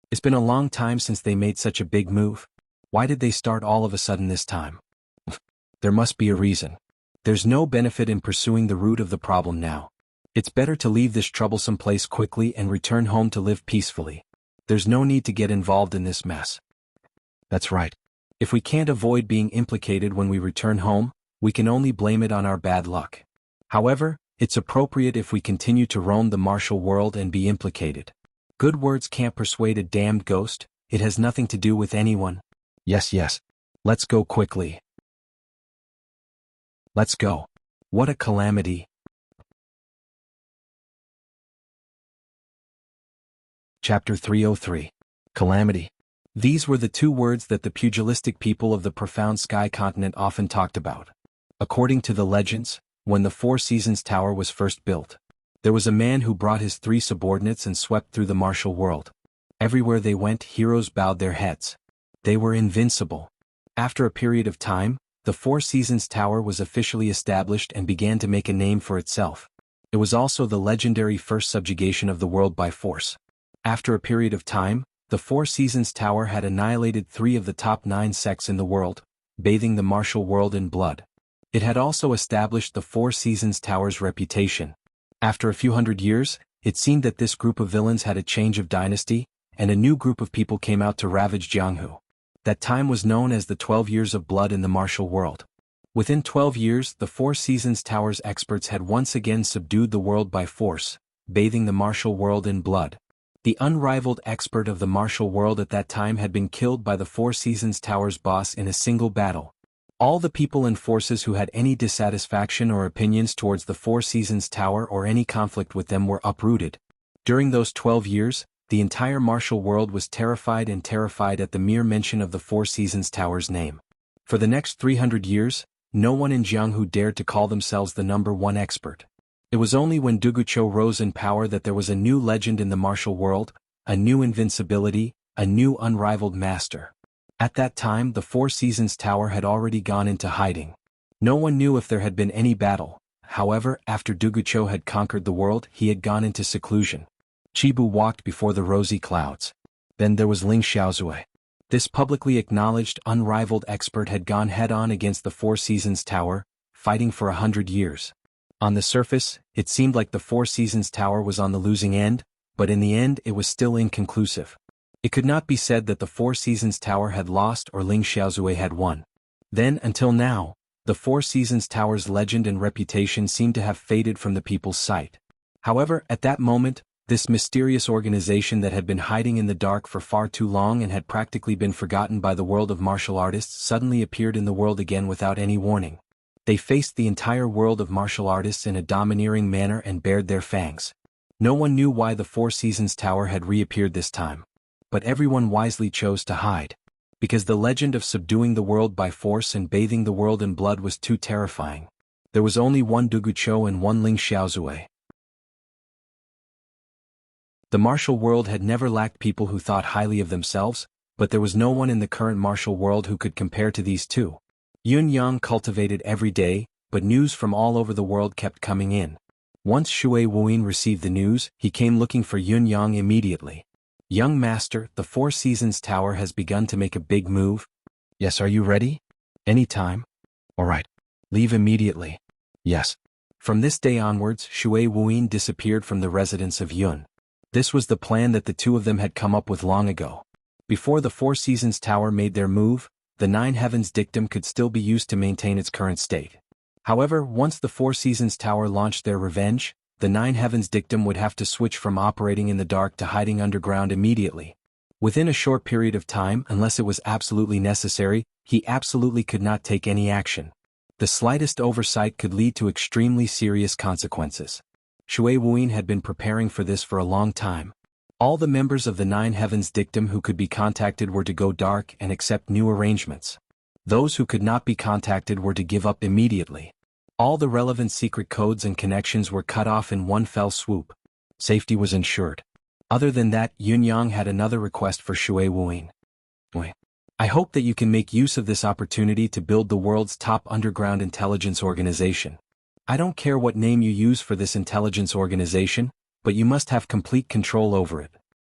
It's been a long time since they made such a big move. Why did they start all of a sudden this time? There must be a reason. There's no benefit in pursuing the root of the problem now. It's better to leave this troublesome place quickly and return home to live peacefully. There's no need to get involved in this mess." "That's right. If we can't avoid being implicated when we return home, we can only blame it on our bad luck. However, it's appropriate if we continue to roam the martial world and be implicated. Good words can't persuade a damned ghost. It has nothing to do with anyone." Yes. Let's go quickly." "Let's go. What a calamity." Chapter 303. Calamity. These were the 2 words that the pugilistic people of the profound sky continent often talked about. According to the legends, when the Four Seasons Tower was first built, there was a man who brought his 3 subordinates and swept through the martial world. Everywhere they went, heroes bowed their heads. They were invincible. After a period of time, the Four Seasons Tower was officially established and began to make a name for itself. It was also the legendary first subjugation of the world by force. After a period of time, the Four Seasons Tower had annihilated 3 of the top 9 sects in the world, bathing the martial world in blood. It had also established the Four Seasons Tower's reputation. After a few hundred years, it seemed that this group of villains had a change of dynasty, and a new group of people came out to ravage Jianghu. That time was known as the 12 Years of Blood in the martial world. Within 12 years, the Four Seasons Tower's experts had once again subdued the world by force, bathing the martial world in blood. The unrivaled expert of the martial world at that time had been killed by the Four Seasons Tower's boss in a single battle. All the people and forces who had any dissatisfaction or opinions towards the Four Seasons Tower or any conflict with them were uprooted. During those 12 years, the entire martial world was terrified at the mere mention of the Four Seasons Tower's name. For the next 300 years, no one in Jianghu dared to call themselves the number 1 expert. It was only when Dugucho rose in power that there was a new legend in the martial world, a new invincibility, a new unrivaled master. At that time, the Four Seasons Tower had already gone into hiding. No one knew if there had been any battle. However, after Dugucho had conquered the world, he had gone into seclusion. Chibu walked before the rosy clouds. Then there was Ling Xiaozui. This publicly acknowledged, unrivaled expert had gone head-on against the Four Seasons Tower, fighting for 100 years. On the surface, it seemed like the Four Seasons Tower was on the losing end, but in the end it was still inconclusive. It could not be said that the Four Seasons Tower had lost or Ling Xiaozui had won. Then, until now, the Four Seasons Tower's legend and reputation seemed to have faded from the people's sight. However, at that moment, this mysterious organization that had been hiding in the dark for far too long and had practically been forgotten by the world of martial artists suddenly appeared in the world again without any warning. They faced the entire world of martial artists in a domineering manner and bared their fangs. No one knew why the Four Seasons Tower had reappeared this time. But everyone wisely chose to hide. Because the legend of subduing the world by force and bathing the world in blood was too terrifying. There was only one Dugucho and one Ling Xiaozui. The martial world had never lacked people who thought highly of themselves, but there was no one in the current martial world who could compare to these two. Yun Yang cultivated every day, but news from all over the world kept coming in. Once Shui Wuyin received the news, he came looking for Yun Yang immediately. Young master, the Four Seasons Tower has begun to make a big move. Yes, are you ready? Anytime. All right. Leave immediately. Yes. From this day onwards, Shui Wuyin disappeared from the residence of Yun. This was the plan that the two of them had come up with long ago. Before the Four Seasons Tower made their move, the Nine Heavens dictum could still be used to maintain its current state. However, once the Four Seasons Tower launched their revenge, the Nine Heavens dictum would have to switch from operating in the dark to hiding underground immediately. Within a short period of time, unless it was absolutely necessary, he absolutely could not take any action. The slightest oversight could lead to extremely serious consequences. Shui Wuyin had been preparing for this for a long time. All the members of the Nine Heavens dictum who could be contacted were to go dark and accept new arrangements. Those who could not be contacted were to give up immediately. All the relevant secret codes and connections were cut off in one fell swoop. Safety was ensured. Other than that, Yun Yang had another request for Shui Wuyin. I hope that you can make use of this opportunity to build the world's top underground intelligence organization. I don't care what name you use for this intelligence organization, but you must have complete control over it.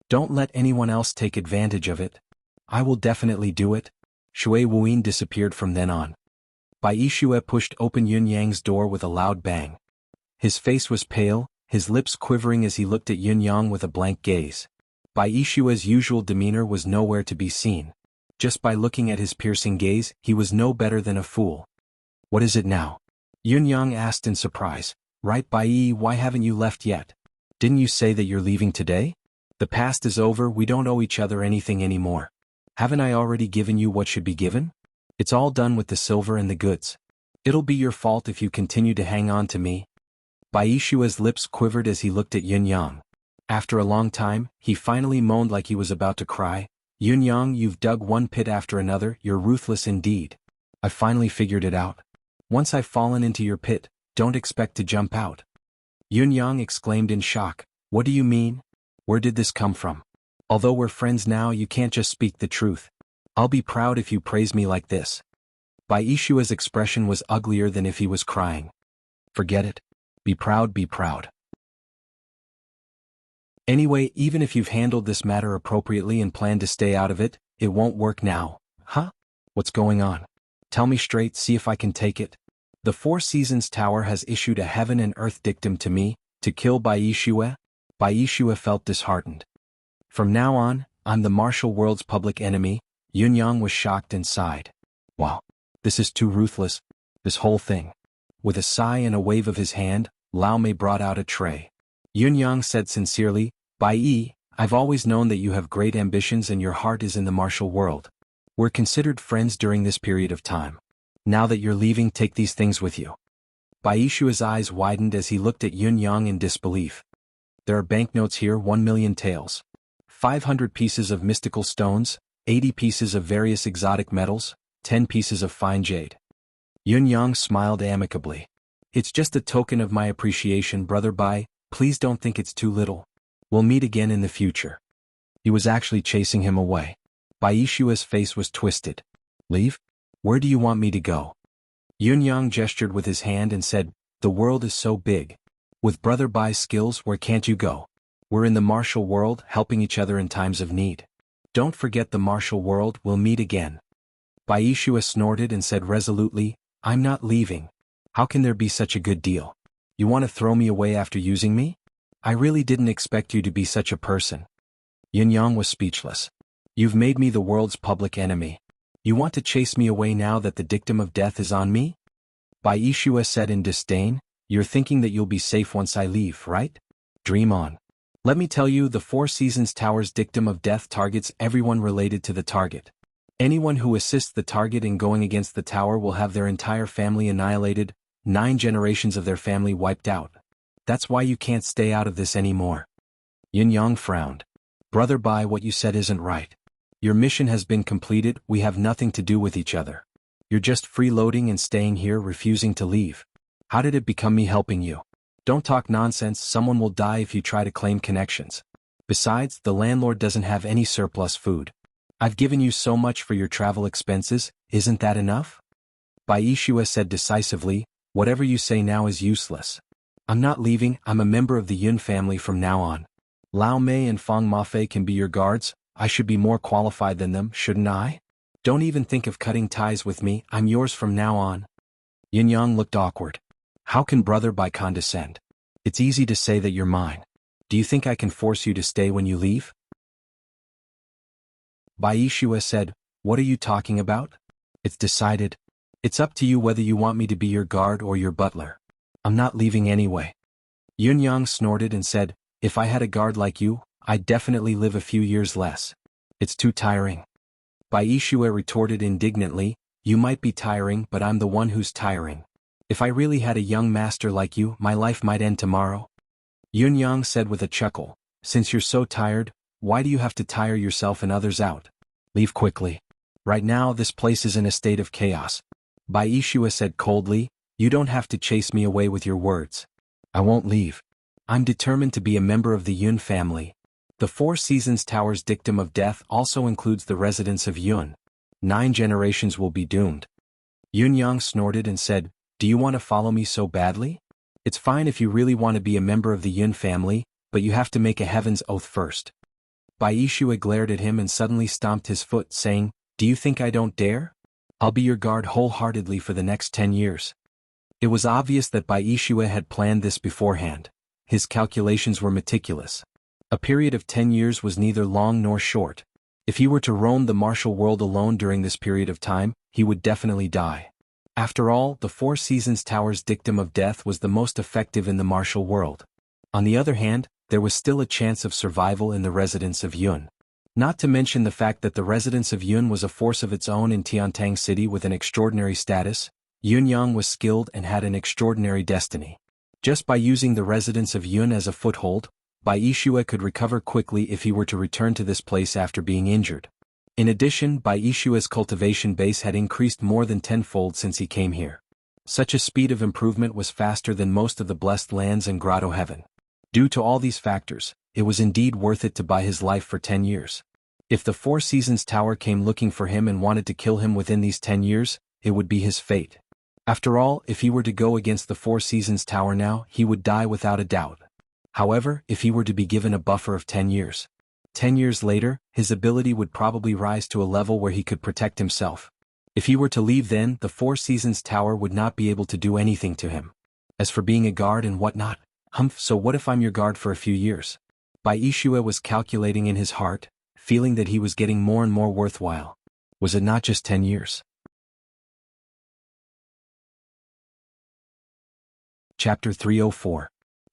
Don't let anyone else take advantage of it. I will definitely do it. Shui Wuyin disappeared from then on. Bai Yixue pushed open Yun Yang's door with a loud bang. His face was pale, his lips quivering as he looked at Yun Yang with a blank gaze. Bai Yixue's usual demeanor was nowhere to be seen. Just by looking at his piercing gaze, he was no better than a fool. What is it now? Yun Yang asked in surprise. Right, Bai Yi, why haven't you left yet? Didn't you say that you're leaving today? The past is over, we don't owe each other anything anymore. Haven't I already given you what should be given? It's all done with the silver and the goods. It'll be your fault if you continue to hang on to me. Bai Yixue's lips quivered as he looked at Yun Yang. After a long time, he finally moaned like he was about to cry. Yun Yang, you've dug one pit after another, you're ruthless indeed. I finally figured it out. Once I've fallen into your pit, don't expect to jump out. Yun Yang exclaimed in shock. What do you mean? Where did this come from? Although we're friends now, you can't just speak the truth. I'll be proud if you praise me like this. Bai Yixue's expression was uglier than if he was crying. Forget it. Be proud, be proud. Anyway, even if you've handled this matter appropriately and plan to stay out of it, it won't work now. Huh? What's going on? Tell me straight, see if I can take it. The Four Seasons Tower has issued a heaven and earth dictum to me, to kill Bai Yixue. Bai Yixue felt disheartened. From now on, I'm the martial world's public enemy. Yun Yang was shocked and sighed. Wow, this is too ruthless, this whole thing. With a sigh and a wave of his hand, Lao Mei brought out a tray. Yun Yang said sincerely, Bai Yi, I've always known that you have great ambitions and your heart is in the martial world. We're considered friends during this period of time. Now that you're leaving, take these things with you. Bai Yixue's eyes widened as he looked at Yun Yang in disbelief. There are banknotes here, 1,000,000 taels. 500 pieces of mystical stones, 80 pieces of various exotic metals, 10 pieces of fine jade. Yun Yang smiled amicably. It's just a token of my appreciation, brother Bai, please don't think it's too little. We'll meet again in the future. He was actually chasing him away. Bai Yixue's face was twisted. Leave? Where do you want me to go? Yun Yang gestured with his hand and said, the world is so big. With brother Bai's skills, where can't you go? We're in the martial world, helping each other in times of need. Don't forget the martial world, we'll meet again. Bai Yixue snorted and said resolutely, I'm not leaving. How can there be such a good deal? You want to throw me away after using me? I really didn't expect you to be such a person. Yun Yang was speechless. You've made me the world's public enemy. You want to chase me away now that the dictum of death is on me? Bai Yixue said in disdain, you're thinking that you'll be safe once I leave, right? Dream on. Let me tell you, the Four Seasons Tower's dictum of death targets everyone related to the target. Anyone who assists the target in going against the tower will have their entire family annihilated, 9 generations of their family wiped out. That's why you can't stay out of this anymore. Yun Yang frowned. Brother Bai, what you said isn't right. Your mission has been completed, we have nothing to do with each other. You're just freeloading and staying here, refusing to leave. How did it become me helping you? Don't talk nonsense, someone will die if you try to claim connections. Besides, the landlord doesn't have any surplus food. I've given you so much for your travel expenses, isn't that enough? Bai Yishue said decisively, whatever you say now is useless. I'm not leaving, I'm a member of the Yun family from now on. Lao Mei and Fang Mafei can be your guards, I should be more qualified than them, shouldn't I? Don't even think of cutting ties with me, I'm yours from now on. Yin Yang looked awkward. How can brother Bai condescend? It's easy to say that you're mine. Do you think I can force you to stay when you leave? Bai Yishue said, what are you talking about? It's decided. It's up to you whether you want me to be your guard or your butler. I'm not leaving anyway. Yun Yang snorted and said, if I had a guard like you, I'd definitely live a few years less. It's too tiring. Bai Yishue retorted indignantly, you might be tiring but I'm the one who's tiring. If I really had a young master like you, my life might end tomorrow. Yun Yang said with a chuckle, since you're so tired, why do you have to tire yourself and others out? Leave quickly. Right now this place is in a state of chaos. Bai Yishue said coldly, you don't have to chase me away with your words. I won't leave. I'm determined to be a member of the Yun family. The Four Seasons Tower's dictum of death also includes the residents of Yun. 9 generations will be doomed. Yun Yang snorted and said, do you want to follow me so badly? It's fine if you really want to be a member of the Yun family, but you have to make a heaven's oath first. Bai Yishue glared at him and suddenly stomped his foot, saying, do you think I don't dare? I'll be your guard wholeheartedly for the next 10 years. It was obvious that Bai Yishue had planned this beforehand. His calculations were meticulous. A period of 10 years was neither long nor short. If he were to roam the martial world alone during this period of time, he would definitely die. After all, the Four Seasons Tower's dictum of death was the most effective in the martial world. On the other hand, there was still a chance of survival in the residents of Yun. Not to mention the fact that the residents of Yun was a force of its own in Tiantang City with an extraordinary status. Yun Yang was skilled and had an extraordinary destiny. Just by using the residents of Yun as a foothold, Bai Yishue could recover quickly if he were to return to this place after being injured. In addition, Bai Yishue's cultivation base had increased more than tenfold since he came here. Such a speed of improvement was faster than most of the blessed lands in Grotto Heaven. Due to all these factors, it was indeed worth it to buy his life for 10 years. If the Four Seasons Tower came looking for him and wanted to kill him within these 10 years, it would be his fate. After all, if he were to go against the Four Seasons Tower now, he would die without a doubt. However, if he were to be given a buffer of 10 years. 10 years later, his ability would probably rise to a level where he could protect himself. If he were to leave then, the Four Seasons Tower would not be able to do anything to him. As for being a guard and whatnot, so what if I'm your guard for a few years? Bai Yishue was calculating in his heart, feeling that he was getting more and more worthwhile. Was it not just 10 years? Chapter 304.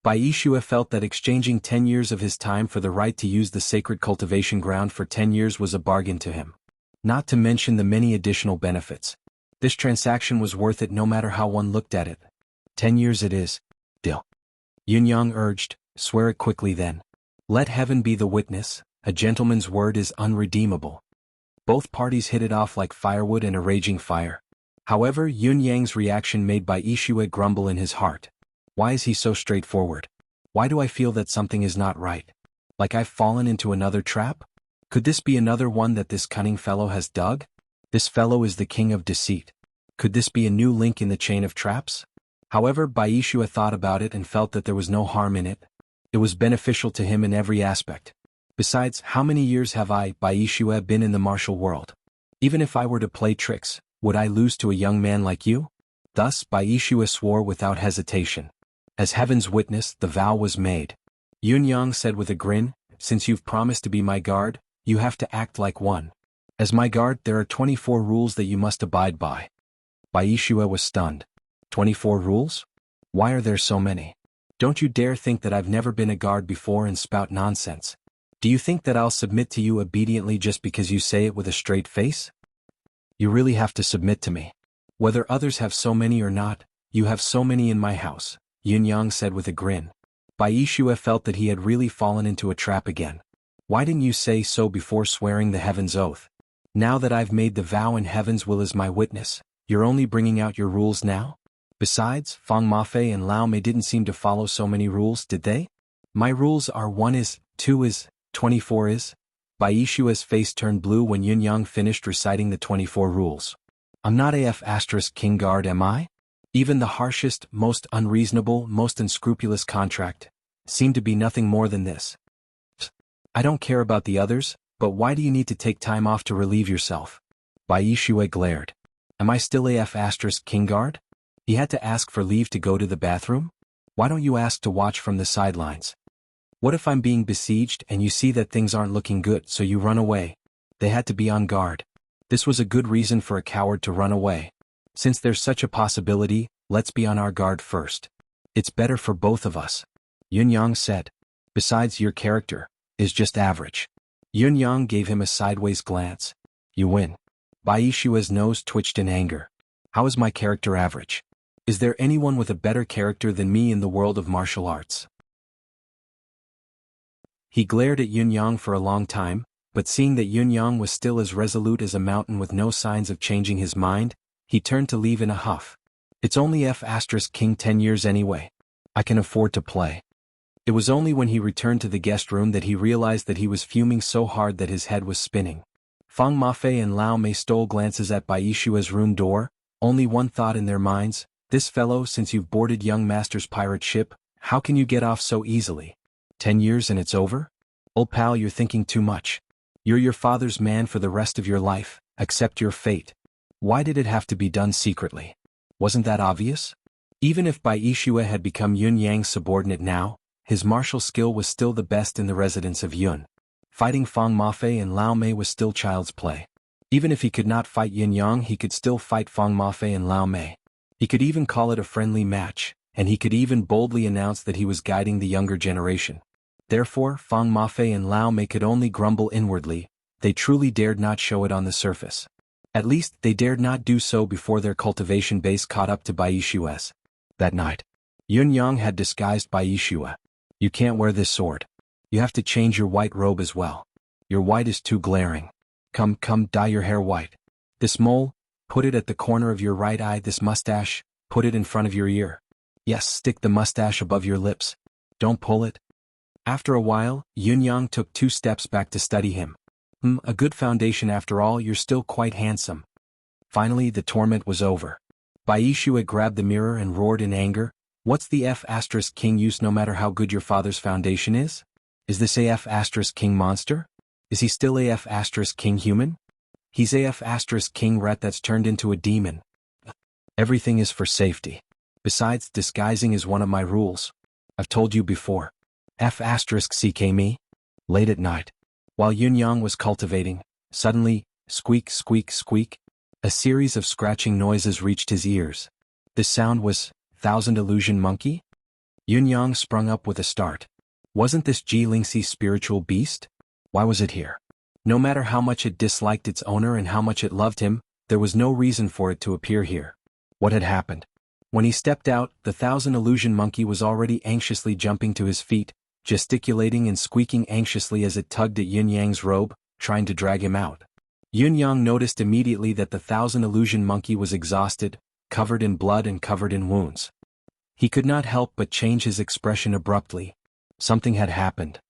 Bai Yishue felt that exchanging 10 years of his time for the right to use the sacred cultivation ground for 10 years was a bargain to him. Not to mention the many additional benefits. This transaction was worth it no matter how one looked at it. 10 years it is. Deal. Yun Yang urged, swear it quickly then. Let heaven be the witness, a gentleman's word is unredeemable. Both parties hit it off like firewood in a raging fire. However, Yun Yang's reaction made Bai Yishue grumble in his heart. Why is he so straightforward? Why do I feel that something is not right? Like I've fallen into another trap? Could this be another one that this cunning fellow has dug? This fellow is the king of deceit. Could this be a new link in the chain of traps? However, Bai Yishue thought about it and felt that there was no harm in it. It was beneficial to him in every aspect. Besides, how many years have I, Bai Yishue, been in the martial world? Even if I were to play tricks, would I lose to a young man like you? Thus, Bai Yishue swore without hesitation. As heaven's witness, the vow was made. Yun Yang said with a grin, since you've promised to be my guard, you have to act like one. As my guard, there are 24 rules that you must abide by. Bai Yishue was stunned. 24 rules? Why are there so many? Don't you dare think that I've never been a guard before and spout nonsense. Do you think that I'll submit to you obediently just because you say it with a straight face? You really have to submit to me. Whether others have so many or not, you have so many in my house, Yun Yang said with a grin. Bai Yishue felt that he had really fallen into a trap again. Why didn't you say so before swearing the heaven's oath? Now that I've made the vow and heaven's will is my witness, you're only bringing out your rules now? Besides, Fang Mafei and Lao Mei didn't seem to follow so many rules, did they? My rules are 1 is, 2 is, 24 is? Baishua's face turned blue when Yunyang finished reciting the 24 rules. I'm not AF asterisk king guard, am I? Even the harshest, most unreasonable, most unscrupulous contract seemed to be nothing more than this. I don't care about the others, but why do you need to take time off to relieve yourself? Baishue glared. Am I still AF asterisk king guard? He had to ask for leave to go to the bathroom? Why don't you ask to watch from the sidelines? What if I'm being besieged and you see that things aren't looking good, so you run away? They had to be on guard. This was a good reason for a coward to run away. Since there's such a possibility, let's be on our guard first. It's better for both of us. Yunyang said. Besides, your character is just average. Yunyang gave him a sideways glance. You win. Baishua's nose twitched in anger. How is my character average? Is there anyone with a better character than me in the world of martial arts? He glared at Yunyang for a long time, but seeing that Yunyang was still as resolute as a mountain with no signs of changing his mind, he turned to leave in a huff. It's only F asterisk king 10 years anyway. I can afford to play. It was only when he returned to the guest room that he realized that he was fuming so hard that his head was spinning. Fang Mafei and Lao Mei stole glances at Baishua's room door, only one thought in their minds. This fellow, since you've boarded young master's pirate ship, how can you get off so easily? 10 years and it's over? Old pal, you're thinking too much. You're your father's man for the rest of your life, accept your fate. Why did it have to be done secretly? Wasn't that obvious? Even if Baishua had become Yun Yang's subordinate now, his martial skill was still the best in the residence of Yun. Fighting Fang Mafei and Lao Mei was still child's play. Even if he could not fight Yin Yang, he could still fight Fang Mafei and Lao Mei. He could even call it a friendly match, and he could even boldly announce that he was guiding the younger generation. Therefore, Fang Mafei and Lao Mei could only grumble inwardly. They truly dared not show it on the surface. At least, they dared not do so before their cultivation base caught up to Baishua's. That night, Yun Yang had disguised Baishua. You can't wear this sword. You have to change your white robe as well. Your white is too glaring. Come, dye your hair white. This mole, put it at the corner of your right eye. This mustache, put it in front of your ear. Yes, stick the mustache above your lips. Don't pull it. After a while, Yun Yang took 2 steps back to study him. A good foundation after all, you're still quite handsome. Finally, the torment was over. Baishua grabbed the mirror and roared in anger. What's the F asterisk king use no matter how good your father's foundation is? Is this AF asterisk king monster? Is he still AF asterisk king human? He's AF asterisk king rat that's turned into a demon. Everything is for safety. Besides, disguising is one of my rules. I've told you before. F asterisk CK me? Late at night, while Yun Yang was cultivating, suddenly, squeak, squeak, squeak, a series of scratching noises reached his ears. This sound was, Thousand Illusion Monkey? Yun Yang sprung up with a start. Wasn't this Ji Lingxi's spiritual beast? Why was it here? No matter how much it disliked its owner and how much it loved him, there was no reason for it to appear here. What had happened? When he stepped out, the Thousand Illusion Monkey was already anxiously jumping to his feet, gesticulating and squeaking anxiously as it tugged at Yun Yang's robe, trying to drag him out. Yun Yang noticed immediately that the Thousand Illusion Monkey was exhausted, covered in blood and covered in wounds. He could not help but change his expression abruptly. Something had happened.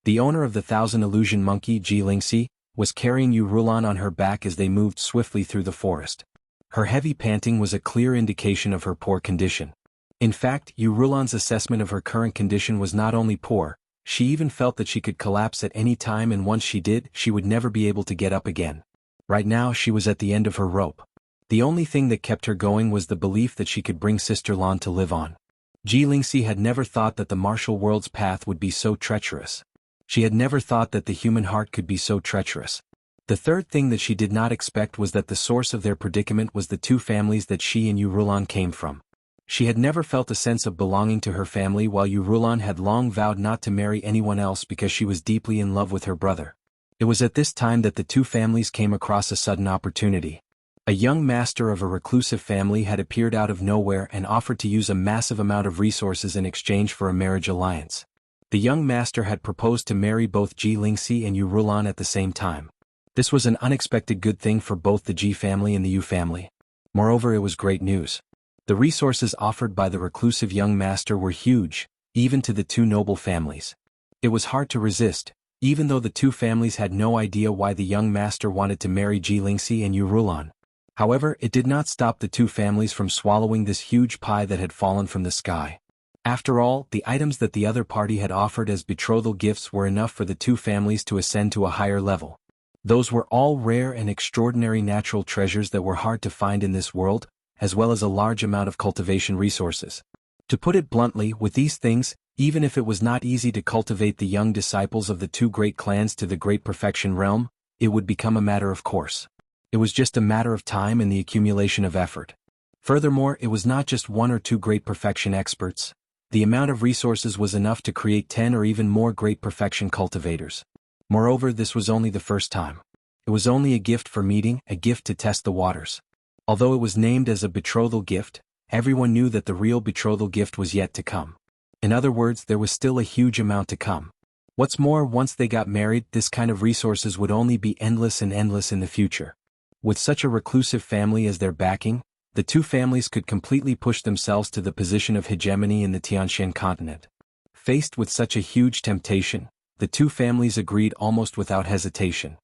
The owner of the Thousand Illusion Monkey, Ji Lingxi, was carrying Yu Rulan on her back as they moved swiftly through the forest. Her heavy panting was a clear indication of her poor condition. In fact, Yu Rulan's assessment of her current condition was not only poor, she even felt that she could collapse at any time, and once she did, she would never be able to get up again. Right now she was at the end of her rope. The only thing that kept her going was the belief that she could bring Sister Lan to live on. Ji Lingxi had never thought that the martial world's path would be so treacherous. She had never thought that the human heart could be so treacherous. The third thing that she did not expect was that the source of their predicament was the 2 families that she and Yu Rulan came from. She had never felt a sense of belonging to her family, while Yu Rulan had long vowed not to marry anyone else because she was deeply in love with her brother. It was at this time that the 2 families came across a sudden opportunity. A young master of a reclusive family had appeared out of nowhere and offered to use a massive amount of resources in exchange for a marriage alliance. The young master had proposed to marry both Ji Lingxi and Yu Rulan at the same time. This was an unexpected good thing for both the Ji family and the Yu family. Moreover, it was great news. The resources offered by the reclusive young master were huge, even to the two noble families. It was hard to resist, even though the two families had no idea why the young master wanted to marry Jilingxi and Yu Rulan. However, it did not stop the two families from swallowing this huge pie that had fallen from the sky. After all, the items that the other party had offered as betrothal gifts were enough for the two families to ascend to a higher level. Those were all rare and extraordinary natural treasures that were hard to find in this world, as well as a large amount of cultivation resources. To put it bluntly, with these things, even if it was not easy to cultivate the young disciples of the two great clans to the great perfection realm, it would become a matter of course. It was just a matter of time and the accumulation of effort. Furthermore, it was not just one or two great perfection experts. The amount of resources was enough to create 10 or even more great perfection cultivators. Moreover, this was only the first time. It was only a gift for meeting, a gift to test the waters. Although it was named as a betrothal gift, everyone knew that the real betrothal gift was yet to come. In other words, there was still a huge amount to come. What's more, once they got married, this kind of resources would only be endless and endless in the future. With such a reclusive family as their backing, the two families could completely push themselves to the position of hegemony in the Tianshan continent. Faced with such a huge temptation, the two families agreed almost without hesitation.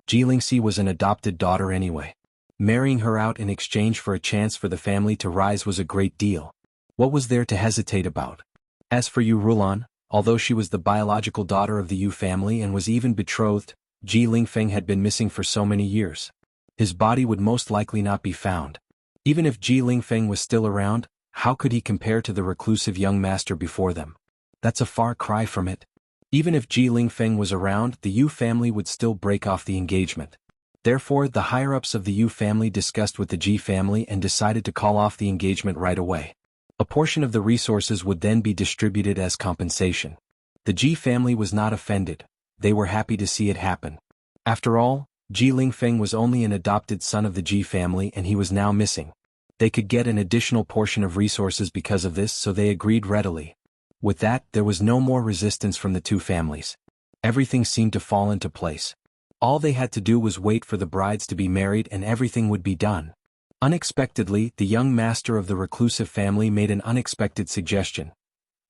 Jilingxi was an adopted daughter anyway. Marrying her out in exchange for a chance for the family to rise was a great deal. What was there to hesitate about? As for Yu Rulan, although she was the biological daughter of the Yu family and was even betrothed, Ji Lingfeng had been missing for so many years. His body would most likely not be found. Even if Ji Lingfeng was still around, how could he compare to the reclusive young master before them? That's a far cry from it. Even if Ji Lingfeng was around, the Yu family would still break off the engagement. Therefore, the higher-ups of the Yu family discussed with the Ji family and decided to call off the engagement right away. A portion of the resources would then be distributed as compensation. The Ji family was not offended. They were happy to see it happen. After all, Ji Lingfeng was only an adopted son of the Ji family and he was now missing. They could get an additional portion of resources because of this, so they agreed readily. With that, there was no more resistance from the two families. Everything seemed to fall into place. All they had to do was wait for the brides to be married and everything would be done. Unexpectedly, the young master of the reclusive family made an unexpected suggestion.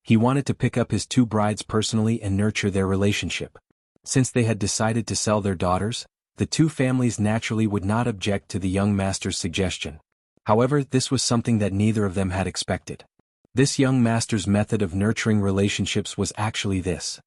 He wanted to pick up his two brides personally and nurture their relationship. Since they had decided to sell their daughters, the two families naturally would not object to the young master's suggestion. However, this was something that neither of them had expected. This young master's method of nurturing relationships was actually this.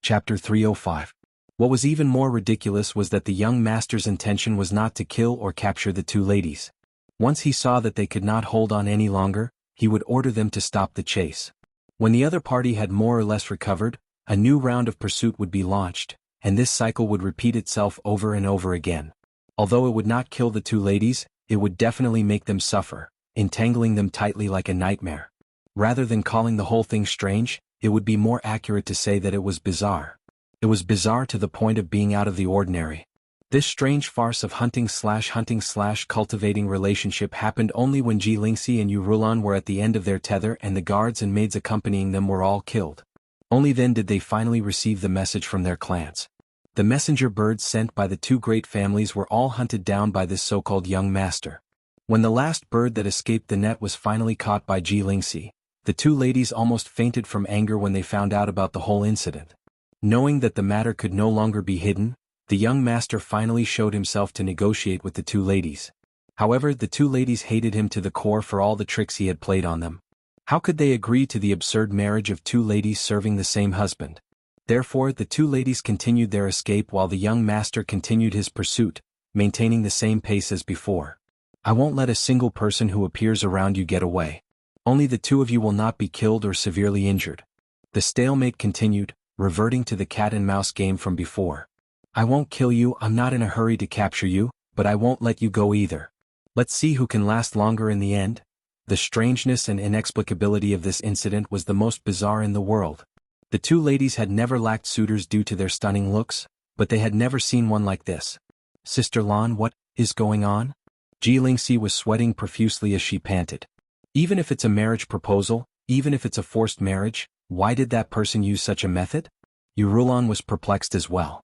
Chapter 305. What was even more ridiculous was that the young master's intention was not to kill or capture the two ladies. Once he saw that they could not hold on any longer, he would order them to stop the chase. When the other party had more or less recovered, a new round of pursuit would be launched, and this cycle would repeat itself over and over again. Although it would not kill the two ladies, it would definitely make them suffer, entangling them tightly like a nightmare. Rather than calling the whole thing strange, it would be more accurate to say that it was bizarre. It was bizarre to the point of being out of the ordinary. This strange farce of hunting/cultivating relationship happened only when Jilingxi and Yu Rulan were at the end of their tether and the guards and maids accompanying them were all killed. Only then did they finally receive the message from their clans. The messenger birds sent by the two great families were all hunted down by this so-called young master. When the last bird that escaped the net was finally caught by Jilingxi, the two ladies almost fainted from anger when they found out about the whole incident. Knowing that the matter could no longer be hidden, the young master finally showed himself to negotiate with the two ladies. However, the two ladies hated him to the core for all the tricks he had played on them. How could they agree to the absurd marriage of two ladies serving the same husband? Therefore, the two ladies continued their escape while the young master continued his pursuit, maintaining the same pace as before. I won't let a single person who appears around you get away. Only the two of you will not be killed or severely injured. The stalemate continued, reverting to the cat-and-mouse game from before. I won't kill you, I'm not in a hurry to capture you, but I won't let you go either. Let's see who can last longer in the end. The strangeness and inexplicability of this incident was the most bizarre in the world. The two ladies had never lacked suitors due to their stunning looks, but they had never seen one like this. Sister Lan, what is going on? Jilingxi was sweating profusely as she panted. Even if it's a marriage proposal, even if it's a forced marriage, why did that person use such a method? Yu Rulan was perplexed as well.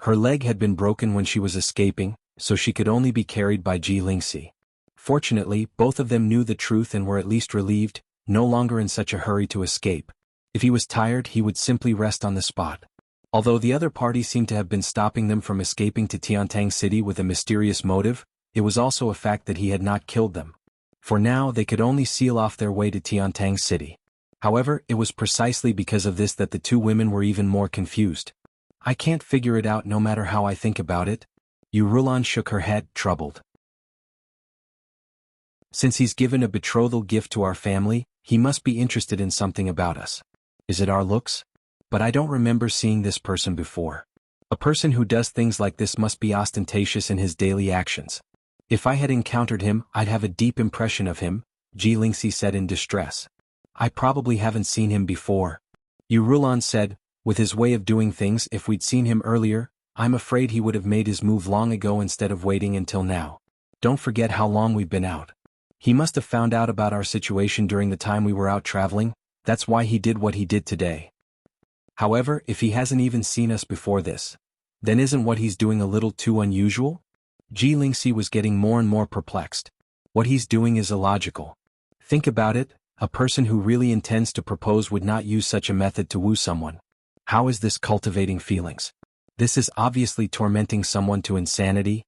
Her leg had been broken when she was escaping, so she could only be carried by Jilingxi. Fortunately, both of them knew the truth and were at least relieved, no longer in such a hurry to escape. If he was tired, he would simply rest on the spot. Although the other party seemed to have been stopping them from escaping to Tiantang City with a mysterious motive, it was also a fact that he had not killed them. For now, they could only seal off their way to Tiantang City. However, it was precisely because of this that the two women were even more confused. I can't figure it out no matter how I think about it. Yu Rulan shook her head, troubled. Since he's given a betrothal gift to our family, he must be interested in something about us. Is it our looks? But I don't remember seeing this person before. A person who does things like this must be ostentatious in his daily actions. If I had encountered him, I'd have a deep impression of him, Ji Lingxi said in distress. I probably haven't seen him before. Yu Rulan said, with his way of doing things, if we'd seen him earlier, I'm afraid he would have made his move long ago instead of waiting until now. Don't forget how long we've been out. He must have found out about our situation during the time we were out traveling, that's why he did what he did today. However, if he hasn't even seen us before this, then isn't what he's doing a little too unusual? Ji Lingxi was getting more and more perplexed. What he's doing is illogical. Think about it, a person who really intends to propose would not use such a method to woo someone. How is this cultivating feelings? This is obviously tormenting someone to insanity.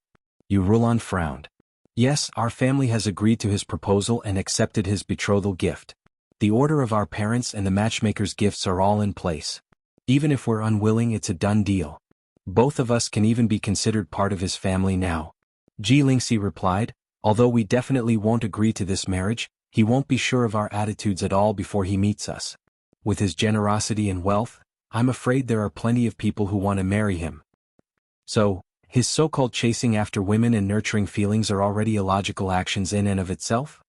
Yu Rulan frowned. Yes, our family has agreed to his proposal and accepted his betrothal gift. The order of our parents and the matchmaker's gifts are all in place. Even if we're unwilling, it's a done deal. Both of us can even be considered part of his family now. Ji Lingxi replied, although we definitely won't agree to this marriage, he won't be sure of our attitudes at all before he meets us. With his generosity and wealth, I'm afraid there are plenty of people who want to marry him. So, his so-called chasing after women and nurturing feelings are already illogical actions in and of itself?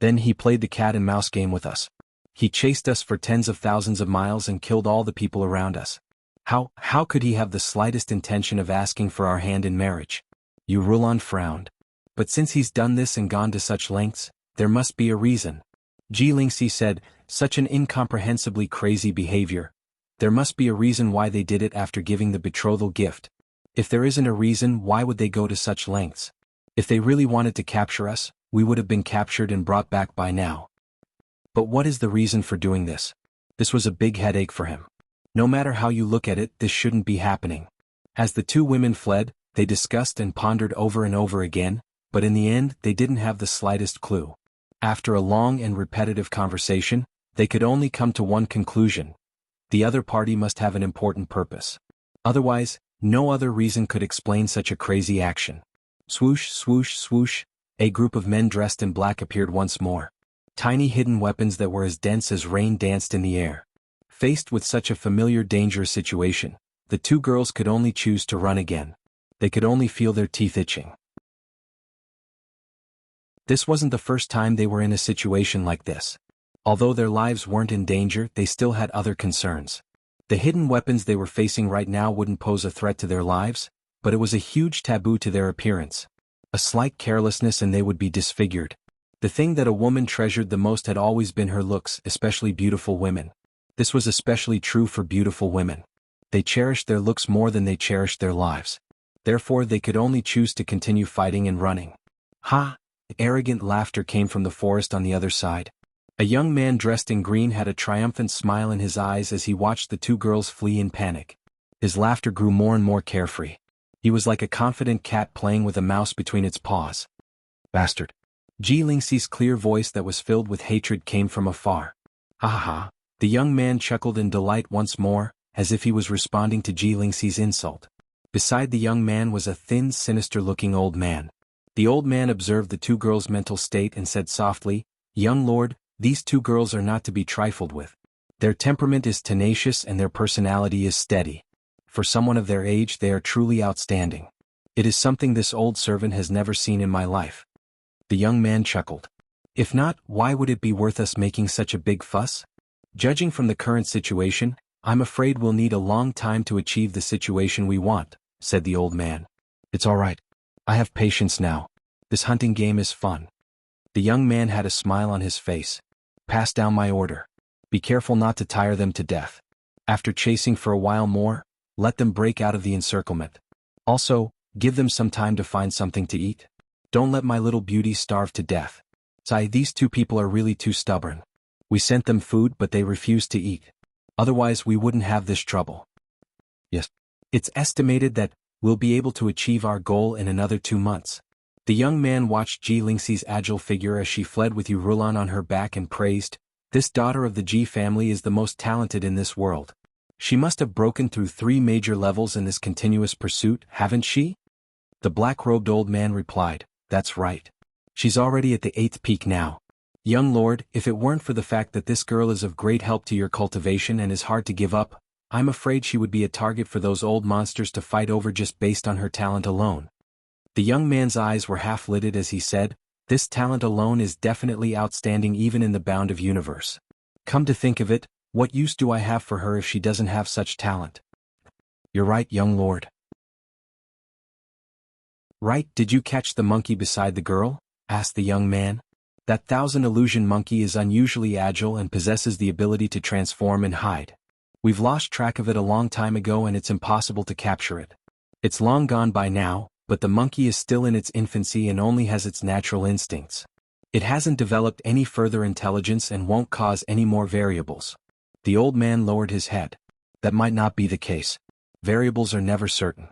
Then he played the cat and mouse game with us. He chased us for tens of thousands of miles and killed all the people around us. How could he have the slightest intention of asking for our hand in marriage? Yu Rulan frowned. But since he's done this and gone to such lengths, there must be a reason. Ji Lingxi said, such an incomprehensibly crazy behavior. There must be a reason why they did it after giving the betrothal gift. If there isn't a reason, why would they go to such lengths? If they really wanted to capture us, we would have been captured and brought back by now. But what is the reason for doing this? This was a big headache for him. No matter how you look at it, this shouldn't be happening. As the two women fled, they discussed and pondered over and over again, but in the end, they didn't have the slightest clue. After a long and repetitive conversation, they could only come to one conclusion. The other party must have an important purpose. Otherwise, no other reason could explain such a crazy action. Swoosh, swoosh, swoosh, a group of men dressed in black appeared once more. Tiny hidden weapons that were as dense as rain danced in the air. Faced with such a familiar dangerous situation, the two girls could only choose to run again. They could only feel their teeth itching. This wasn't the first time they were in a situation like this. Although their lives weren't in danger, they still had other concerns. The hidden weapons they were facing right now wouldn't pose a threat to their lives, but it was a huge taboo to their appearance. A slight carelessness and they would be disfigured. The thing that a woman treasured the most had always been her looks, especially beautiful women. This was especially true for beautiful women. They cherished their looks more than they cherished their lives. Therefore they could only choose to continue fighting and running. Ha! Arrogant laughter came from the forest on the other side. A young man dressed in green had a triumphant smile in his eyes as he watched the two girls flee in panic. His laughter grew more and more carefree. He was like a confident cat playing with a mouse between its paws. Bastard. Ji Lingxi's clear voice that was filled with hatred came from afar. Ha ha ha. The young man chuckled in delight once more, as if he was responding to Ji Lingxi's insult. Beside the young man was a thin, sinister-looking old man. The old man observed the two girls' mental state and said softly, "Young lord, these two girls are not to be trifled with. Their temperament is tenacious and their personality is steady. For someone of their age they are truly outstanding. It is something this old servant has never seen in my life." The young man chuckled. "If not, why would it be worth us making such a big fuss? Judging from the current situation, I'm afraid we'll need a long time to achieve the situation we want," said the old man. "It's all right. I have patience now. This hunting game is fun." The young man had a smile on his face. "Pass down my order. Be careful not to tire them to death. After chasing for a while more, let them break out of the encirclement. Also, give them some time to find something to eat." Don't let my little beauty starve to death. Sigh, these two people are really too stubborn. We sent them food but they refused to eat. Otherwise we wouldn't have this trouble. Yes. It's estimated that we'll be able to achieve our goal in another 2 months. The young man watched Ji Lingxi's agile figure as she fled with Yu Rulan on her back and praised, "This daughter of the Ji family is the most talented in this world. She must have broken through 3 major levels in this continuous pursuit, haven't she?" The black-robed old man replied, "That's right. She's already at the 8th peak now. Young lord, if it weren't for the fact that this girl is of great help to your cultivation and is hard to give up, I'm afraid she would be a target for those old monsters to fight over just based on her talent alone." The young man's eyes were half-lidded as he said, "This talent alone is definitely outstanding even in the bound of universe. Come to think of it, what use do I have for her if she doesn't have such talent?" "You're right, young lord." "Right, did you catch the monkey beside the girl?" asked the young man. "That 1,000 illusion monkey is unusually agile and possesses the ability to transform and hide. We've lost track of it a long time ago and it's impossible to capture it. It's long gone by now, but the monkey is still in its infancy and only has its natural instincts. It hasn't developed any further intelligence and won't cause any more variables." The old man lowered his head. "That might not be the case. Variables are never certain.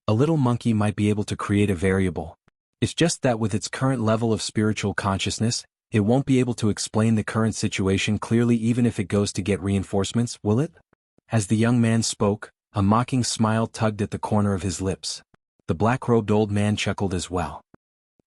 A little monkey might be able to create a variable. It's just that with its current level of spiritual consciousness, it won't be able to explain the current situation clearly even if it goes to get reinforcements, will it?" As the young man spoke, a mocking smile tugged at the corner of his lips. The black-robed old man chuckled as well.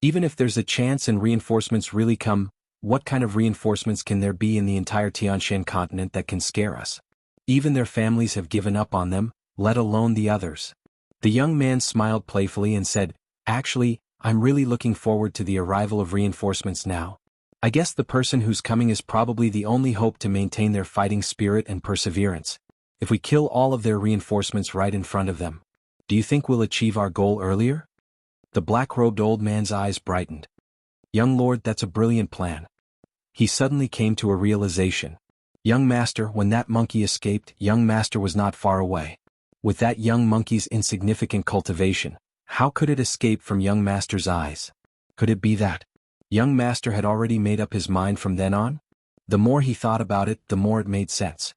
"Even if there's a chance and reinforcements really come, what kind of reinforcements can there be in the entire Tianshan continent that can scare us? Even their families have given up on them, let alone the others." The young man smiled playfully and said, "Actually, I'm really looking forward to the arrival of reinforcements now. I guess the person who's coming is probably the only hope to maintain their fighting spirit and perseverance. If we kill all of their reinforcements right in front of them, do you think we'll achieve our goal earlier?" The black-robed old man's eyes brightened. "Young lord, that's a brilliant plan." He suddenly came to a realization. Young master, when that monkey escaped, young master was not far away. With that young monkey's insignificant cultivation, how could it escape from young master's eyes? Could it be that young master had already made up his mind from then on? The more he thought about it, the more it made sense.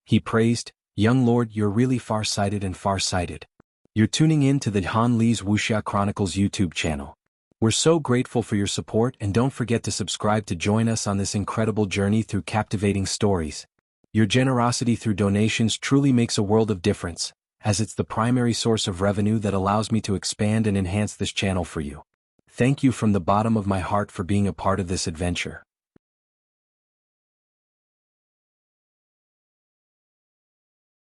He praised, "Young lord, you're really far-sighted and far-sighted. You're tuning in to the Han Li's Wuxia Chronicles YouTube channel. We're so grateful for your support and don't forget to subscribe to join us on this incredible journey through captivating stories. Your generosity through donations truly makes a world of difference, as it's the primary source of revenue that allows me to expand and enhance this channel for you. Thank you from the bottom of my heart for being a part of this adventure."